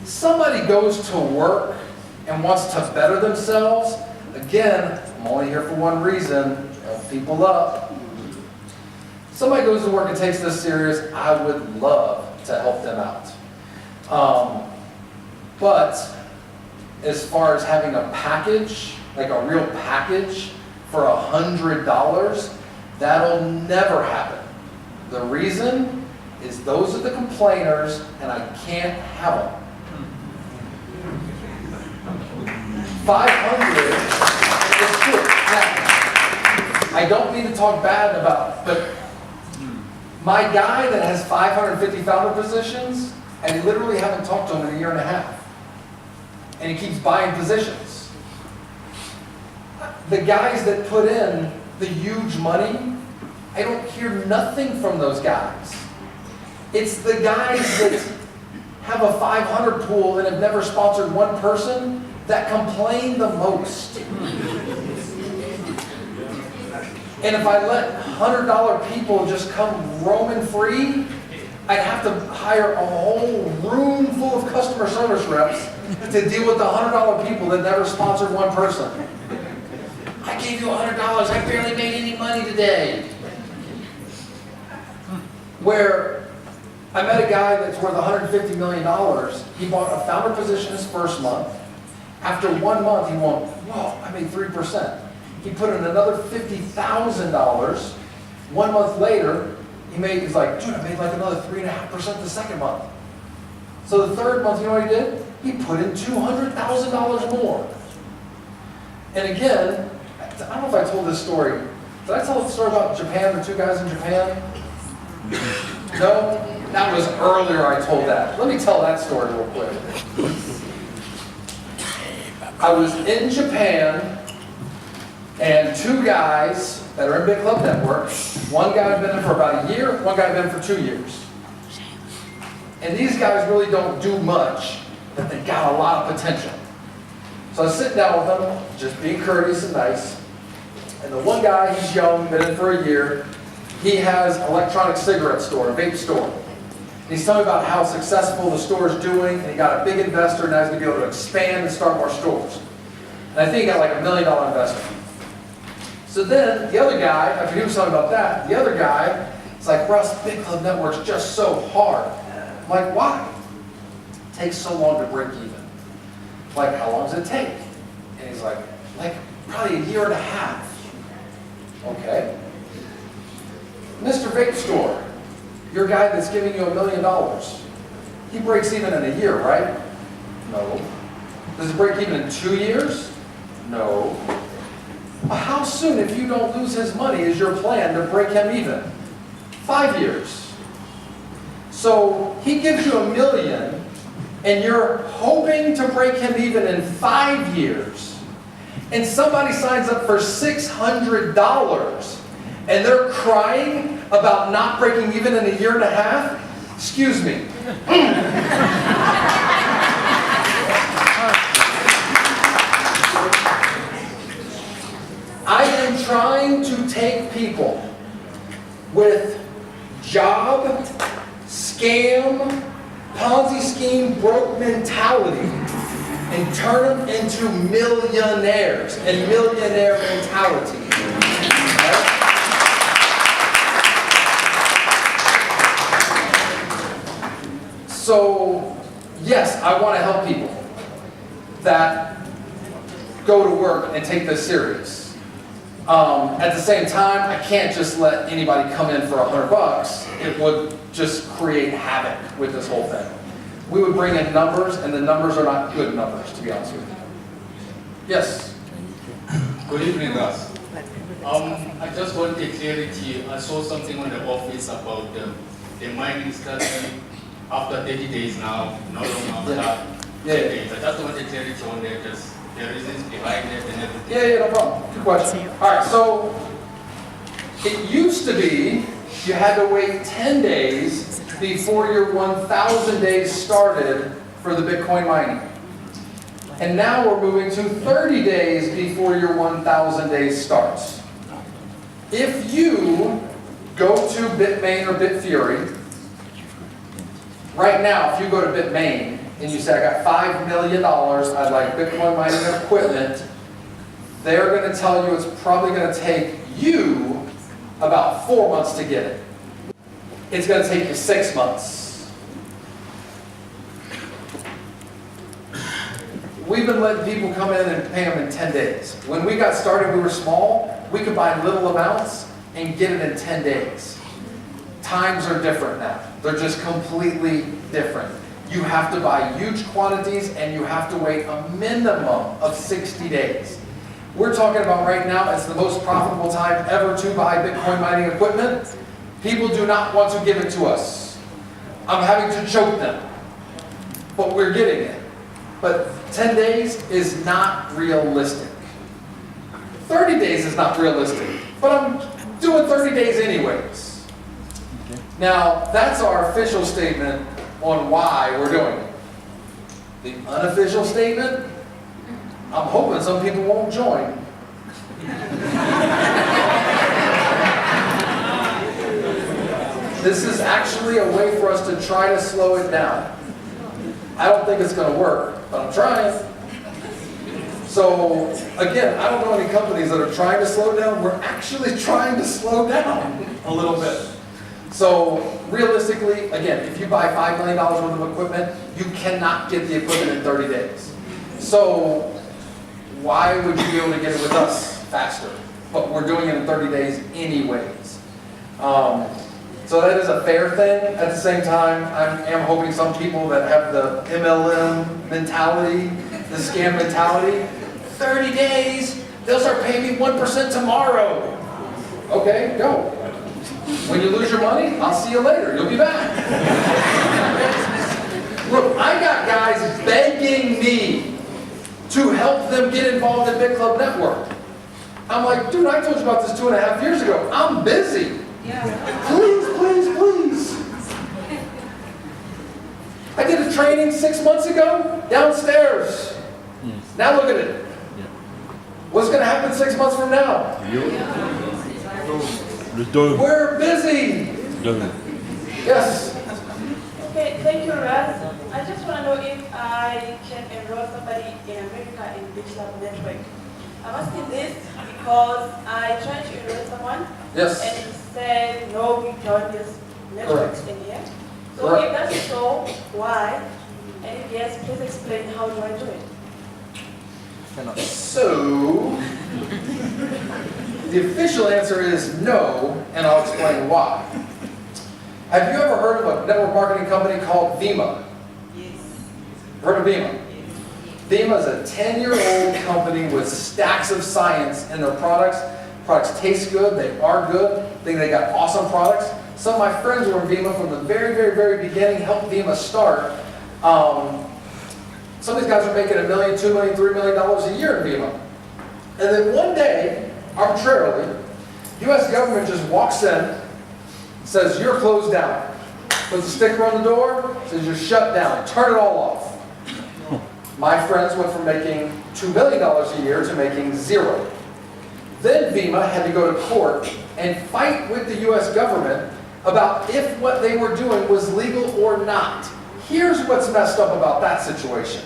Somebody goes to work and wants to better themselves. Again, I'm only here for one reason, help people up. Somebody goes to work and takes this serious, I would love to help them out. But as far as having a package, like a real package for $100, that'll never happen. The reason is those are the complainers and I can't have them. 500 is true. Now, I don't mean to talk bad about, but my guy that has 550 founder positions, I literally haven't talked to him in 1.5 years. And he keeps buying positions. the guys that put in the huge money, I don't hear nothing from those guys. It's the guys that have a 500 pool and have never sponsored one person that complain the most. And if I let $100 people just come roaming free, I'd have to hire a whole room full of customer service reps to deal with the $100 people that never sponsored one person. I gave you $100, I barely made any money today. Where I met a guy that's worth $150 million. He bought a founder position his first month. After 1 month, he went, whoa, I made 3%. He put in another $50,000. 1 month later, he's like, dude, I made like another 3.5% the second month. So the third month, you know what he did? He put in $200,000 more. And again, I don't know if I told this story. Did I tell the story about Japan, the two guys in Japan? No? That was earlier I told that. Let me tell that story real quick. I was in Japan, and two guys that are in Bitclub Network, one guy had been in for about a year, one guy had been in for 2 years. And these guys really don't do much, but they got a lot of potential. So I was sitting down with them, just being courteous and nice. And the one guy, he's young, been in for a year. He has an electronic cigarette store, a vape store. And he's telling me about how successful the store is doing, and he got a big investor, and now he's going to be able to expand and start more stores. And I think he got like $1 million investment. So then, the other guy, after he was talking about that, the other guy, it's like, Russ, Bitclub Network's just so hard. I'm like, why? It takes so long to break even. Like, how long does it take? And he's like probably a year and a half. Okay. Mr. Vape Store, your guy that's giving you $1 million, he breaks even in a year, right? No. Does it break even in 2 years? No. How soon, if you don't lose his money, is your plan to break him even? 5 years. So he gives you $1 million, and you're hoping to break him even in 5 years. And somebody signs up for $600, and they're crying about not breaking even in a year and a half? Excuse me. I am trying to take people with job, scam, Ponzi scheme, broke mentality and turn them into millionaires and millionaire mentality. So, yes, I want to help people that go to work and take this serious. At the same time, I can't just let anybody come in for $100. It would just create havoc with this whole thing. We would bring in numbers, and the numbers are not good numbers, to be honest with you. Yes? Good evening, guys. I just want a clarity. I saw something on the office about the mining starting after 30 days now, no longer after 10 days. I just want a clarity on that, just the reasons behind it and everything. Yeah, no problem. Good question. All right, so it used to be you had to wait 10 days before your 1,000 days started for the Bitcoin mining. And now we're moving to 30 days before your 1,000 days starts. If you go to Bitmain or Bitfury, right now, if you go to Bitmain and you say, I got $5 million, I'd like Bitcoin mining equipment, they're going to tell you it's probably going to take you about 4 months to get it. It's going to take you 6 months. We've been letting people come in and pay them in 10 days. When we got started, we were small. We could buy little amounts and get it in 10 days. Times are different now. They're just completely different. You have to buy huge quantities and you have to wait a minimum of 60 days. We're talking about right now, it's the most profitable time ever to buy Bitcoin mining equipment. People do not want to give it to us. I'm having to choke them. But we're getting it. But 10 days is not realistic. 30 days is not realistic, but I'm doing 30 days anyways. Now, that's our official statement on why we're doing it. The unofficial statement, I'm hoping some people won't join. This is actually a way for us to try to slow it down. I don't think it's going to work, but I'm trying. So, again, I don't know any companies that are trying to slow down. We're actually trying to slow down a little bit. So, realistically, again, if you buy $5 million worth of equipment, you cannot get the equipment in 30 days. So, why would you be able to get it with us faster? But we're doing it in 30 days anyways. So that is a fair thing. At the same time, I am hoping some people that have the MLM mentality, the scam mentality, 30 days, they'll start paying me 1% tomorrow. Okay, go. When you lose your money, I'll see you later. You'll be back. Look, I got guys begging me to help them get involved in Bitclub Network. I'm like, dude, I told you about this 2.5 years ago. I'm busy. Please, please, please. I did a training 6 months ago downstairs. Now look at it. What's going to happen 6 months from now? We're busy. Yes. Okay, thank you, Russ. I just want to know if I can enroll somebody in America in Bitclub Network. I'm asking this because I tried to enroll someone. Yes. And he said, no, we don't use networks in here. So Correct. if that's so, why? And if yes, please explain how do I do it? So, the official answer is no, and I'll explain why. Have you ever heard of a network marketing company called Vima? Yes. Heard of Vima? Vima is a 10-year-old company with stacks of science in their products. Products taste good, they are good, I think they got awesome products. Some of my friends were in Vima from the very, very, very beginning, helped Vima start. Some of these guys are making $1 million, $2 million, $3 million a year in Vima. And then one day, arbitrarily, the US government just walks in, says, you're closed down. Puts a sticker on the door, says you're shut down, turn it all off. My friends went from making $2 million a year to making zero. Then Vima had to go to court and fight with the US government about if what they were doing was legal or not. Here's what's messed up about that situation.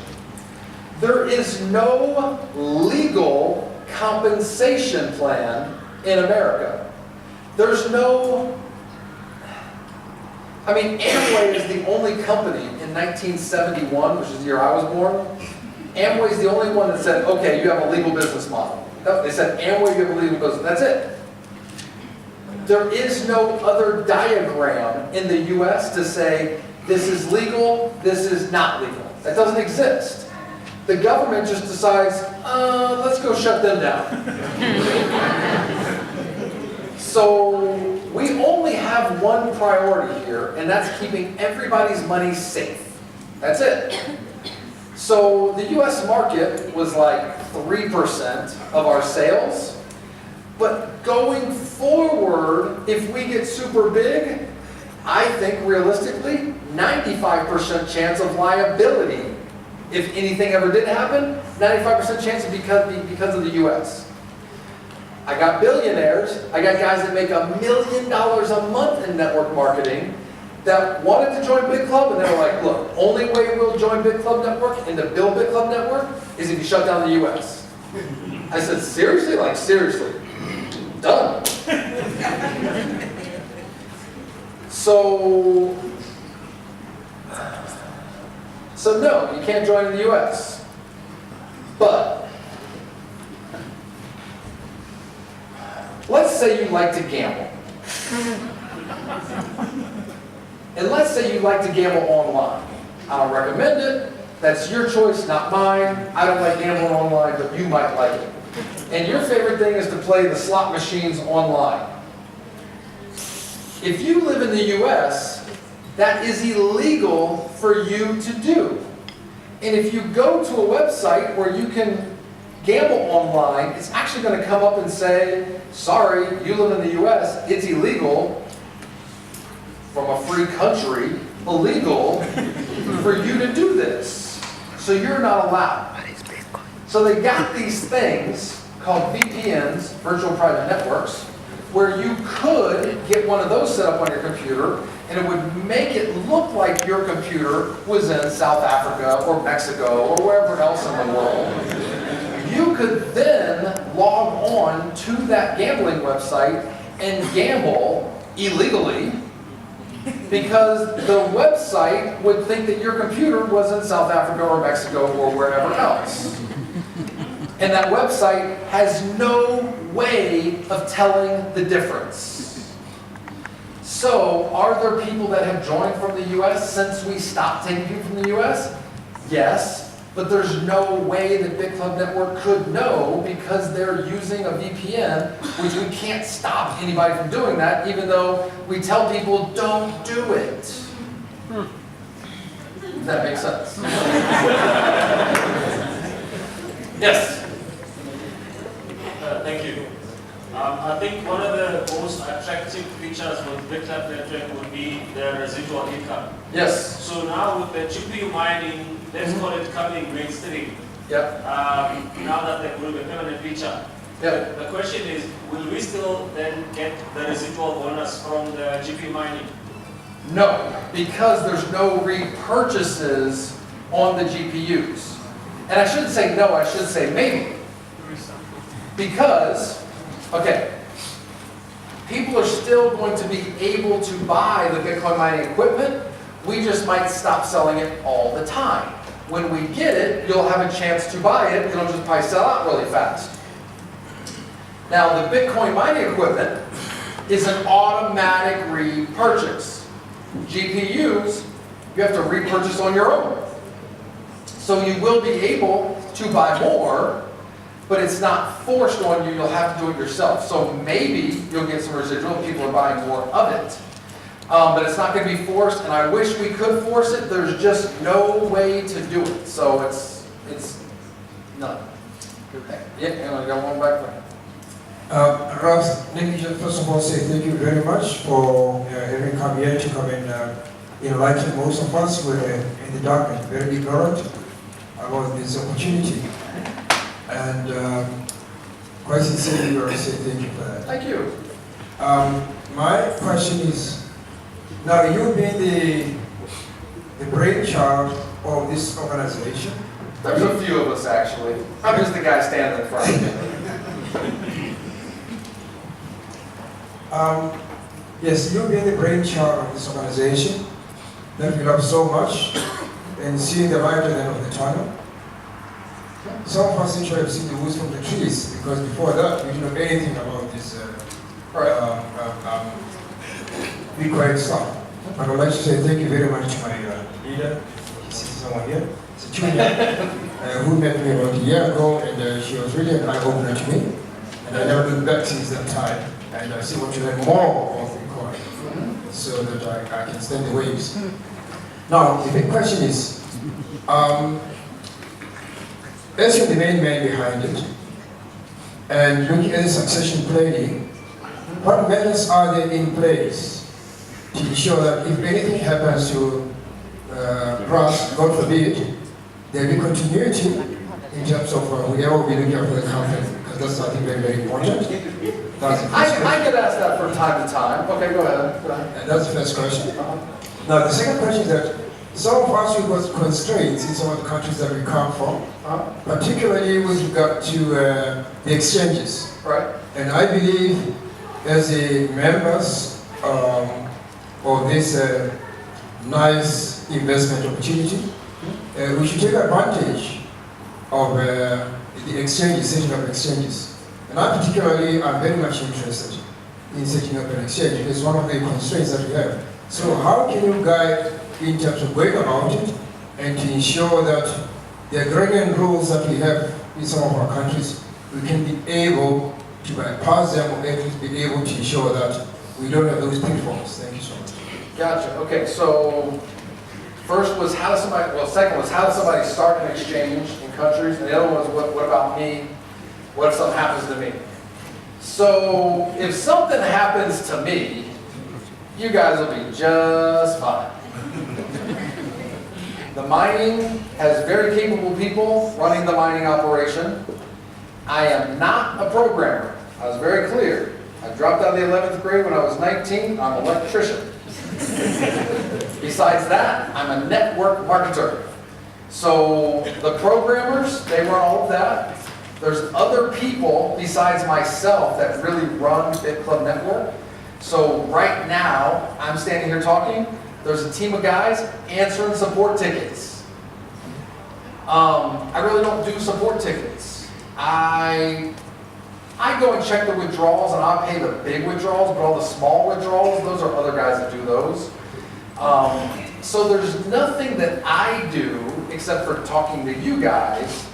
There is no legal compensation plan in America. There's no, I mean, Amway is the only company in 1971, which is the year I was born. Amway is the only one that said, okay, you have a legal business model. No, they said, Amway, you have a legal business. That's it. There is no other diagram in the US to say, this is legal, this is not legal. That doesn't exist. The government just decides, let's go shut them down. So we only have one priority here, and that's keeping everybody's money safe. That's it. So the US market was like 3% of our sales. But going forward, if we get super big, I think realistically, 95% chance of liability. If anything ever did happen, 95% chance because of the US. I got billionaires, I got guys that make $1 million a month in network marketing that wanted to join Bitclub, and they were like, look, only way we'll join Bitclub Network and to build Bitclub Network is if you shut down the US. I said, seriously? Like, seriously. Done. So no, you can't join in the US. But let's say you like to gamble. And let's say you like to gamble online. I don't recommend it. That's your choice, not mine. I don't like gambling online, but you might like it. And your favorite thing is to play the slot machines online. If you live in the US, that is illegal for you to do. And if you go to a website where you can gamble online, it's actually going to come up and say, sorry, you live in the US, it's illegal from a free country, illegal for you to do this. So you're not allowed. So they got these things called VPNs, virtual private networks, where you could get one of those set up on your computer, and it would make it look like your computer was in South Africa or Mexico or wherever else in the world. You could then log on to that gambling website and gamble illegally, because the website would think that your computer was in South Africa or Mexico or wherever else. And that website has no way of telling the difference. So, are there people that have joined from the US since we stopped taking people from the US? Yes, but there's no way that Bitclub Network could know, because they're using a VPN, which we can't stop anybody from doing that, even though we tell people don't do it. If that makes sense. Yes? Thank you. I think one of the most attractive features with Bitclub Network would be the residual income. Yes. So now with the GPU mining, let's call it coming mainstream. Yep. Now that there will be a permanent feature. Yep. The question is, will we still then get the residual bonus from the GPU mining? No, because there's no repurchases on the GPUs. And I shouldn't say no, I should say maybe. Because, okay, people are still going to be able to buy the Bitcoin mining equipment. We just might stop selling it all the time. When we get it, you'll have a chance to buy it. It'll just probably sell out really fast. Now, the Bitcoin mining equipment is an automatic repurchase. GPUs, you have to repurchase on your own. So you will be able to buy more, but it's not forced on you. You'll have to do it yourself. So maybe you'll get some residual. People are buying more of it. But it's not going to be forced, and I wish we could force it. There's just no way to do it. So it's none. Yeah, and I got one back there. Russ, let me just first of all say thank you very much for having come here to come and enlighten most of us. We're in the dark and very ignorant about this opportunity. And quite sincerely, we want to say thank you for that. Thank you. My question is, now you being the brainchild of this organization. There's a few of us actually. I'm just the guy standing in front of you. Yes, you being the brainchild of this organization that we love so much, and seeing the light at the end of the tunnel. Some of us actually have seen the woods from the trees, because before that we didn't know anything about this Bitcoin stuff. I would like to say thank you very much to my leader. You see someone here? It's a junior who met me about a year ago, and she was really an eye-opener to me. And I never looked back since that time. And I still want to learn more of Bitcoin so that I can stand the waves. Now, the big question is, as you're the main man behind it, and looking at the succession planning, what measures are there in place to ensure that if anything happens to Russ, God forbid, there will be continuity in terms of whoever will be looking after the company, because that's, I think, very, very important. I get asked that from time to time. Okay, go ahead. And that's the first question. Now, the second question is that some of us have got constraints in some of the countries that we come from, particularly with regard to the exchanges. Right. And I believe, as the members of this nice investment opportunity, we should take advantage of the exchanges, setting up exchanges. And I particularly am very much interested in setting up an exchange. It is one of the constraints that we have. So how can you guide in terms of going about it and to ensure that the agrarian rules that we have in some of our countries, we can be able to bypass them, or at least be able to ensure that we don't have those pitfalls? Thank you so much. Gotcha. Okay, so first was how does somebody, well, second was how does somebody start an exchange, and countries, and the other one was what about me? What if something happens to me? So if something happens to me, you guys will be just fine. The mining has very capable people running the mining operation. I am not a programmer. I was very clear. I dropped out of the 11th grade when I was 19. I'm an electrician. Besides that, I'm a network marketer. So the programmers, they run all of that. There's other people besides myself that really run Bitclub Network. So right now, I'm standing here talking. There's a team of guys answering support tickets. I really don't do support tickets. I go and check the withdrawals, and I'll pay the big withdrawals, but all the small withdrawals, those are other guys that do those. So there's nothing that I do, except for talking to you guys,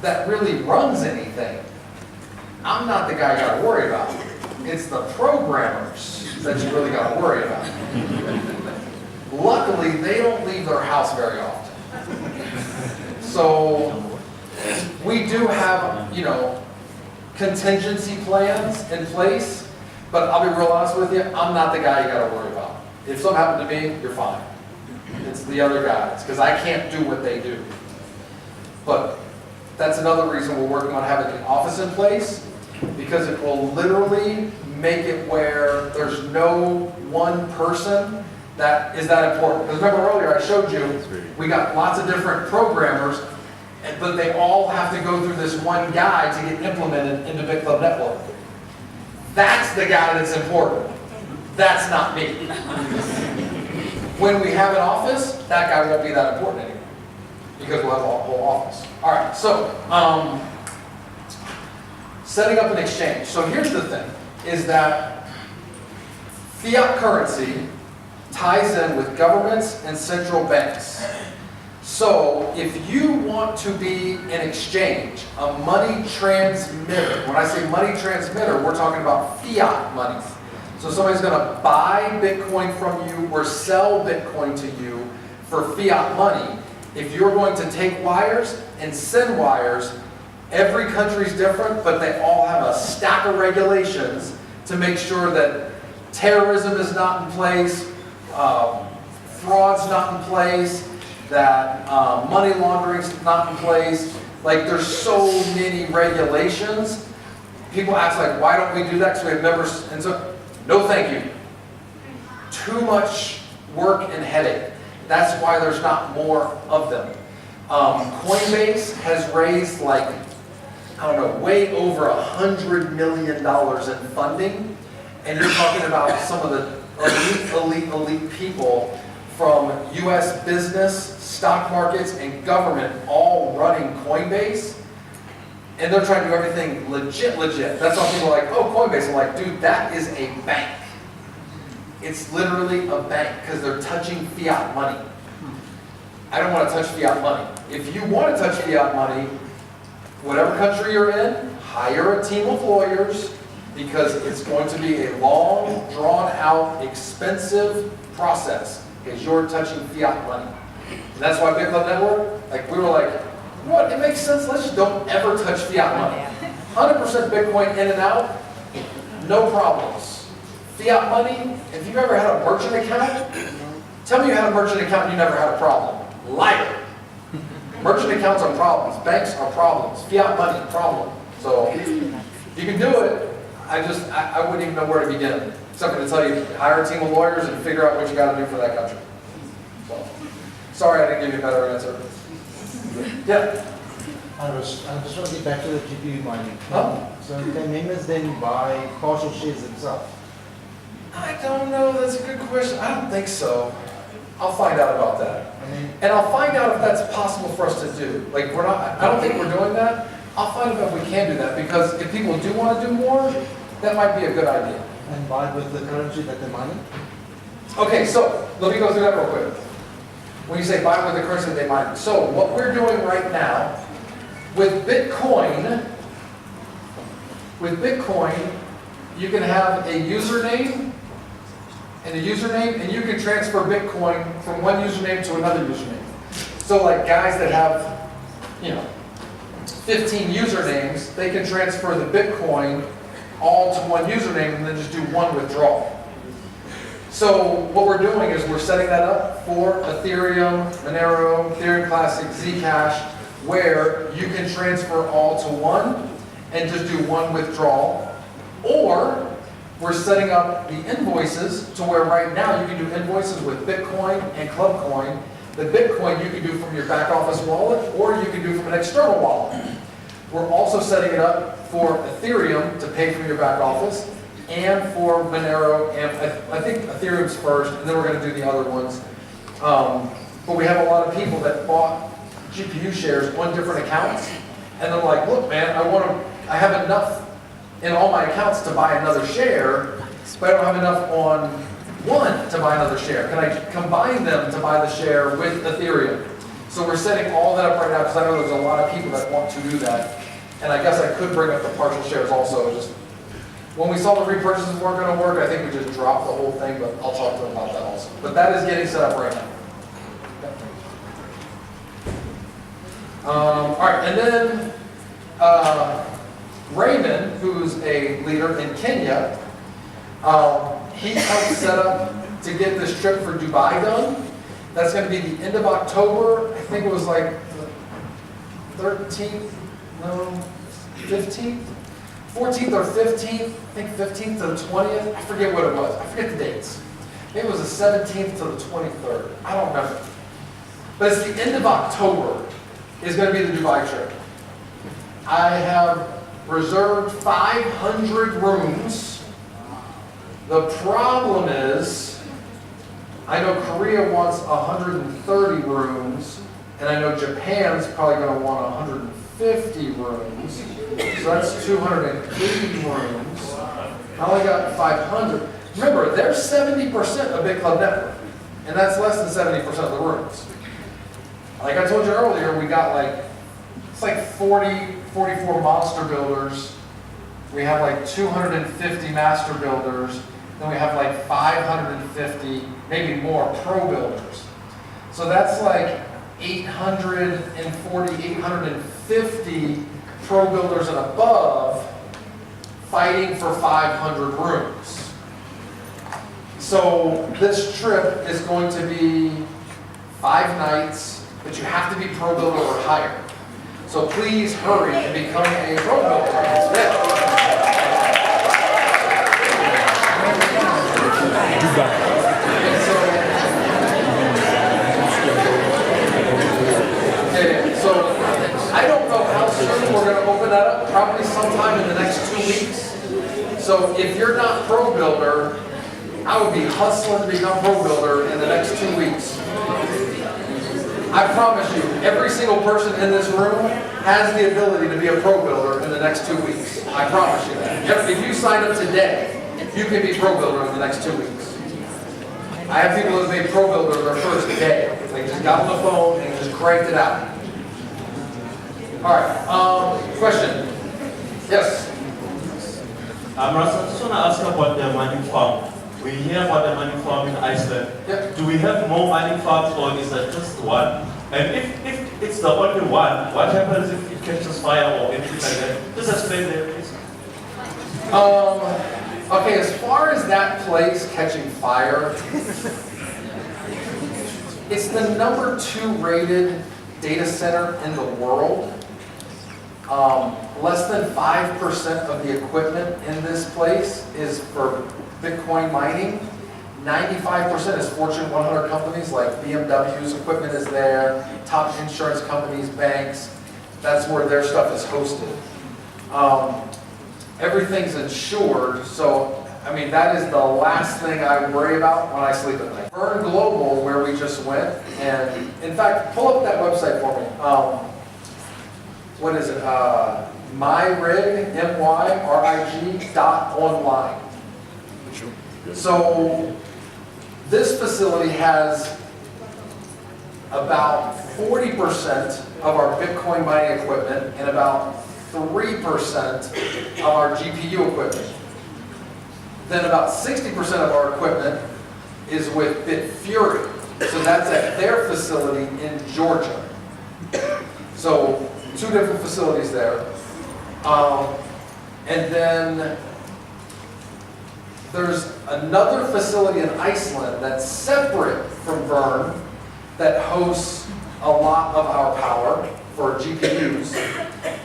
that really runs anything. I'm not the guy you gotta worry about. It's the programmers that you really gotta worry about. Luckily, they don't leave their house very often. So we do have, you know, contingency plans in place, but I'll be real honest with you, I'm not the guy you gotta worry about. If something happened to me, you're fine. It's the other guys, because I can't do what they do. But that's another reason we're working on having an office in place, because it will literally make it where there's no one person that is that important. Because remember earlier I showed you, we got lots of different programmers, but they all have to go through this one guy to get implemented into Bitclub Network. That's the guy that's important. That's not me. When we have an office, that guy won't be that important anymore, because we'll have a whole office. All right, so setting up an exchange. So here's the thing, is that fiat currency ties in with governments and central banks. So if you want to be an exchange, a money transmitter, when I say money transmitter, we're talking about fiat money. So somebody's going to buy Bitcoin from you or sell Bitcoin to you for fiat money. If you're going to take wires and send wires, every country's different, but they all have a stack of regulations to make sure that terrorism is not in place, fraud's not in place, that money laundering's not in place. Like, there's so many regulations. People ask, like, why don't we do that? Because we have members, and so, no thank you. Too much work and headache. That's why there's not more of them. Coinbase has raised, like, I don't know, way over $100 million in funding. And you're talking about some of the elite people from US business, stock markets, and government all running Coinbase. And they're trying to do everything legit. That's why people are like, oh, Coinbase. I'm like, dude, that is a bank. It's literally a bank, because they're touching fiat money. I don't want to touch fiat money. If you want to touch fiat money, whatever country you're in, hire a team of lawyers, because it's going to be a long, drawn-out, expensive process, because you're touching fiat money. And that's why Bitclub Network, like, we were like, what? It makes sense. Let's just don't ever touch fiat money. 100% Bitcoin in and out, no problems. Fiat money, if you've ever had a merchant account, tell me you had a merchant account and you never had a problem. Liar. Merchant accounts are problems. Banks are problems. Fiat money, problem. So you can do it. I wouldn't even know where to begin. Except for to tell you, hire a team of lawyers and figure out what you got to do for that country. So, sorry I didn't give you a better answer. Yeah. I just want to get back to the GPU mining. So can members then buy partial shares themselves? I don't know. That's a good question. I don't think so. I'll find out about that. And I'll find out if that's possible for us to do. Like, I don't think we're doing that. I'll find out if we can do that, because if people do want to do more, that might be a good idea. And buy with the currency that they're mining? Okay, so let me go through that real quick. When you say buy with the currency that they mine. So what we're doing right now, with Bitcoin, you can have a username, and you can transfer Bitcoin from one username to another username. So like guys that have 15 usernames, they can transfer the Bitcoin all to one username and then just do one withdrawal. So what we're doing is we're setting that up for Ethereum, Monero, Ethereum Classic, Zcash, where you can transfer all to one and just do one withdrawal. Or we're setting up the invoices to where right now you can do invoices with Bitcoin and Clubcoin. The Bitcoin you can do from your back office wallet, or you can do from an external wallet. We're also setting it up for Ethereum to pay from your back office, and for Monero, and I think Ethereum's first, and then we're going to do the other ones. But we have a lot of people that bought GPU shares on different accounts, and they're like, look, man, I have enough in all my accounts to buy another share, but I don't have enough on one to buy another share. Can I combine them to buy the share with Ethereum? So we're setting all that up right now because I know there's a lot of people that want to do that. And I guess I could bring up the partial shares also. Just when we saw the repurchases weren't going to work, I think we just dropped the whole thing, but I'll talk to them about that also. But that is getting set up right now. All right, and then Raymond, who's a leader in Kenya, he helped set up to get this trip for Dubai done. That's going to be the end of October. I think it was like the 13th, no, 15th? 14th or 15th, I think 15th to the 20th. I forget what it was. I forget the dates. Maybe it was the 17th to the 23rd. I don't remember. But it's the end of October is going to be the Dubai trip. I have reserved 500 rooms. The problem is, I know Korea wants 130 rooms, and I know Japan's probably going to want 150 rooms. So that's 280 rooms. I only got 500. Remember, they're 70% of Bitclub network, and that's less than 70% of the rooms. Like I told you earlier, we got it's like 44 monster builders. We have like 250 master builders. Then we have like 550, maybe more, pro builders. So that's like 840, 850 pro builders and above fighting for 500 rooms. So this trip is going to be 5 nights, but you have to be pro builder or higher. So please hurry and become a pro builder. So I don't know how soon we're going to open that up, probably sometime in the next 2 weeks. So if you're not pro builder, I would be hustling to become pro builder in the next 2 weeks. I promise you, every single person in this room has the ability to be a pro builder in the next 2 weeks. I promise you that. If you sign up today, you can be pro builder in the next 2 weeks. I have people that made pro builder their first day. They just got on the phone and just cranked it out. All right, question? Yes? Russ, I just want to ask about the mining farm. We hear about the mining farm in Iceland. Yep. Do we have more mining farms, or is that just one? And if it's the only one, what happens if it catches fire or anything like that? Just explain there, please. Okay, as far as that place catching fire, it's the #2 rated data center in the world. Less than 5% of the equipment in this place is for Bitcoin mining. 95% is Fortune 100 companies, like BMW's equipment is there, top insurance companies, banks. That's where their stuff is hosted. Everything's insured, so I mean that is the last thing I worry about when I sleep at night. Burn Global, where we just went, and in fact, pull up that website for me. What is it? MyRig, MYRIG.online. So this facility has about 40% of our Bitcoin mining equipment and about 3% of our GPU equipment. Then about 60% of our equipment is with Bitfury. So that's at their facility in Georgia. So 2 different facilities there. And then there's another facility in Iceland that's separate from Vern that hosts a lot of our power for GPUs.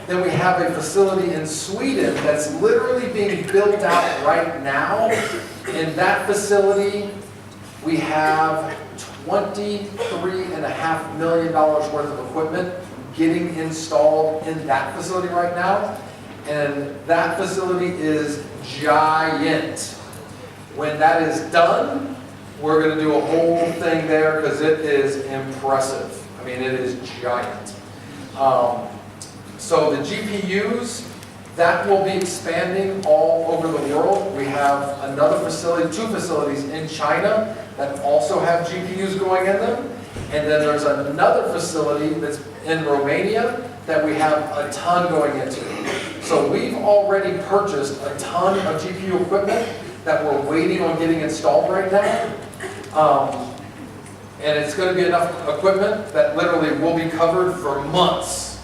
Then we have a facility in Sweden that's literally being built out right now. In that facility, we have $23.5 million worth of equipment getting installed in that facility right now. And that facility is giant. When that is done, we're going to do a whole thing there because it is impressive. I mean, it is giant. So the GPUs, that will be expanding all over the world. We have another facility, 2 facilities in China that also have GPUs going in them. And then there's another facility that's in Romania that we have a ton going into. So we've already purchased a ton of GPU equipment that we're waiting on getting installed right now. And it's going to be enough equipment that literally will be covered for months.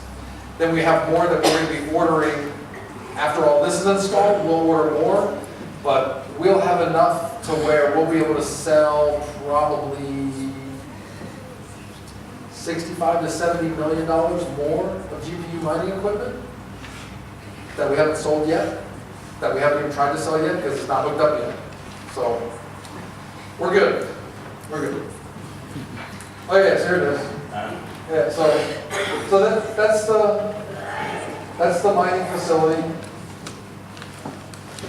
Then we have more that we're going to be ordering after all this is installed. We'll order more, but we'll have enough to where we'll be able to sell probably $65 to $70 million more of GPU mining equipment that we haven't sold yet, that we haven't even tried to sell yet because it's not hooked up yet. So we're good. We're good. Oh yes, here it is. Yeah, so that's the mining facility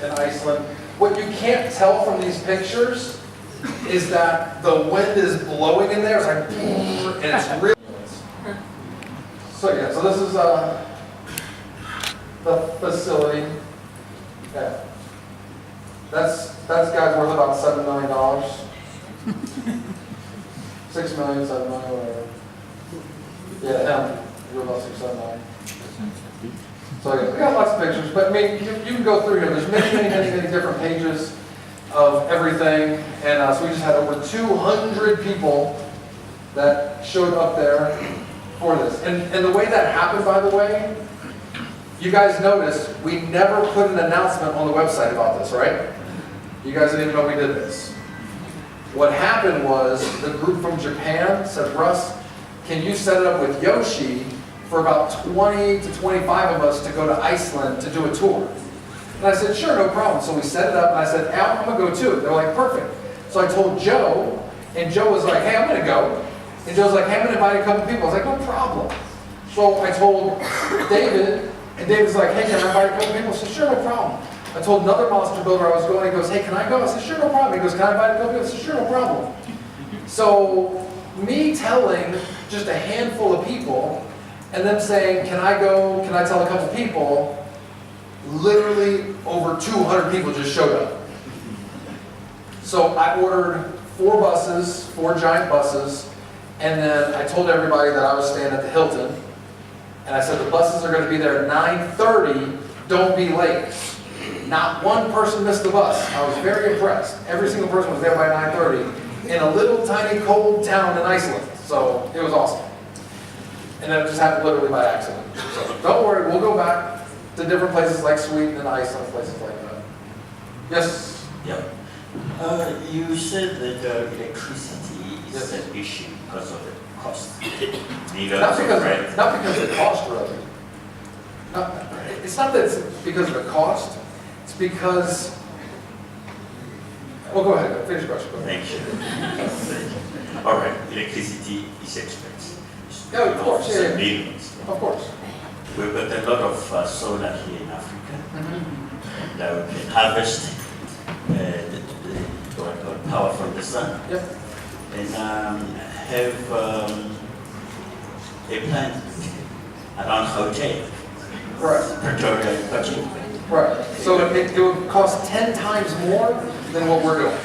in Iceland. What you can't tell from these pictures is that the wind is blowing in there. It's like, and it's really. So yeah, so this is the facility. Yeah, that's guys worth about $7 million. 6 million, 7 million, whatever. Yeah, him. You're about 6, 7 million. So yeah, we got lots of pictures, but I mean, you can go through here. There's many different pages of everything, and so we just had over 200 people that showed up there for this. And the way that happened, by the way, you guys noticed we never put an announcement on the website about this, right? You guys didn't even know we did this. What happened was the group from Japan said, Russ, can you set it up with Yoshi for about 20 to 25 of us to go to Iceland to do a tour? And I said, sure, no problem. So we set it up, and I said, Al, I'm going to go too. They're like, perfect. So I told Joe, and Joe was like, hey, I'm going to go. And Joe's like, hey, I'm going to invite a couple people. I was like, no problem. So I told David, and David's like, hey, can I invite a couple people? I said, sure, no problem. I told another monster builder I was going, he goes, hey, can I go? I said, sure, no problem. He goes, can I invite a couple people? I said, sure, no problem. So me telling just a handful of people, and them saying, can I go, can I tell a couple people, literally over 200 people just showed up. So I ordered 4 buses, 4 giant buses, and then I told everybody that I was staying at the Hilton, and I said the buses are going to be there at 9:30, don't be late. Not one person missed the bus. I was very impressed. Every single person was there by 9:30 in a little tiny cold town in Iceland, so it was awesome. And that just happened literally by accident. So don't worry, we'll go back to different places like Sweden and Iceland, places like that. Yes? Yeah. You said that electricity is an issue because of the cost. Not because of the cost, really. It's not that it's because of the cost. It's because. Well, go ahead. Finish your question. Thank you. All right. Electricity is expensive. Yeah, of course. Yeah. Millions. Of course. We've got a lot of solar here in Africa, and we can harvest power from the sun. Yep. And have a plant around hotel. Right. Pretoria and Bitclub. Right. So it would cost 10 times more than what we're doing.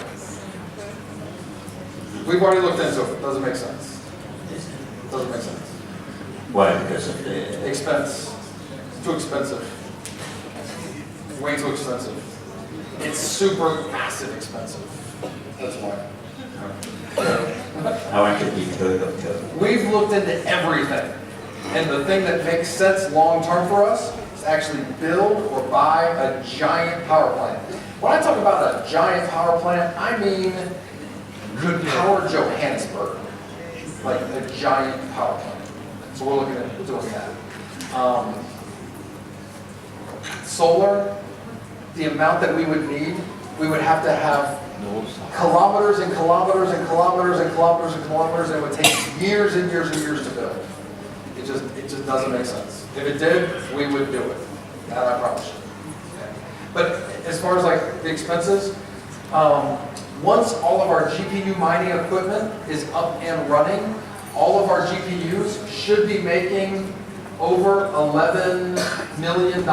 We've already looked into it. Doesn't make sense. Doesn't make sense. Why? Because of the expense. It's too expensive. Way too expensive. It's super massive expensive. That's why. I want to be good. We've looked into everything. And the thing that makes sense long-term for us is actually build or buy a giant power plant. When I talk about a giant power plant, I mean could power Johannesburg, like a giant power plant. So we're looking at doing that. Solar, the amount that we would need, we would have to have kilometers and kilometers and kilometers and kilometers and kilometers, and it would take years and years and years to build. It just doesn't make sense. If it did, we would do it. That I promise you. Okay. But as far as like the expenses, once all of our GPU mining equipment is up and running, all of our GPUs should be making over $11 million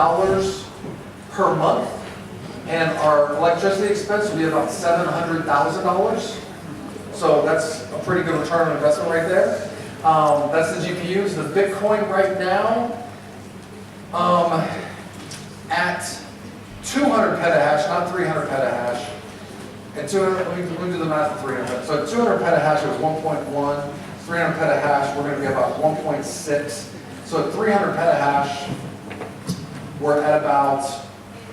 per month. And our electricity expense will be about $700,000. So that's a pretty good return on investment right there. That's the GPUs. The Bitcoin right now, at 200 petahash, not 300 petahash. At 200, let me do the math for 300. So at 200 petahash, it was 1.1. 300 petahash, we're going to be about 1.6. So at 300 petahash, we're at about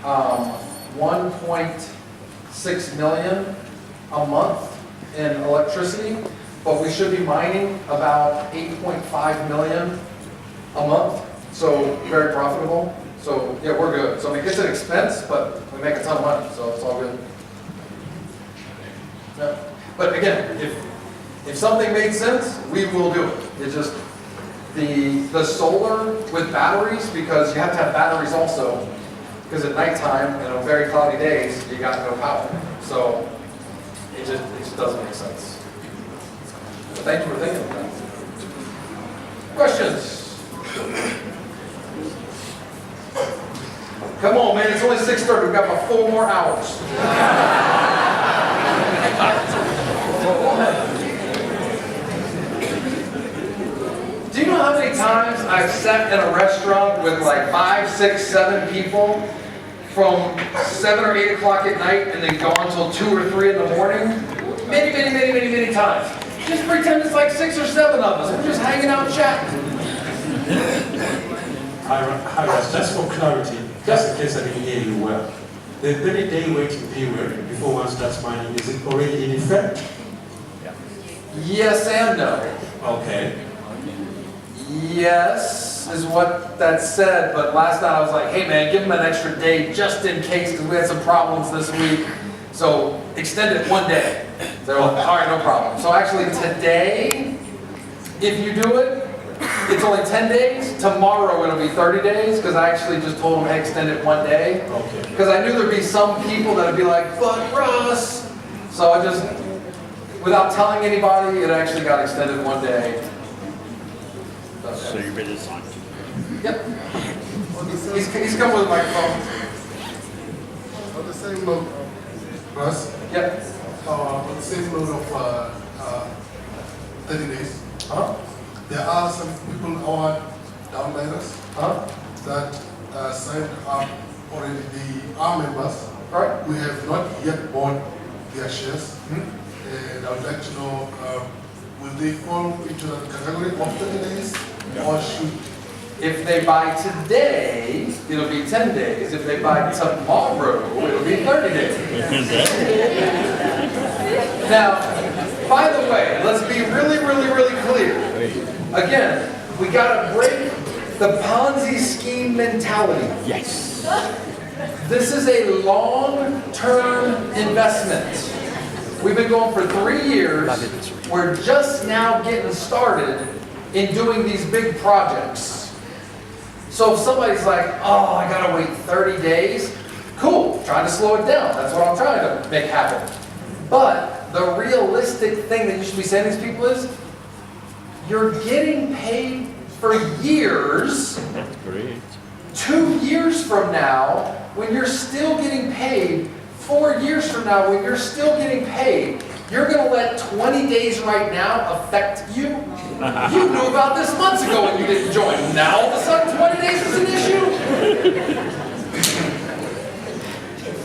1.6 million a month in electricity, but we should be mining about 8.5 million a month. So very profitable. So yeah, we're good. So I mean, it's an expense, but we make a ton of money, so it's all good. Yeah. But again, if something made sense, we will do it. It's just the solar with batteries, because you have to have batteries also, because at nighttime and on very cloudy days, you got no power. So it just doesn't make sense. So thank you for thinking of that. Questions? Come on, man, it's only 6:30. We've got about 4 more hours. Do you know how many times I've sat in a restaurant with like 5, 6, 7 people from 7 or 8 o'clock at night and then gone till 2 or 3 in the morning? Many times. Just pretend it's like 6 or 7 of us. We're just hanging out chatting. Hi, Russ, just for clarity, just in case I didn't hear you well. The 30-day waiting period before one starts mining, is it already in effect? Yes and no. Okay. Yes, is what that said, but last night I was like, hey man, give them an extra day just in case, because we had some problems this week. So extend it 1 day. They're like, all right, no problem. So actually today, if you do it, it's only 10 days. Tomorrow it'll be 30 days, because I actually just told them, hey, extend it 1 day. Okay. Because I knew there'd be some people that'd be like, but Russ. So I just, without telling anybody, it actually got extended 1 day. So you better sign. Yep. He's come with a microphone. On the same note, Russ? Yep. On the same note of 30 days, there are some people our downliners that signed up already. They are members. Right. We have not yet bought their shares. And I would like to know, will they fall into the category of 30 days? Or should... If they buy today, it'll be 10 days. If they buy tomorrow, it'll be 30 days. Now, by the way, let's be really clear. Again, we gotta break the Ponzi scheme mentality. Yes. This is a long-term investment. We've been going for 3 years. We're just now getting started in doing these big projects. So if somebody's like, oh, I gotta wait 30 days, cool, trying to slow it down. That's what I'm trying to make happen. But the realistic thing that you should be saying to these people is, you're getting paid for years. That's great. 2 years from now, when you're still getting paid, 4 years from now, when you're still getting paid, you're going to let 20 days right now affect you? You knew about this months ago when you didn't join. Now all of a sudden 20 days is an issue?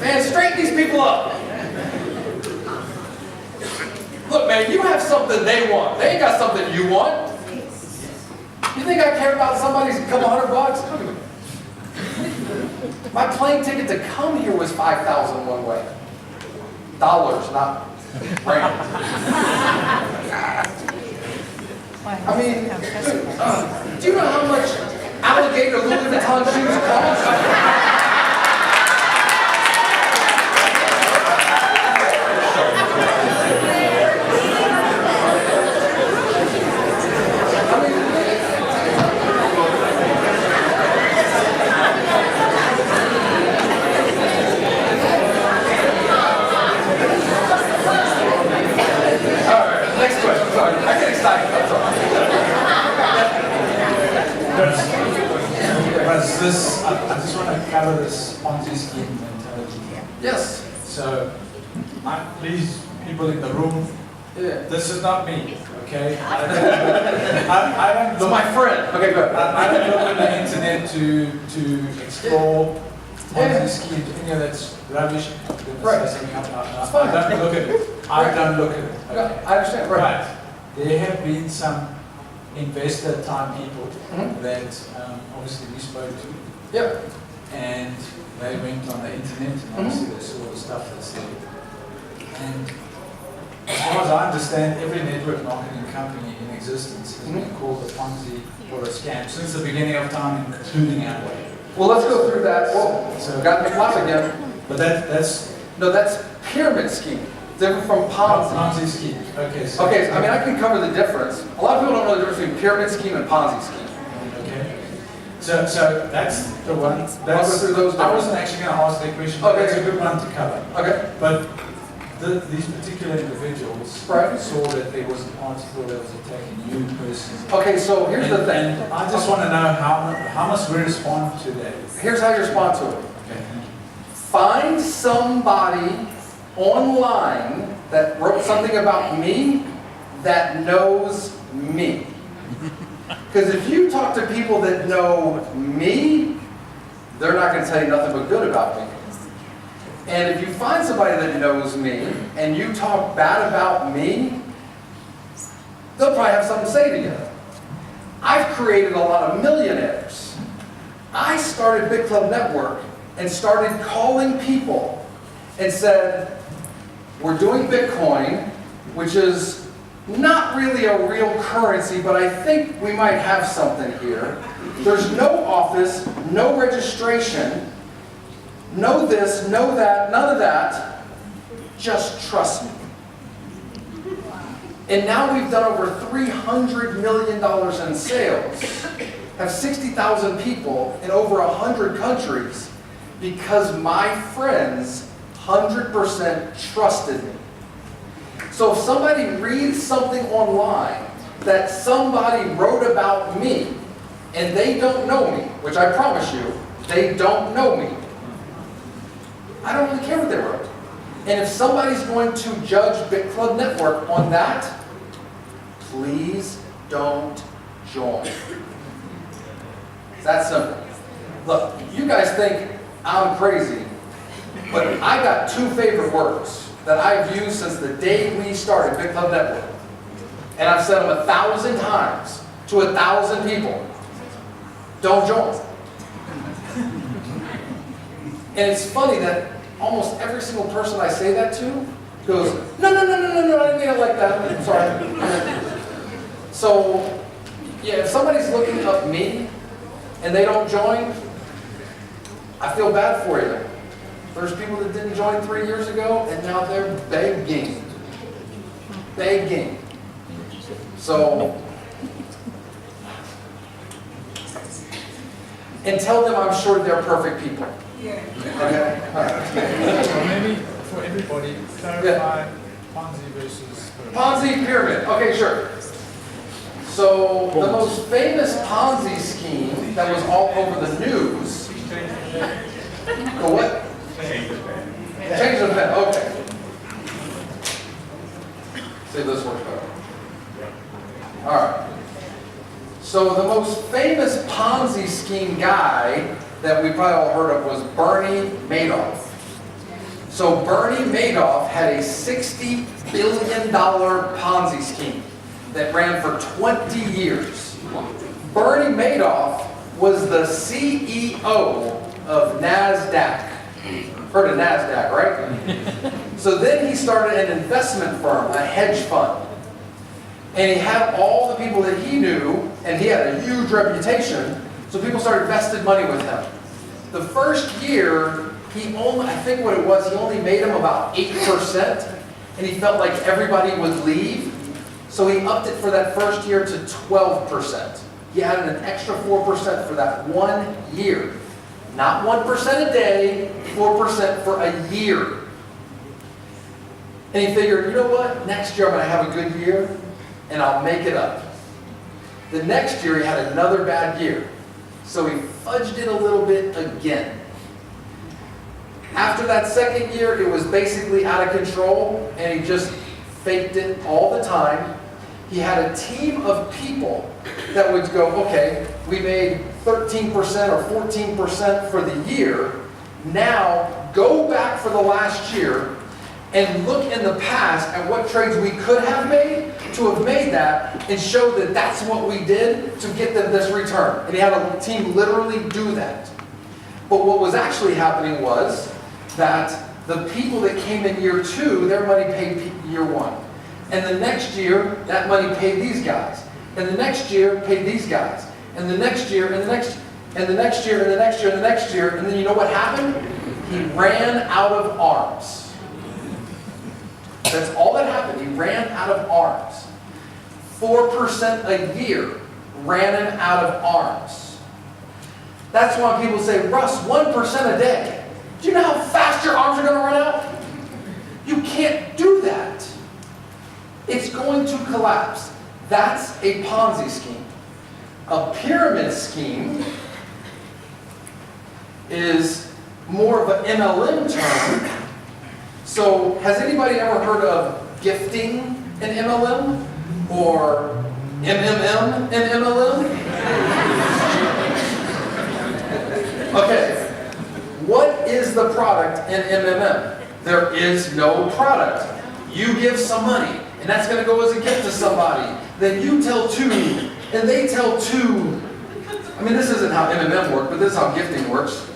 Man, straighten these people up. Look, man, you have something they want. They ain't got something you want. think I care about somebody's couple $100? My plane ticket to come here was $5,000 one way. Dollars, not rand. I mean, dude, do you know how much alligator Louis Vuitton shoes cost? I just want to cover this Ponzi scheme mentality. Yes. So, please, people in the room, this is not me, okay? I don't look, my friend. Okay, good. I don't look on the internet to explore Ponzi schemes, any of that's rubbish. Right. I don't look at it. I don't look at it. Okay? I understand. Right. But there have been some investor time people that obviously we spoke to. Yep. And they went on the internet and obviously they saw the stuff that's there. And as far as I understand, every network marketing company in existence has been called a Ponzi or a scam since the beginning of time, including our way. Well, let's go through that. Whoa, so got me lost again. But that's pyramid scheme. Different from Ponzi. Ponzi scheme. Okay. So okay. I mean, I can cover the difference. A lot of people don't know the difference between pyramid scheme and Ponzi scheme. Okay. So that's the one. I'll go through those. I wasn't actually going to ask that question. But that's a good one to cover. Okay. But these particular individuals saw that there was an article that was attacking you personally. Okay. So here's the thing. And I just want to know how must we respond to that? Here's how you respond to it. Okay. Find somebody online that wrote something about me that knows me. Because if you talk to people that know me, they're not going to tell you nothing but good about me. And if you find somebody that knows me and you talk bad about me, they'll probably have something to say to you. I've created a lot of millionaires. I started Bitclub Network and started calling people and said, we're doing Bitcoin, which is not really a real currency, but I think we might have something here. There's no office, no registration, no this, no that, none of that. Just trust me. And now we've done over $300 million in sales, have 60,000 people in over 100 countries because my friends 100% trusted me. So if somebody reads something online that somebody wrote about me and they don't know me, which I promise you, they don't know me, I don't really care what they wrote. And if somebody's going to judge Bitclub Network on that, please don't join. It's that simple. Look, you guys think I'm crazy, but I got two favorite words that I've used since the day we started Bitclub Network. And I've said them 1,000 times to 1,000 people. Don't join. And it's funny that almost every single person I say that to goes, no, I didn't mean it like that. I'm sorry. So, yeah, if somebody's looking up me and they don't join, I feel bad for you. There's people that didn't join 3 years ago, and now they're begging. Begging. So, and tell them I'm sure they're perfect people. Yeah. Okay? All right. So maybe for everybody, clarify Ponzi versus Ponzi pyramid. Okay, sure. So, the most famous Ponzi scheme that was all over the news. The what? Change the pen, okay. See, this works better. Alright. So the most famous Ponzi scheme guy that we probably all heard of was Bernie Madoff. So Bernie Madoff had a $60 billion Ponzi scheme that ran for 20 years. Bernie Madoff was the CEO of NASDAQ. Heard of NASDAQ, right? So then he started an investment firm, a hedge fund. And he had all the people that he knew, and he had a huge reputation, so people started investing money with him. The first year, he only, I think what it was, he only made him about 8%, and he felt like everybody would leave. So he upped it for that first year to 12%. He added an extra 4% for that 1 year. Not 1% a day, 4% for a year. And he figured, you know what? Next year I'm going to have a good year, and I'll make it up. The next year he had another bad year. So he fudged it a little bit again. After that second year, it was basically out of control, and he just faked it all the time. He had a team of people that would go, okay, we made 13% or 14% for the year. Now, go back for the last year and look in the past at what trades we could have made to have made that and show that that's what we did to get them this return. And he had a team literally do that. But what was actually happening was that the people that came in year 2, their money paid year 1. And the next year, that money paid these guys. And the next year, paid these guys. And the next year, and the next, and the next year, and the next year, and the next year. And then you know what happened? He ran out of arms. That's all that happened. He ran out of arms. 4% a year ran him out of arms. That's why people say, Russ, 1% a day. Do you know how fast your arms are going to run out? You can't do that. It's going to collapse. That's a Ponzi scheme. A pyramid scheme is more of an MLM term. So has anybody ever heard of gifting an MLM? Or MMM and MLM? Okay. What is the product in MMM? There is no product. You give some money, and that's going to go as a gift to somebody. Then you tell 2, and they tell 2. I mean, this isn't how MMM works, but this is how gifting works.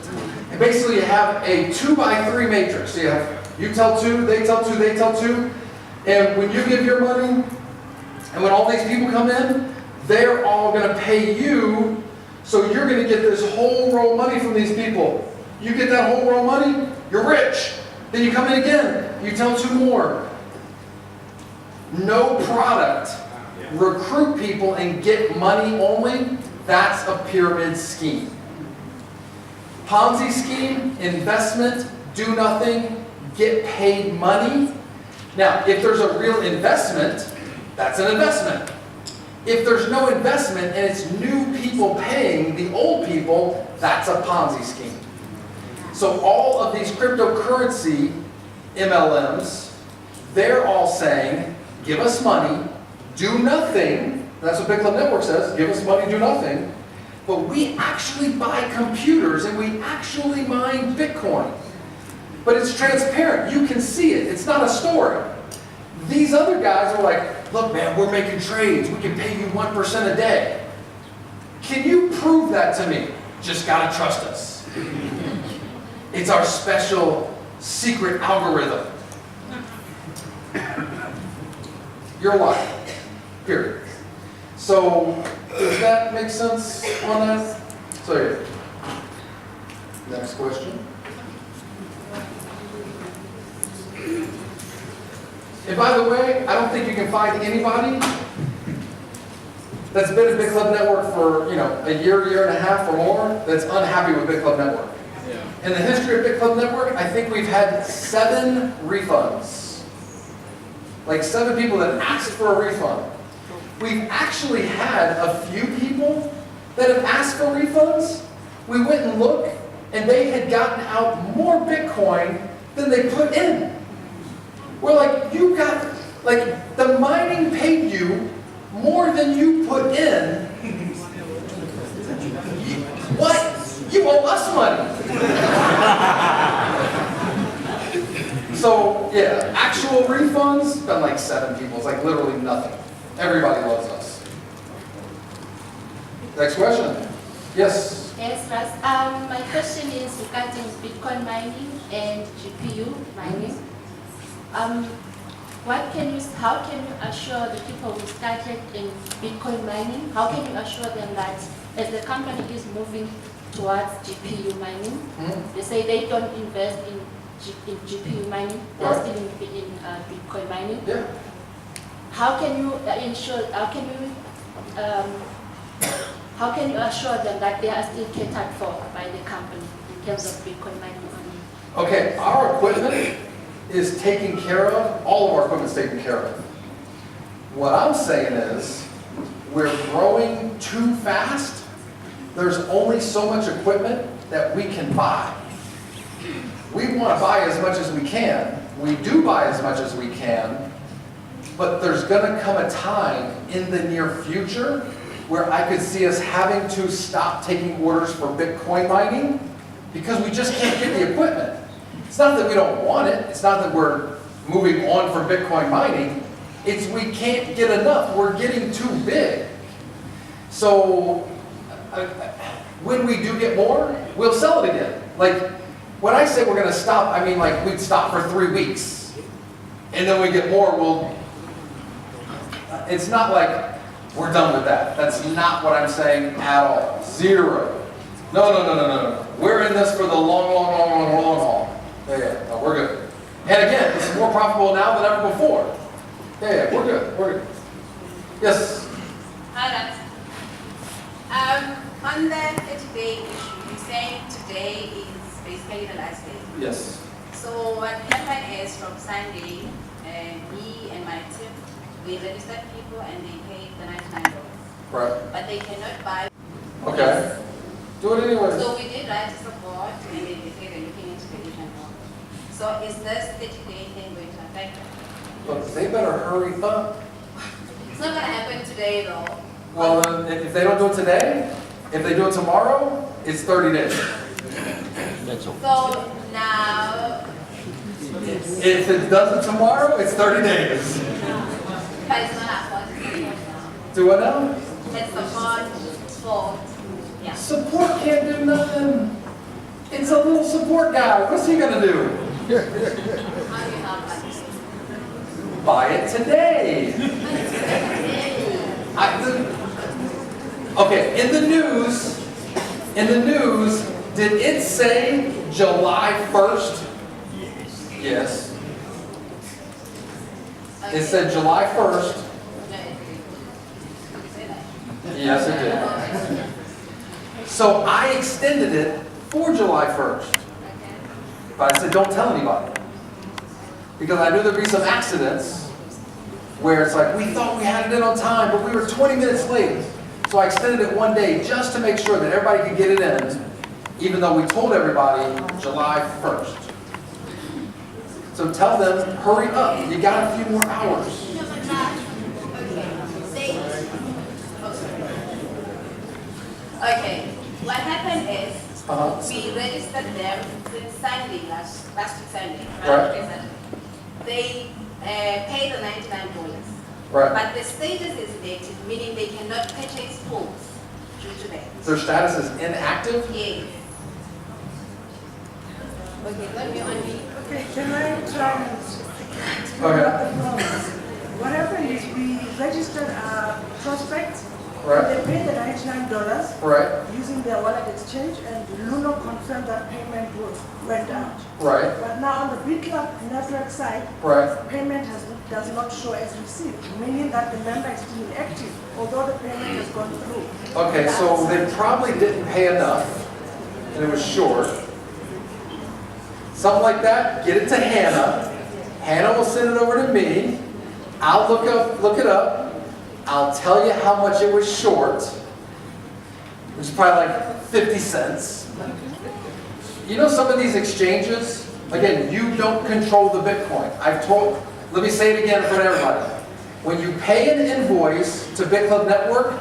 And basically, you have a 2x3 matrix. So you tell 2, they tell 2, they tell 2. And when you give your money, and when all these people come in, they're all going to pay you. So you're going to get this whole row of money from these people. You get that whole row of money, you're rich. Then you come in again, you tell 2 more. No product. Recruit people and get money only. That's a pyramid scheme. Ponzi scheme, investment, do nothing, get paid money. Now, if there's a real investment, that's an investment. If there's no investment and it's new people paying the old people, that's a Ponzi scheme. So all of these cryptocurrency MLMs, they're all saying, give us money, do nothing. That's what Bitclub Network says, give us money, do nothing. But we actually buy computers and we actually mine Bitcoin. But it's transparent, you can see it, it's not a story. These other guys are like, look man, we're making trades, we can pay you 1% a day. Can you prove that to me? Just gotta trust us. It's our special secret algorithm. You're lying. Period. So, does that make sense on that? So yeah. Next question. And by the way, I don't think you can find anybody that's been at Bitclub Network for, a year and a half or more that's unhappy with Bitclub Network. Yeah. In the history of Bitclub Network, I think we've had 7 refunds. Like 7 people that asked for a refund. We've actually had a few people that have asked for refunds. We went and looked, and they had gotten out more Bitcoin than they put in. We're like, you got, like, the mining paid you more than you put in. What? You owe us money. So, yeah, actual refunds, been like 7 people. It's like literally nothing. Everybody loves us. Next question. Yes. Yes, Russ. My question is regarding Bitcoin mining and GPU mining. How can you assure the people who started in Bitcoin mining, how can you assure them that as the company is moving towards GPU mining, they say they don't invest in GPU mining, they're still in Bitcoin mining? Yeah. How can you assure them that they are still catered for by the company in terms of Bitcoin mining only? Okay, our equipment is taken care of. All of our equipment is taken care of. What I'm saying is, we're growing too fast. There's only so much equipment that we can buy. We want to buy as much as we can. We do buy as much as we can, but there's going to come a time in the near future where I could see us having to stop taking orders for Bitcoin mining because we just can't get the equipment. It's not that we don't want it. It's not that we're moving on from Bitcoin mining. It's we can't get enough. We're getting too big. So when we do get more, we'll sell it again. Like when I say we're going to stop, I mean like we'd stop for 3 weeks. And then we get more, it's not like we're done with that. That's not what I'm saying at all. Zero. No. We're in this for the long haul. Yeah, no, we're good. And again, this is more profitable now than ever before. Yeah, we're good. Yes? Hi, Russ. On the 30-day issue, you're saying today is basically the last day. Yes. So what happened is from Sunday, me and my team, we registered people and they paid the $99. Right. But they cannot buy. Okay. Do it anyway. So we did write to support and they say they're looking into the $89. So is this 30-day thing going to affect them? Look, they better hurry up. It's not going to happen today though. Well, then, if they don't do it today, if they do it tomorrow, it's 30 days. So now, If it doesn't tomorrow, it's 30 days. but it's not our fault. Do what now? It's support's fault. Yeah. Support can't do nothing. It's a little support guy. What's he gonna do? How do you help us? Buy it today. Okay, in the news, did it say July 1st? Yes. It said July 1st. Yes, it did. So I extended it for July 1st. But I said, don't tell anybody. Because I knew there'd be some accidents where it's like, we thought we had it in on time, but we were 20 minutes late. So I extended it 1 day just to make sure that everybody could get it in, even though we told everybody July 1st. So tell them, hurry up, you got a few more hours. Okay, what happened is, we registered them since Sunday, last week Sunday. Right. They paid the $99. Right. But the status is inactive, meaning they cannot purchase phones due to that. Their status is inactive? Yes. Okay, let me unmute. Okay, can I try and Okay. What happened is we registered a prospect. Right. They paid the $99 Right. using their wallet exchange, and Luno confirmed that payment went out. Right. But now on the Bitclub network side, Right. payment does not show as received, meaning that the member is still inactive, although the payment has gone through. Okay, so they probably didn't pay enough, and it was short. Something like that, get it to Hannah. Hannah will send it over to me. I'll look it up. I'll tell you how much it was short, which is probably like 50 cents. You know some of these exchanges, again, you don't control the Bitcoin. Let me say it again for everybody. When you pay an invoice to Bitclub Network,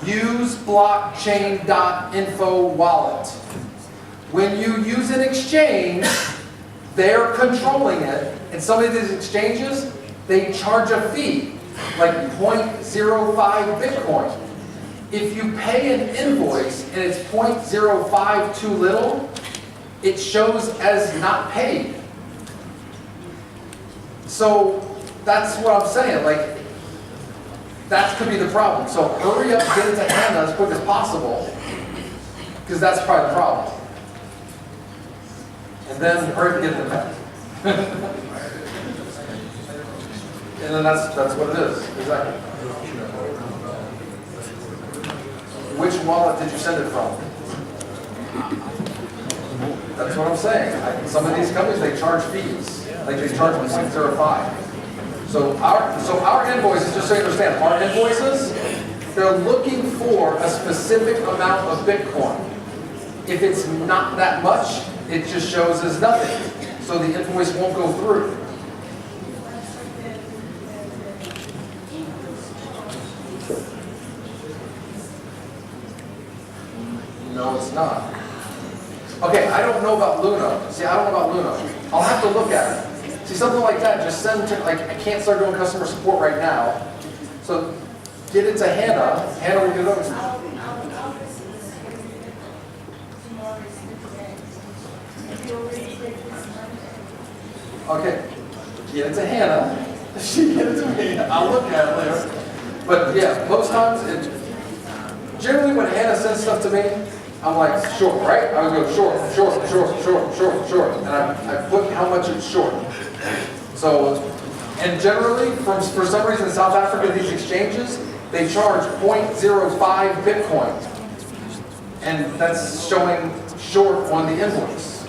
use blockchain.info wallet. When you use an exchange, they're controlling it. And some of these exchanges, they charge a fee, like 0.05 Bitcoin. if you pay an invoice and it's 0.05 too little, it shows as not paid. So that's what I'm saying, like, that could be the problem. So hurry up, get it to Hannah as quick as possible, because that's probably the problem. And then hurry up and get it back. And then that's what it is, exactly. Which wallet did you send it from? That's what I'm saying. Some of these companies, they charge fees. Like they charge 0.05. So our invoices, just so you understand, our invoices, they're looking for a specific amount of Bitcoin. If it's not that much, it just shows as nothing. So the invoice won't go through. No, it's not. Okay, I don't know about Luna. See, I don't know about Luna. I'll have to look at it. See, something like that, just send to, like, I can't start doing customer support right now. So get it to Hannah. Hannah will get it over to you. Okay, get it to Hannah. She get it to me. I'll look at it later. But yeah, most times, generally when Hannah sends stuff to me, I'm like, short, right? I would go short. And I put how much it's short. So, and generally, for some reason in South Africa, these exchanges, they charge 0.05 Bitcoin. And that's showing short on the invoice.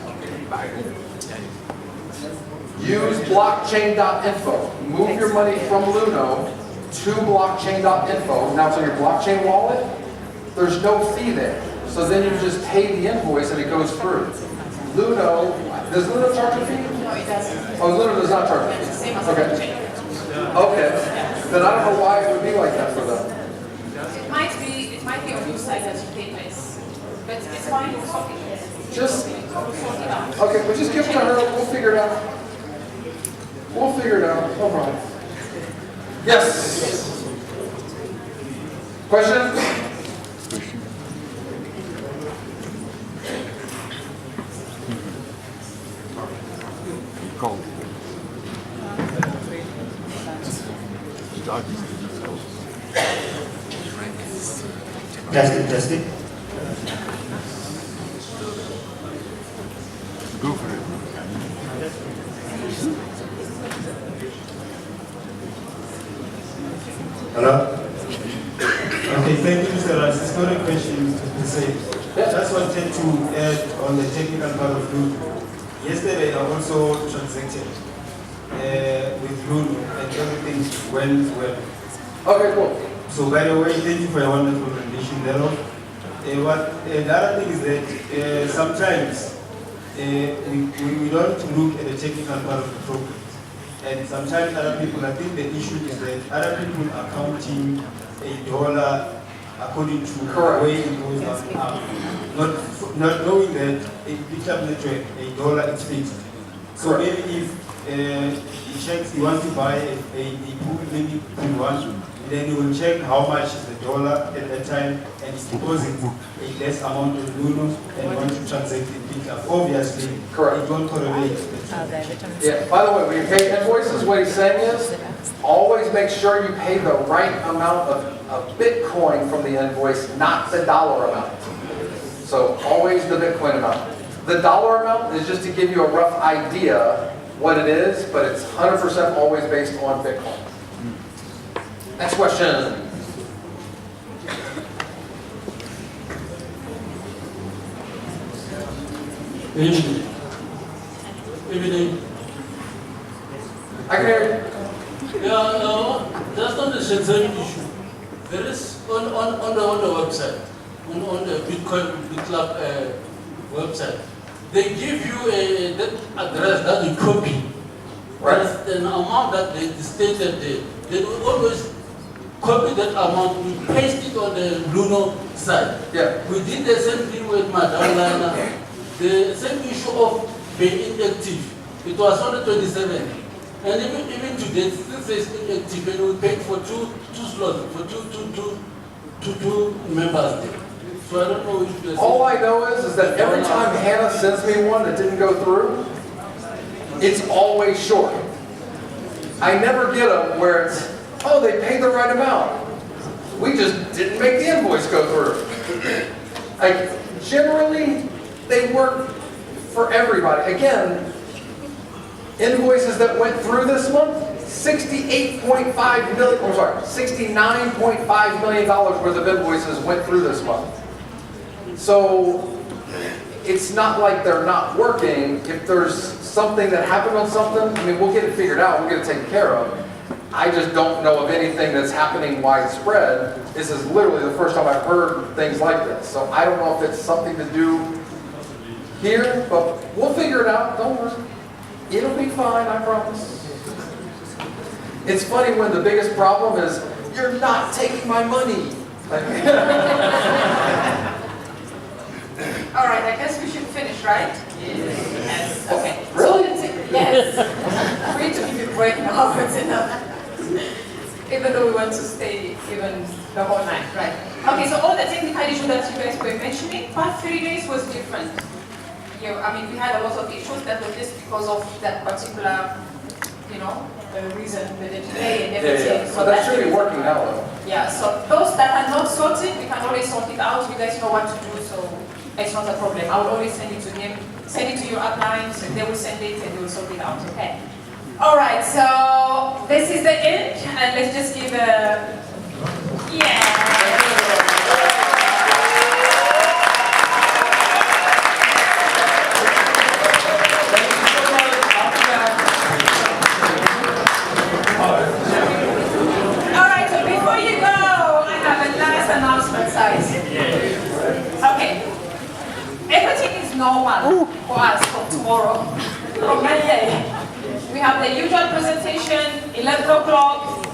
Use blockchain.info. Move your money from Luno to blockchain.info. Now, to your blockchain wallet, there's no fee there. So then you just pay the invoice and it goes through. Luno, does Luno charge a fee? No, it doesn't. Oh, Luno does not charge a fee. Okay. Okay. Then I don't know why it would be like that for them. It might be on your side that you pay less. But it's fine, we'll sort it. Just, sort it out. okay, but just give it to her, we'll figure it out. We'll figure it out, no problem. Yes? Question? Testing. Go for it. Hello? Okay, thank you, Mr. Russ. It's not a question to say. Just wanted to add on the technical part of Lulu. Yesterday I also transacted with Lulu and everything went well. Okay, cool. So by the way, thank you for your wonderful rendition thereof. The other thing is that sometimes we don't look at the technical part of the program. And sometimes other people, I think the issue is that other people are counting $1 according to the way it goes up. Not knowing that in Bitclub network, $1 is fixed. So maybe if he checks, he wants to buy a pool, maybe pool one, then he will check how much is the dollar at that time and he's depositing a less amount of Luno and want to transact in Bitclub. Obviously, it won't correlate. Yeah, by the way, when you pay invoices, what he's saying is, always make sure you pay the right amount of Bitcoin from the invoice, not the dollar amount. So always the Bitcoin amount. The dollar amount is just to give you a rough idea what it is, but it's 100% always based on Bitcoin. Next question. Evening. I can hear you. Yeah, just on the Shenzhen issue. There is on the website, on the Bitclub website, they give you that address that you copy. Right. There's an amount that they stated there. They will always copy that amount, we paste it on the Luno side. Yeah. We did the same thing with Madam Lina. The same issue of being inactive. It was on the 27th. And even today, it still says inactive, and we paid for two slots, for two two members there. So I don't know if you're All I know is that every time Hannah sends me one that didn't go through, it's always short. I never get them where it's, oh, they paid the right amount. We just didn't make the invoice go through. Like, generally, they work for everybody. Again, invoices that went through this month, $69.5 million worth of invoices went through this month. So it's not like they're not working. If there's something that happened on something, I mean, we'll get it figured out, we'll get it taken care of. I just don't know of anything that's happening widespread. This is literally the first time I've heard things like this. So I don't know if it's something to do here, but we'll figure it out, don't worry. It'll be fine, I promise. It's funny when the biggest problem is, you're not taking my money. All right, I guess we should finish, right? Yes. Okay. Really? Yes. We need to give you a break now, it's enough. Even though we want to stay even the whole night, right? Okay, so all the technical issues that you guys were mentioning, past 3 days was different. Yeah, I mean, we had a lot of issues that were just because of that particular, reason with the delay and everything. So that's really working now, though. Yeah, so those that are not sorted, we can always sort it out. You guys know what to do, so it's not a problem. I will always send it to him, send it to your uplines, and they will send it and they will sort it out, okay? All right, so this is the end, and let's just give a, All right, so before you go, I have a last announcement, guys. Okay, everything is normal for us for tomorrow. From Monday, we have the usual presentation, 11 o'clock,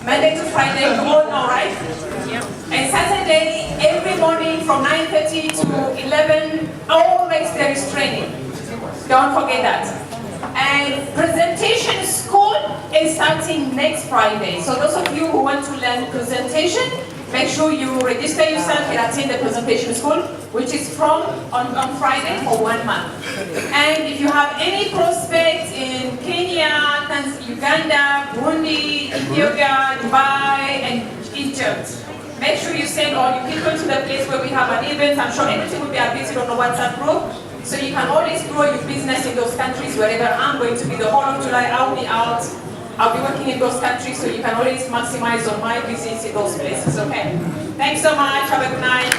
Monday to Friday, you all know, right? And Saturday, every morning from 9:30 to 11, always there is training. Don't forget that. And presentation school is starting next Friday. So those of you who want to learn presentation, make sure you register yourself and attend the presentation school, which is on Friday for 1 month. And if you have any prospects in Kenya, Uganda, Burundi, Ethiopia, Dubai, and Egypt, make sure you send all your people to the place where we have an event. I'm sure everything will be updated on the WhatsApp group. So you can always grow your business in those countries. Wherever I'm going to be the whole of July, I'll be out. I'll be working in those countries, so you can always maximize on my visits in those places, okay? Thanks so much. Have a good night.